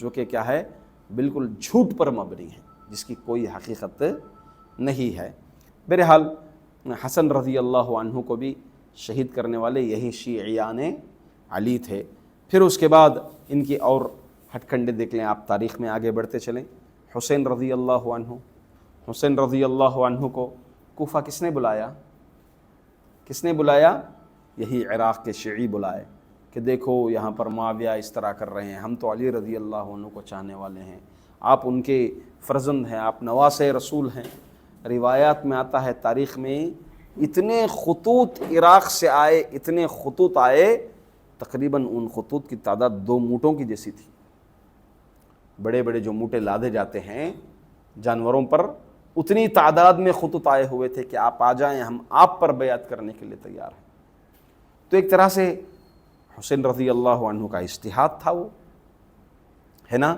کہ کیا ہے، بالکل جھوٹ پر مبنی ہیں، جس کی کوئی حقیقت نہیں ہے۔ بہرحال حسن رضی اللہ عنہ کو بھی شہید کرنے والے یہی شیعیان علی تھے۔ پھر اس کے بعد ان کی اور ہتھ کنڈے دیکھ لیں آپ، تاریخ میں آگے بڑھتے چلیں۔ حسین رضی اللہ عنہ کو کوفہ کس نے بلایا؟ یہی عراق کے شیعی بلائے کہ دیکھو یہاں پر معاویہ اس طرح کر رہے ہیں، ہم تو علی رضی اللہ عنہ کو چاہنے والے ہیں، آپ ان کے فرزند ہیں، آپ نواسۂ رسول ہیں۔ روایات میں آتا ہے، تاریخ میں اتنے خطوط عراق سے آئے، اتنے خطوط آئے، تقریباً ان خطوط کی تعداد 2 اونٹوں کی جیسی تھی۔ بڑے بڑے جو اونٹیں لادے جاتے ہیں جانوروں پر، اتنی تعداد میں خطوط آئے ہوئے تھے کہ آپ آ جائیں، ہم آپ پر بیعت کرنے کے لیے تیار ہیں۔ تو ایک طرح سے حسین رضی اللہ عنہ کا اجتہاد تھا، وہ ہے نا،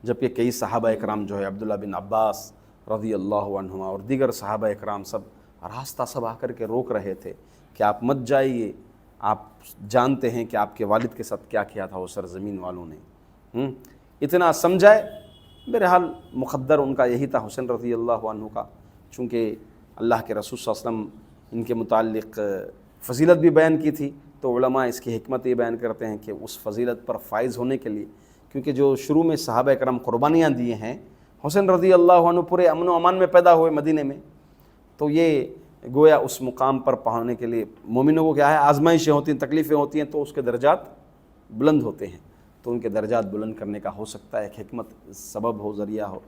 جبکہ کئی صحابہ اکرام جو ہے، عبداللہ بن عباس رضی اللہ عنہما اور دیگر صحابہ اکرام سب راستہ سب آ کر کے روک رہے تھے کہ آپ مت جائیے، آپ جانتے ہیں کہ آپ کے والد کے ساتھ کیا کیا تھا وہ سرزمین والوں نے، اتنا سمجھائے۔ بہرحال مقدر ان کا یہی تھا حسین رضی اللہ عنہ کا، چونکہ اللہ کے رسول صلی اللہ علیہ وسلم ان کے متعلق فضیلت بھی بیان کی تھی، تو علماء اس کی حکمت یہ بیان کرتے ہیں کہ اس فضیلت پر فائز ہونے کے لیے، کیونکہ جو شروع میں صحابہ کرام قربانیاں دیے ہیں، حسین رضی اللہ عنہ پورے امن و امان میں پیدا ہوئے مدینے میں، تو یہ گویا اس مقام پر پہنچنے کے لیے مومنوں کو کیا ہے، آزمائشیں ہوتی ہیں، تکلیفیں ہوتی ہیں، تو اس کے درجات بلند ہوتے ہیں، تو ان کے درجات بلند کرنے کا ہو سکتا ہے ایک حکمت سبب ہو، ذریعہ ہو،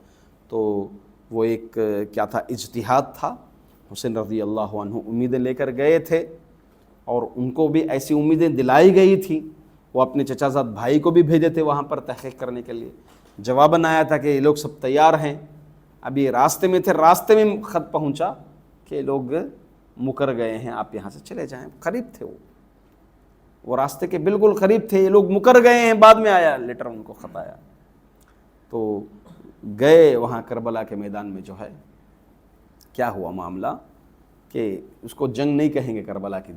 تو وہ ایک کیا تھا، اجتہاد تھا۔ حسین رضی اللہ عنہ امیدیں لے کر گئے تھے، اور ان کو بھی ایسی امیدیں دلائی گئی تھی، وہ اپنے چچا زاد بھائی کو بھی بھیجے تھے وہاں پر تحقیق کرنے کے لیے۔ جواباً آیا تھا کہ یہ لوگ سب تیار ہیں، ابھی راستے میں تھے، راستے میں خط پہنچا کہ لوگ مکر گئے ہیں، آپ یہاں سے چلے جائیں۔ قریب تھے وہ راستے کے بالکل قریب تھے، یہ لوگ مکر گئے ہیں، بعد میں آیا لیٹر، ان کو خط آیا۔ تو گئے وہاں کربلا کے میدان میں، جو ہے کیا ہوا معاملہ کہ اس کو جنگ نہیں کہیں گے، کربلا کی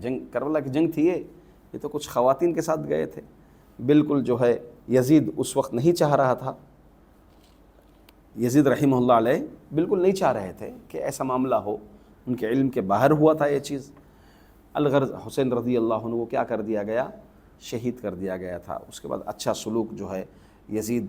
جنگ تھی یہ تو کچھ خواتین کے ساتھ گئے تھے۔ بالکل جو ہے یزید اس وقت نہیں چاہ رہا تھا، یزید رحمہ اللہ علیہ بالکل نہیں چاہ رہے تھے کہ ایسا معاملہ ہو، ان کے علم کے باہر ہوا تھا یہ چیز۔ الغرض حسین رضی اللہ عنہ کو کیا کر دیا گیا، شہید کر دیا گیا تھا۔ اس کے بعد اچھا سلوک جو ہے یزید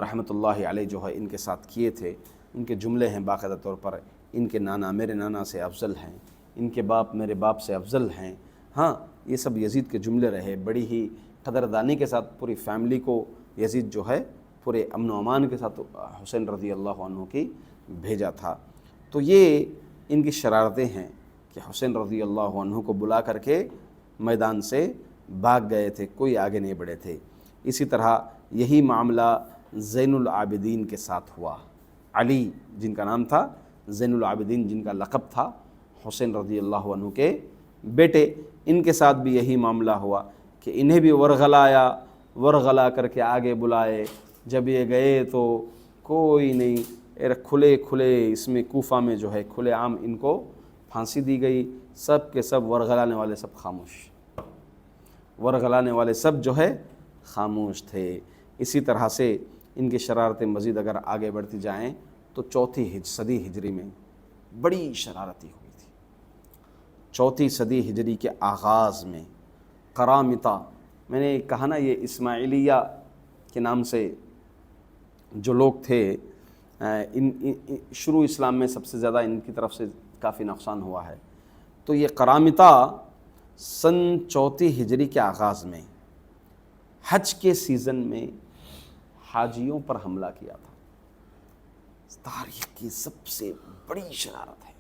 رحمۃ اللہ علیہ جو ہے ان کے ساتھ کیے تھے۔ ان کے جملے ہیں باقاعدہ طور پر، ان کے نانا میرے نانا سے افضل ہیں، ان کے باپ میرے باپ سے افضل ہیں، ہاں یہ سب یزید کے جملے رہے۔ بڑی ہی قدردانی کے ساتھ پوری فیملی کو یزید جو ہے پورے امن و امان کے ساتھ حسین رضی اللہ عنہ کی بھیجا تھا۔ تو یہ ان کی شرارتیں ہیں کہ حسین رضی اللہ عنہ کو بلا کر کے میدان سے بھاگ گئے تھے، کوئی آگے نہیں بڑھے تھے۔ اسی طرح یہی معاملہ زین العابدین کے ساتھ ہوا۔ علی جن کا نام تھا، زین العابدین جن کا لقب تھا، حسین رضی اللہ عنہ کے بیٹے، ان کے ساتھ بھی یہی معاملہ ہوا کہ انہیں بھی ورغلا کر کے آگے بلائے۔ جب یہ گئے تو کوئی نہیں، کھلے اس میں کوفہ میں جو ہے کھلے عام ان کو پھانسی دی گئی۔ سب کے سب ورغلانے والے سب جو ہے خاموش تھے۔ اسی طرح سے ان کی شرارتیں مزید اگر آگے بڑھتی جائیں تو 4 صدی ہجری میں بڑی شرارتی ہوئی تھی۔ 4 صدی ہجری کے آغاز میں قرامطہ، میں نے کہا نا یہ اسماعیلیہ کے نام سے جو لوگ تھے، شروع اسلام میں سب سے زیادہ ان کی طرف سے کافی نقصان ہوا ہے۔ تو یہ قرامطہ سن 34 ہجری کے آغاز میں حج کے سیزن میں حاجیوں پر حملہ کیا تھا۔ تاریخ کی سب سے بڑی شرارت ہے،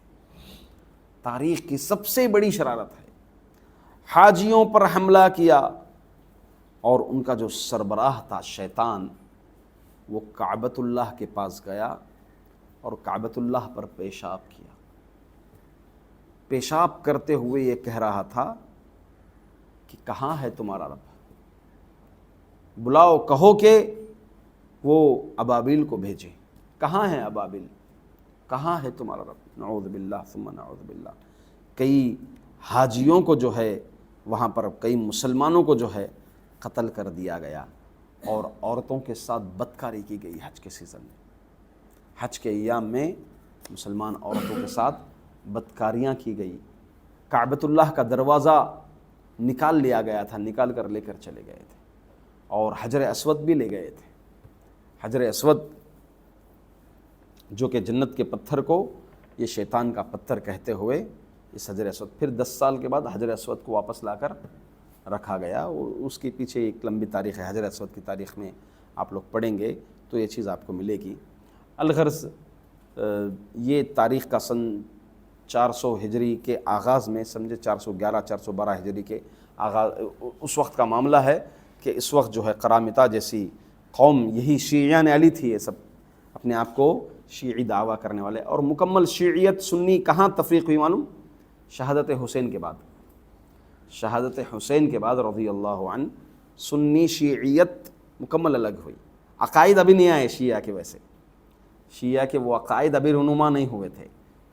تاریخ کی سب سے بڑی شرارت ہے۔ حاجیوں پر حملہ کیا، اور ان کا جو سربراہ تھا شیطان، وہ کعبۃ اللہ کے پاس گیا اور کعبۃ اللہ پر پیشاب کیا۔ پیشاب کرتے ہوئے یہ کہہ رہا تھا کہ کہاں ہے تمہارا رب، بلاؤ، کہو کہ وہ ابابیل کو بھیجے۔ کہاں ہے ابابیل، کہاں ہے تمہارا رب؟ نعوذ باللہ ثم نعوذ باللہ۔ کئی حاجیوں کو جو ہے وہاں پر، کئی مسلمانوں کو جو ہے قتل کر دیا گیا، اور عورتوں کے ساتھ بدکاری کی گئی حج کے سیزن میں۔ حج کے ایام میں مسلمان عورتوں کے ساتھ بدکاریاں کی گئی، کعبۃ اللہ کا دروازہ نکال لیا گیا تھا، نکال کر لے کر چلے گئے تھے، اور حجر اسود بھی لے گئے تھے۔ حجر اسود جو کہ جنت کے پتھر کو یہ شیطان کا پتھر کہتے ہوئے اس حجر اسود، پھر 10 سال کے بعد حجر اسود کو واپس لا کر رکھا گیا، اور اس کے پیچھے ایک لمبی تاریخ ہے۔ حجر اسود کی تاریخ میں آپ لوگ پڑھیں گے تو یہ چیز آپ کو ملے گی۔ الغرض یہ تاریخ کا سن 400 ہجری کے آغاز میں، سمجھے 411 412 ہجری کے آغاز، اس وقت کا معاملہ ہے کہ اس وقت جو ہے قرامطہ جیسی قوم، یہی شیعیان علی تھی، یہ سب اپنے آپ کو شیعی دعویٰ کرنے والے، اور مکمل شیعیت سنی کہاں تفریق ہوئی معلوم؟ شہادت حسین کے بعد۔ شہادت حسین کے بعد رضی اللہ عنہ سنی شیعیت مکمل الگ ہوئی۔ عقائد ابھی نہیں آئے شیعہ کے، ویسے شیعہ کے وہ عقائد ابھی رونما نہیں ہوئے تھے۔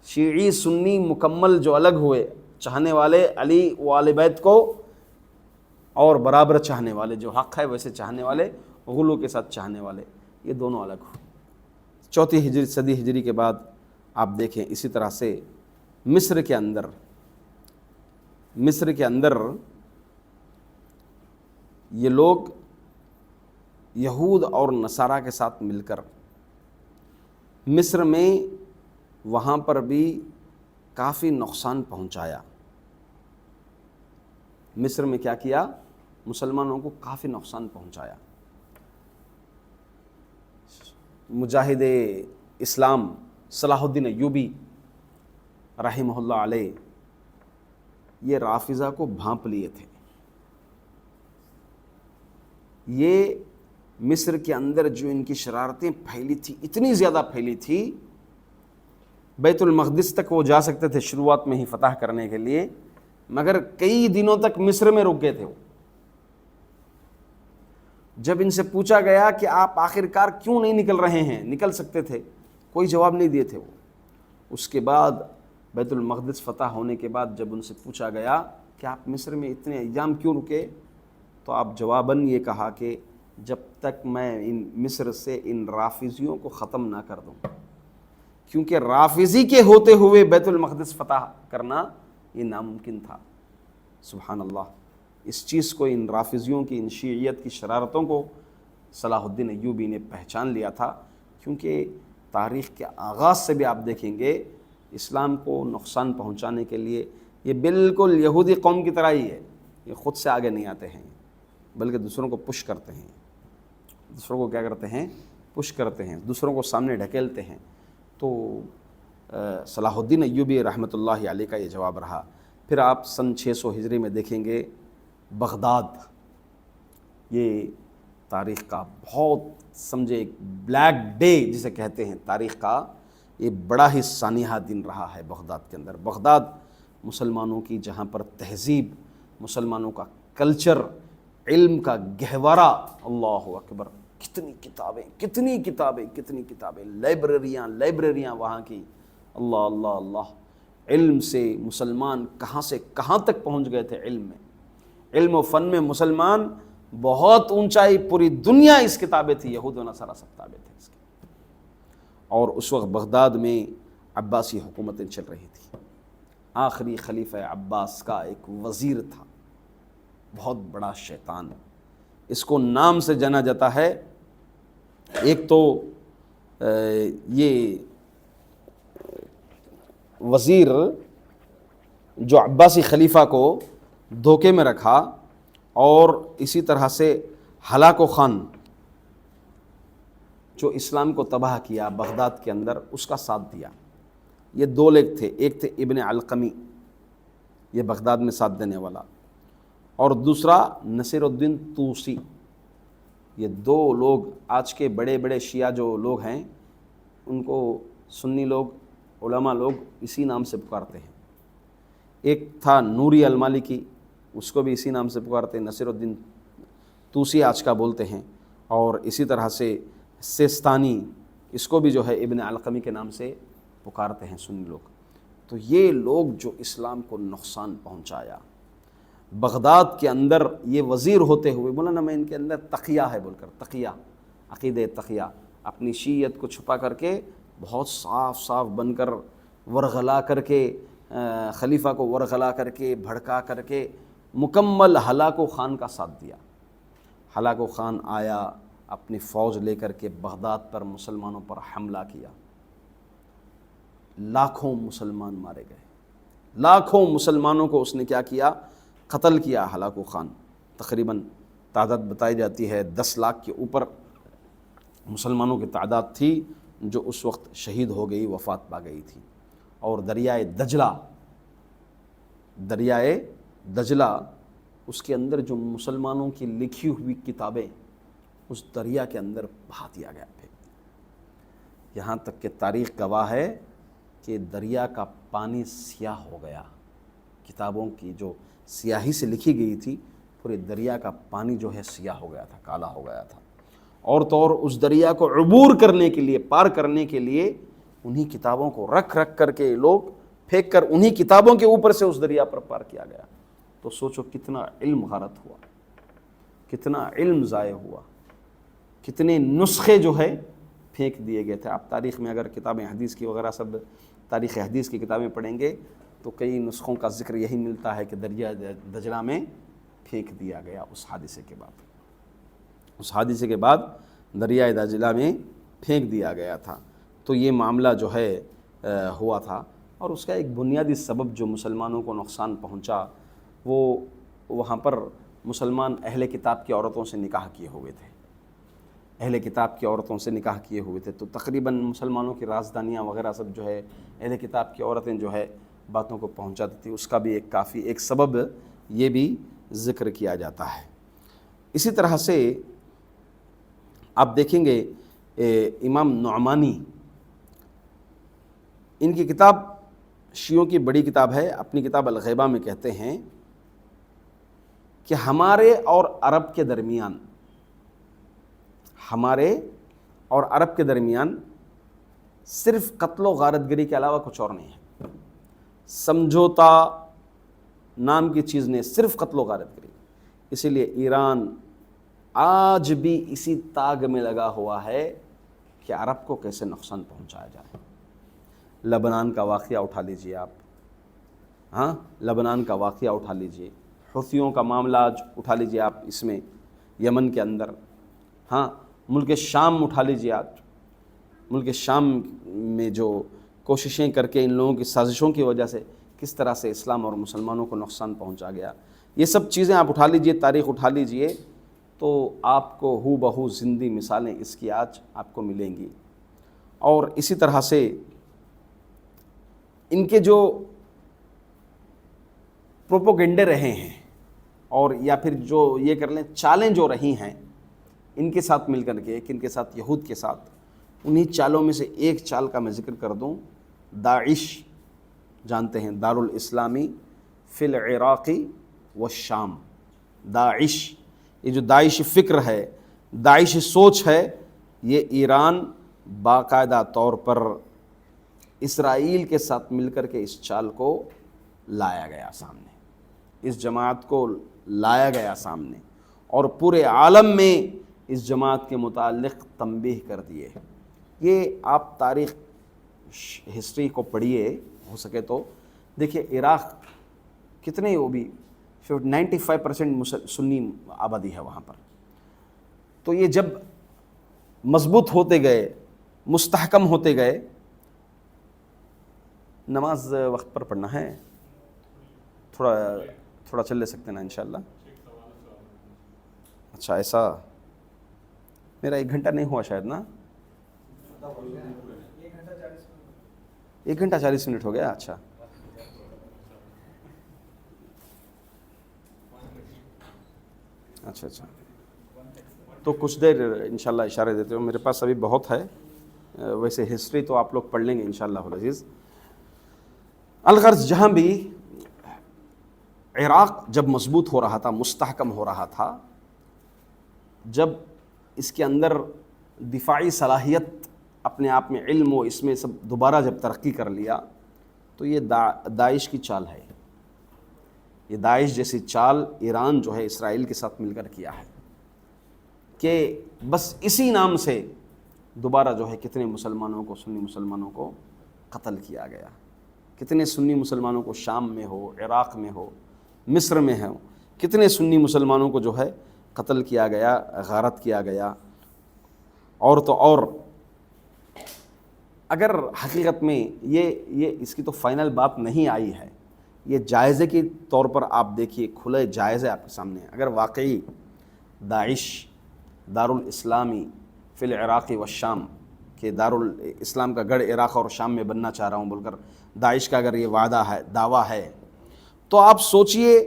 شیعی سنی مکمل جو الگ ہوئے، چاہنے والے علی و آل بیت کو اور برابر چاہنے والے، جو حق ہے ویسے چاہنے والے، غلو کے ساتھ چاہنے والے، یہ دونوں الگ ہوئے۔ 4 صدی ہجری کے بعد آپ دیکھیں اسی طرح سے مصر کے اندر یہ لوگ یہود اور نصارہ کے ساتھ مل کر مصر میں وہاں پر بھی کافی نقصان پہنچایا۔ مصر میں کیا کیا؟ مسلمانوں کو کافی نقصان پہنچایا۔ مجاہد اسلام صلاح الدین ایوبی رحمہ اللہ علیہ یہ رافضہ کو بھانپ لیے تھے۔ یہ مصر کے اندر جو ان کی شرارتیں پھیلی تھی، اتنی زیادہ پھیلی تھی، بیت المقدس تک وہ جا سکتے تھے شروعات میں ہی فتح کرنے کے لیے، مگر کئی دنوں تک مصر میں رک گئے تھے وہ۔ جب ان سے پوچھا گیا کہ آپ آخر کار کیوں نہیں نکل رہے ہیں، نکل سکتے تھے، کوئی جواب نہیں دیے تھے وہ۔ اس کے بعد بیت المقدس فتح ہونے کے بعد جب ان سے پوچھا گیا کہ آپ مصر میں اتنے ایام کیوں رکے، تو آپ جواباً یہ کہا کہ جب تک میں ان مصر سے ان رافضیوں کو ختم نہ کر دوں، کیونکہ رافضی کے ہوتے ہوئے بیت المقدس فتح کرنا یہ ناممکن تھا۔ سبحان اللہ، اس چیز کو، ان رافضیوں کی، ان شیعیت کی شرارتوں کو صلاح الدین ایوبی نے پہچان لیا تھا، کیونکہ تاریخ کے آغاز سے بھی آپ دیکھیں گے اسلام کو نقصان پہنچانے کے لیے یہ بالکل یہودی قوم کی طرح ہی ہے۔ یہ خود سے آگے نہیں آتے ہیں، بلکہ دوسروں کو پش کرتے ہیں۔ دوسروں کو کیا کرتے ہیں؟ پش کرتے ہیں، دوسروں کو سامنے ڈھکیلتے ہیں۔ تو صلاح الدین ایوبی رحمۃ اللہ علیہ کا یہ جواب رہا۔ پھر آپ سن 600 ہجری میں دیکھیں گے بغداد، یہ تاریخ کا بہت سمجھے ایک بلیک ڈے جسے کہتے ہیں، تاریخ کا یہ بڑا ہی سانحہ دن رہا ہے بغداد کے اندر۔ بغداد مسلمانوں کی جہاں پر تہذیب، مسلمانوں کا کلچر، علم کا گہوارہ، اللہ اکبر، کتنی کتابیں کتنی کتابیں کتنی کتابیں، لائبریریاں وہاں کی، اللہ اللہ اللہ۔ علم سے مسلمان کہاں سے کہاں تک پہنچ گئے تھے علم میں، علم و فن میں مسلمان بہت اونچائی، پوری دنیا اس کتابیں تھی، یہود و نصارہ سب تابع تھے اس کے۔ اور اس وقت بغداد میں عباسی حکومتیں چل رہی تھی۔ آخری خلیفہ عباس کا ایک وزیر تھا، بہت بڑا شیطان، اس کو نام سے جانا جاتا ہے۔ ایک تو یہ وزیر جو عباسی خلیفہ کو دھوکے میں رکھا، اور اسی طرح سے ہلاکو خان جو اسلام کو تباہ کیا بغداد کے اندر، اس کا ساتھ دیا۔ یہ 2 لوگ تھے، ایک تھے ابن علقمی، یہ بغداد میں ساتھ دینے والا، اور دوسرا نصیر الدین طوسی۔ یہ 2 لوگ آج کے بڑے بڑے شیعہ جو لوگ ہیں، ان کو سنی لوگ، علماء لوگ اسی نام سے پکارتے ہیں۔ ایک تھا نوری المالکی، اس کو بھی اسی نام سے پکارتے ہیں، نصیر الدین طوسی آج کا بولتے ہیں، اور اسی طرح سے سیستانی، اس کو بھی جو ہے ابن علقمی کے نام سے پکارتے ہیں سنی لوگ۔ تو یہ لوگ جو اسلام کو نقصان پہنچایا، بغداد کے اندر یہ وزیر ہوتے ہوئے بولا نا میں ان کے اندر تقیہ ہے بول کر، تقیہ، عقیدہ تقیہ، اپنی شیعیت کو چھپا کر کے بہت صاف بن کر ورغلا کر کے خلیفہ کو ورغلا کر کے بھڑکا کر کے مکمل ہلاکو خان کا ساتھ دیا۔ ہلاکو خان آیا اپنی فوج لے کر کے بغداد پر مسلمانوں پر حملہ کیا، لاکھوں مسلمان مارے گئے، لاکھوں مسلمانوں کو اس نے کیا کیا؟ قتل کیا ہلاکو خان۔ تقریباً تعداد بتائی جاتی ہے 10 لاکھ کے اوپر مسلمانوں کی تعداد تھی جو اس وقت شہید ہو گئی، وفات پا گئی تھی۔ اور دریائے دجلہ اس کے اندر جو مسلمانوں کی لکھی ہوئی کتابیں اس دریا کے اندر بہا دیا گیا تھے، یہاں تک کہ تاریخ گواہ ہے کہ دریا کا پانی سیاہ ہو گیا، کتابوں کی جو سیاہی سے لکھی گئی تھی پورے دریا کا پانی جو ہے سیاہ ہو گیا تھا، کالا ہو گیا تھا۔ اور تو اور اس دریا کو عبور کرنے کے لیے، پار کرنے کے لیے انہی کتابوں کو رکھ کر کے لوگ پھینک کر انہی کتابوں کے اوپر سے اس دریا پر پار کیا گیا۔ تو سوچو کتنا علم غارت ہوا، کتنا علم ضائع ہوا، کتنے نسخے جو ہے پھینک دیے گئے تھے۔ آپ تاریخ میں اگر کتابیں حدیث کی وغیرہ سب تاریخ حدیث کی کتابیں پڑھیں گے تو کئی نسخوں کا ذکر یہی ملتا ہے کہ دریا دجلہ میں پھینک دیا گیا اس حادثے کے بعد۔ اس حادثے کے بعد دریائے دجلہ میں پھینک دیا گیا تھا۔ تو یہ معاملہ جو ہے ہوا تھا، اور اس کا ایک بنیادی سبب جو مسلمانوں کو نقصان پہنچا وہ وہاں پر مسلمان اہل کتاب کی عورتوں سے نکاح کیے ہوئے تھے، اہل کتاب کی عورتوں سے نکاح کیے ہوئے تھے، تو تقریباً مسلمانوں کی رازدانیاں وغیرہ سب جو ہے اہل کتاب کی عورتیں جو ہے باتوں کو پہنچاتی تھی، اس کا بھی ایک کافی ایک سبب یہ بھی ذکر کیا جاتا ہے۔ اسی طرح سے آپ دیکھیں گے امام نعمانی، ان کی کتاب شیعوں کی بڑی کتاب ہے، اپنی کتاب الغیبہ میں کہتے ہیں کہ ہمارے اور عرب کے درمیان صرف قتل و غارت گری کے علاوہ کچھ اور نہیں ہے، سمجھوتا نام کی چیز نہیں، صرف قتل و غارت گری۔ اسی لیے ایران آج بھی اسی تاغ میں لگا ہوا ہے کہ عرب کو کیسے نقصان پہنچایا جائے۔ لبنان کا واقعہ اٹھا لیجئے آپ، لبنان کا واقعہ اٹھا لیجئے، حوثیوں کا معاملہ اٹھا لیجئے آپ، اس میں یمن کے اندر، ملک شام اٹھا لیجئے آپ، ملک شام میں جو کوششیں کر کے ان لوگوں کی سازشوں کی وجہ سے کس طرح سے اسلام اور مسلمانوں کو نقصان پہنچا گیا، یہ سب چیزیں آپ اٹھا لیجئے، تاریخ اٹھا لیجئے، تو آپ کو ہو بہو زندی مثالیں اس کی آج آپ کو ملیں گی۔ اور اسی طرح سے ان کے جو پروپوگنڈے رہے ہیں، اور یا پھر جو یہ کر لیں چالیں جو رہی ہیں ان کے ساتھ مل کر کے، کن کے ساتھ؟ یہود کے ساتھ۔ انہی چالوں میں سے ایک چال کا میں ذکر کر دوں، داعش، جانتے ہیں دارالاسلامی فی العراقی والشام، داعش، یہ جو داعش فکر ہے، داعش سوچ ہے، یہ ایران باقاعدہ طور پر اسرائیل کے ساتھ مل کر کے اس چال کو لایا گیا سامنے، اس جماعت کو لایا گیا سامنے، اور پورے عالم میں اس جماعت کے متعلق تنبیہ کر دیے۔ یہ آپ تاریخ ہسٹری کو پڑھیے ہو سکے تو، دیکھیے عراق کتنے، وہ بھی 95% سنی آبادی ہے وہاں پر، تو یہ جب مضبوط ہوتے گئے، مستحکم ہوتے گئے، نماز وقت پر پڑھنا ہے، تھوڑا چل لے سکتے ہیں نا انشاءاللہ؟ اچھا ایسا، میرا 1 گھنٹہ نہیں ہوا شاید نا، 1 گھنٹہ 40 منٹ ہو گیا، اچھا اچھا اچھا، تو کچھ دیر انشاءاللہ اشارے دیتے ہو، میرے پاس ابھی بہت ہے، ویسے ہسٹری تو آپ لوگ پڑھ لیں گے انشاءاللہ العزیز۔ الغرض جہاں بھی عراق جب مضبوط ہو رہا تھا، مستحکم ہو رہا تھا، جب اس کے اندر دفاعی صلاحیت اپنے آپ میں، علم و اس میں سب دوبارہ جب ترقی کر لیا، تو یہ داعش کی چال ہے، یہ داعش جیسی چال ایران جو ہے اسرائیل کے ساتھ مل کر کیا ہے کہ بس اسی نام سے دوبارہ جو ہے کتنے مسلمانوں کو، سنی مسلمانوں کو قتل کیا گیا، کتنے سنی مسلمانوں کو شام میں ہو، عراق میں ہو، مصر میں ہو، کتنے سنی مسلمانوں کو جو ہے قتل کیا گیا، غارت کیا گیا۔ اور تو اور اگر حقیقت میں یہ اس کی تو فائنل بات نہیں آئی ہے، یہ جائزے کے طور پر آپ دیکھیے، کھلے جائزے آپ کے سامنے ہیں۔ اگر واقعی داعش دارالاسلامی فی العراق والشام کہ دارالاسلام کا گڑھ عراق اور شام میں بننا چاہ رہا ہوں بول کر داعش کا اگر یہ وعدہ ہے، دعویٰ ہے، تو آپ سوچئے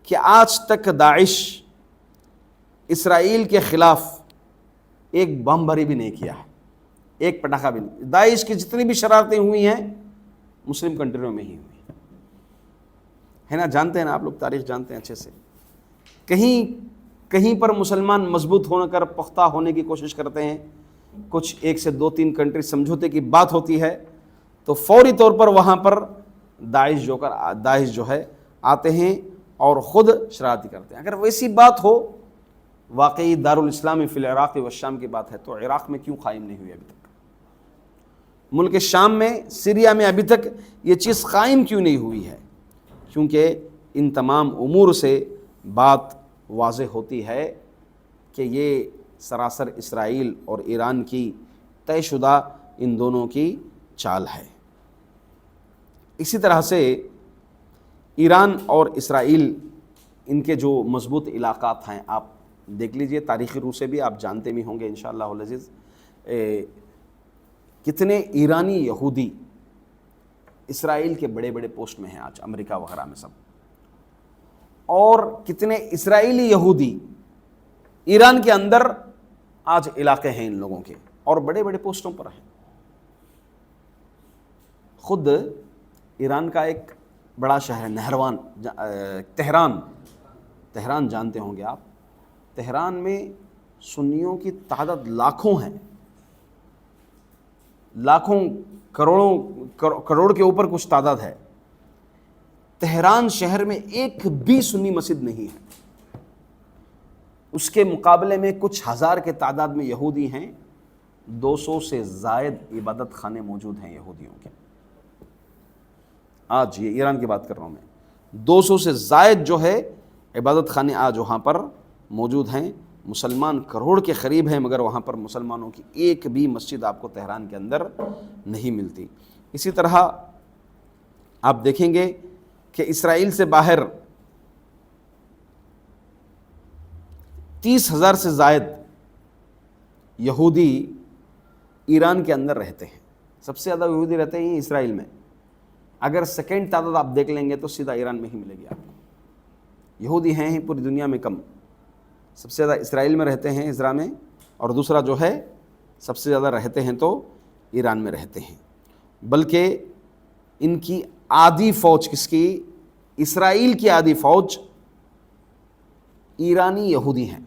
کہ آج تک داعش اسرائیل کے خلاف ایک بم باری بھی نہیں کیا ہے، ایک پٹاخہ بھی نہیں۔ داعش کی جتنی بھی شرارتیں ہوئی ہیں مسلم کنٹریوں میں ہی ہوئی ہے نا، جانتے ہیں نا آپ لوگ، تاریخ جانتے ہیں اچھے سے۔ کہیں پر مسلمان مضبوط ہو کر پختہ ہونے کی کوشش کرتے ہیں، کچھ ایک سے دو تین کنٹری سمجھوتے کی بات ہوتی ہے تو فوری طور پر وہاں پر داعش جو ہے آتے ہیں اور خود شرارتی کرتے ہیں۔ اگر ویسی بات ہو، واقعی دارالاسلام فی العراق والشام کی بات ہے، تو عراق میں کیوں قائم نہیں ہوئی ابھی تک؟ ملک شام میں، سیریا میں ابھی تک یہ چیز قائم کیوں نہیں ہوئی ہے؟ کیونکہ ان تمام امور سے بات واضح ہوتی ہے کہ یہ سراسر اسرائیل اور ایران کی طے شدہ ان دونوں کی چال ہے۔ اسی طرح سے ایران اور اسرائیل، ان کے جو مضبوط علاقات ہیں، آپ دیکھ لیجئے، تاریخی روح سے بھی آپ جانتے بھی ہوں گے انشاءاللہ العزیز، کتنے ایرانی یہودی اسرائیل کے بڑے بڑے پوسٹ میں ہیں آج، امریکہ وغیرہ میں سب، اور کتنے اسرائیلی یہودی ایران کے اندر آج علاقے ہیں ان لوگوں کے، اور بڑے بڑے پوسٹوں پر ہیں۔ خود ایران کا ایک بڑا شہر نہروان، تہران جانتے ہوں گے آپ، تہران میں سنیوں کی تعداد لاکھوں ہیں، لاکھوں، کروڑ کے اوپر کچھ تعداد ہے۔ تہران شہر میں ایک بھی سنی مسجد نہیں ہے، اس کے مقابلے میں کچھ ہزار کے تعداد میں یہودی ہیں، 200 سے زائد عبادت خانے موجود ہیں یہودیوں کے۔ آج یہ ایران کی بات کر رہا ہوں میں، 200 سے زائد جو ہے عبادت خانے آج وہاں پر موجود ہیں۔ مسلمان کروڑ کے قریب ہیں، مگر وہاں پر مسلمانوں کی ایک بھی مسجد آپ کو تہران کے اندر نہیں ملتی۔ اسی طرح آپ دیکھیں گے کہ اسرائیل سے باہر 30,000 سے زائد یہودی ایران کے اندر رہتے ہیں، سب سے زیادہ یہودی رہتے ہیں اسرائیل میں۔ اگر سیکنڈ تعداد آپ دیکھ لیں گے تو سیدھا ایران میں ہی ملے گی آپ کو۔ یہودی ہیں ہی پوری دنیا میں کم، سب سے زیادہ اسرائیل میں رہتے ہیں، اسرا میں، اور دوسرا جو ہے سب سے زیادہ رہتے ہیں تو ایران میں رہتے ہیں۔ بلکہ ان کی آدھی فوج، کس کی؟ اسرائیل کی آدھی فوج ایرانی یہودی ہیں۔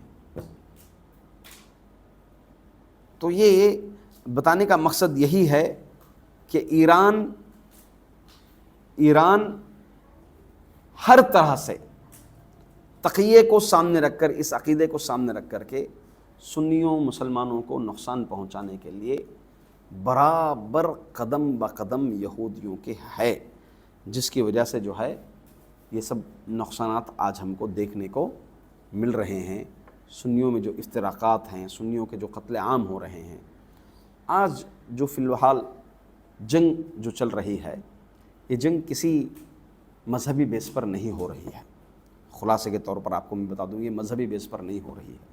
تو یہ بتانے کا مقصد یہی ہے کہ ایران ہر طرح سے تقیے کو سامنے رکھ کر، اس عقیدے کو سامنے رکھ کر کے سنیوں مسلمانوں کو نقصان پہنچانے کے لیے برابر قدم بقدم یہودیوں کے ہے، جس کی وجہ سے جو ہے یہ سب نقصانات آج ہم کو دیکھنے کو مل رہے ہیں۔ سنیوں میں جو افتراقات ہیں، سنیوں کے جو قتل عام ہو رہے ہیں، آج جو فی الحال جنگ جو چل رہی ہے، یہ جنگ کسی مذہبی بیس پر نہیں ہو رہی ہے۔ خلاصے کے طور پر آپ کو میں بتا دوں، یہ مذہبی بیس پر نہیں ہو رہی ہے،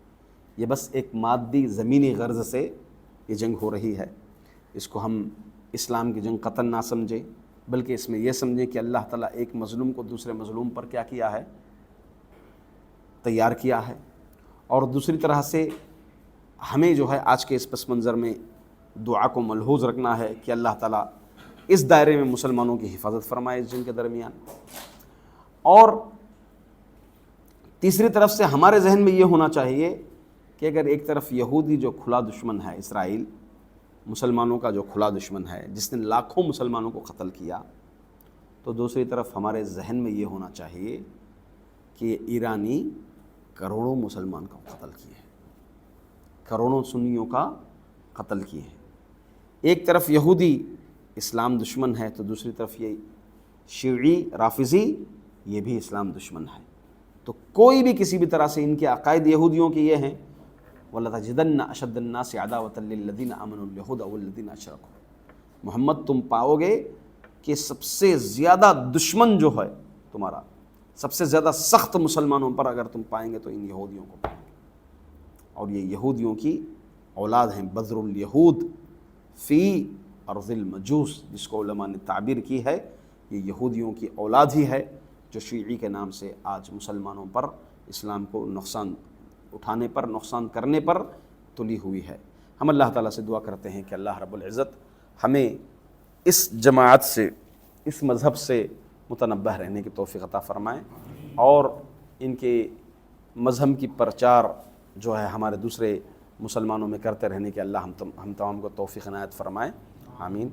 یہ بس ایک مادی زمینی غرض سے یہ جنگ ہو رہی ہے۔ اس کو ہم اسلام کی جنگ قطعاً نہ سمجھیں، بلکہ اس میں یہ سمجھیں کہ اللہ تعالیٰ ایک مظلوم کو دوسرے مظلوم پر کیا ہے؟ تیار کیا ہے۔ اور دوسری طرح سے ہمیں جو ہے آج کے اس پس منظر میں دعا کو ملحوظ رکھنا ہے کہ اللہ تعالیٰ اس دائرے میں مسلمانوں کی حفاظت فرمائے اس جنگ کے درمیان۔ اور تیسری طرف سے ہمارے ذہن میں یہ ہونا چاہیے کہ اگر ایک طرف یہودی جو کھلا دشمن ہے، اسرائیل مسلمانوں کا جو کھلا دشمن ہے، جس نے لاکھوں مسلمانوں کو قتل کیا، تو دوسری طرف ہمارے ذہن میں یہ ہونا چاہیے کہ ایرانی کروڑوں مسلمان کا قتل کیے ہیں، کروڑوں سنیوں کا قتل کیے ہیں۔ ایک طرف یہودی اسلام دشمن ہے تو دوسری طرف یہ شیعی رافضی یہ بھی اسلام دشمن ہے۔ تو کوئی بھی کسی بھی طرح سے ان کے عقائد یہودیوں کے یہ ہیں وَلَتَجِدَنَّ أَشَدَّ النَّاسِ عَدَاوَةً لِلَّذِينَ آمَنُوا الْيَهُودَ وَالَّذِينَ أَشْرَكُوا، محمد تم پاؤ گے کہ سب سے زیادہ دشمن جو ہے تمہارا، سب سے زیادہ سخت مسلمانوں پر اگر تم پائیں گے تو ان یہودیوں کو پائیں گے۔ اور یہ یہودیوں کی اولاد ہیں، بذر الیہود فی ارض المجوس، جس کو علماء نے تعبیر کی ہے یہ یہودیوں کی اولاد ہی ہے جو شیعی کے نام سے آج مسلمانوں پر، اسلام کو نقصان اٹھانے پر، نقصان کرنے پر تلی ہوئی ہے۔ ہم اللہ تعالیٰ سے دعا کرتے ہیں کہ اللہ رب العزت ہمیں اس جماعت سے، اس مذہب سے متنبہ رہنے کی توفیق عطا فرمائیں، اور ان کے مذہب کی پرچار جو ہے ہمارے دوسرے مسلمانوں میں کرتے رہنے کے اللہ ہم تمام کو توفیق عنایت فرمائیں، آمین۔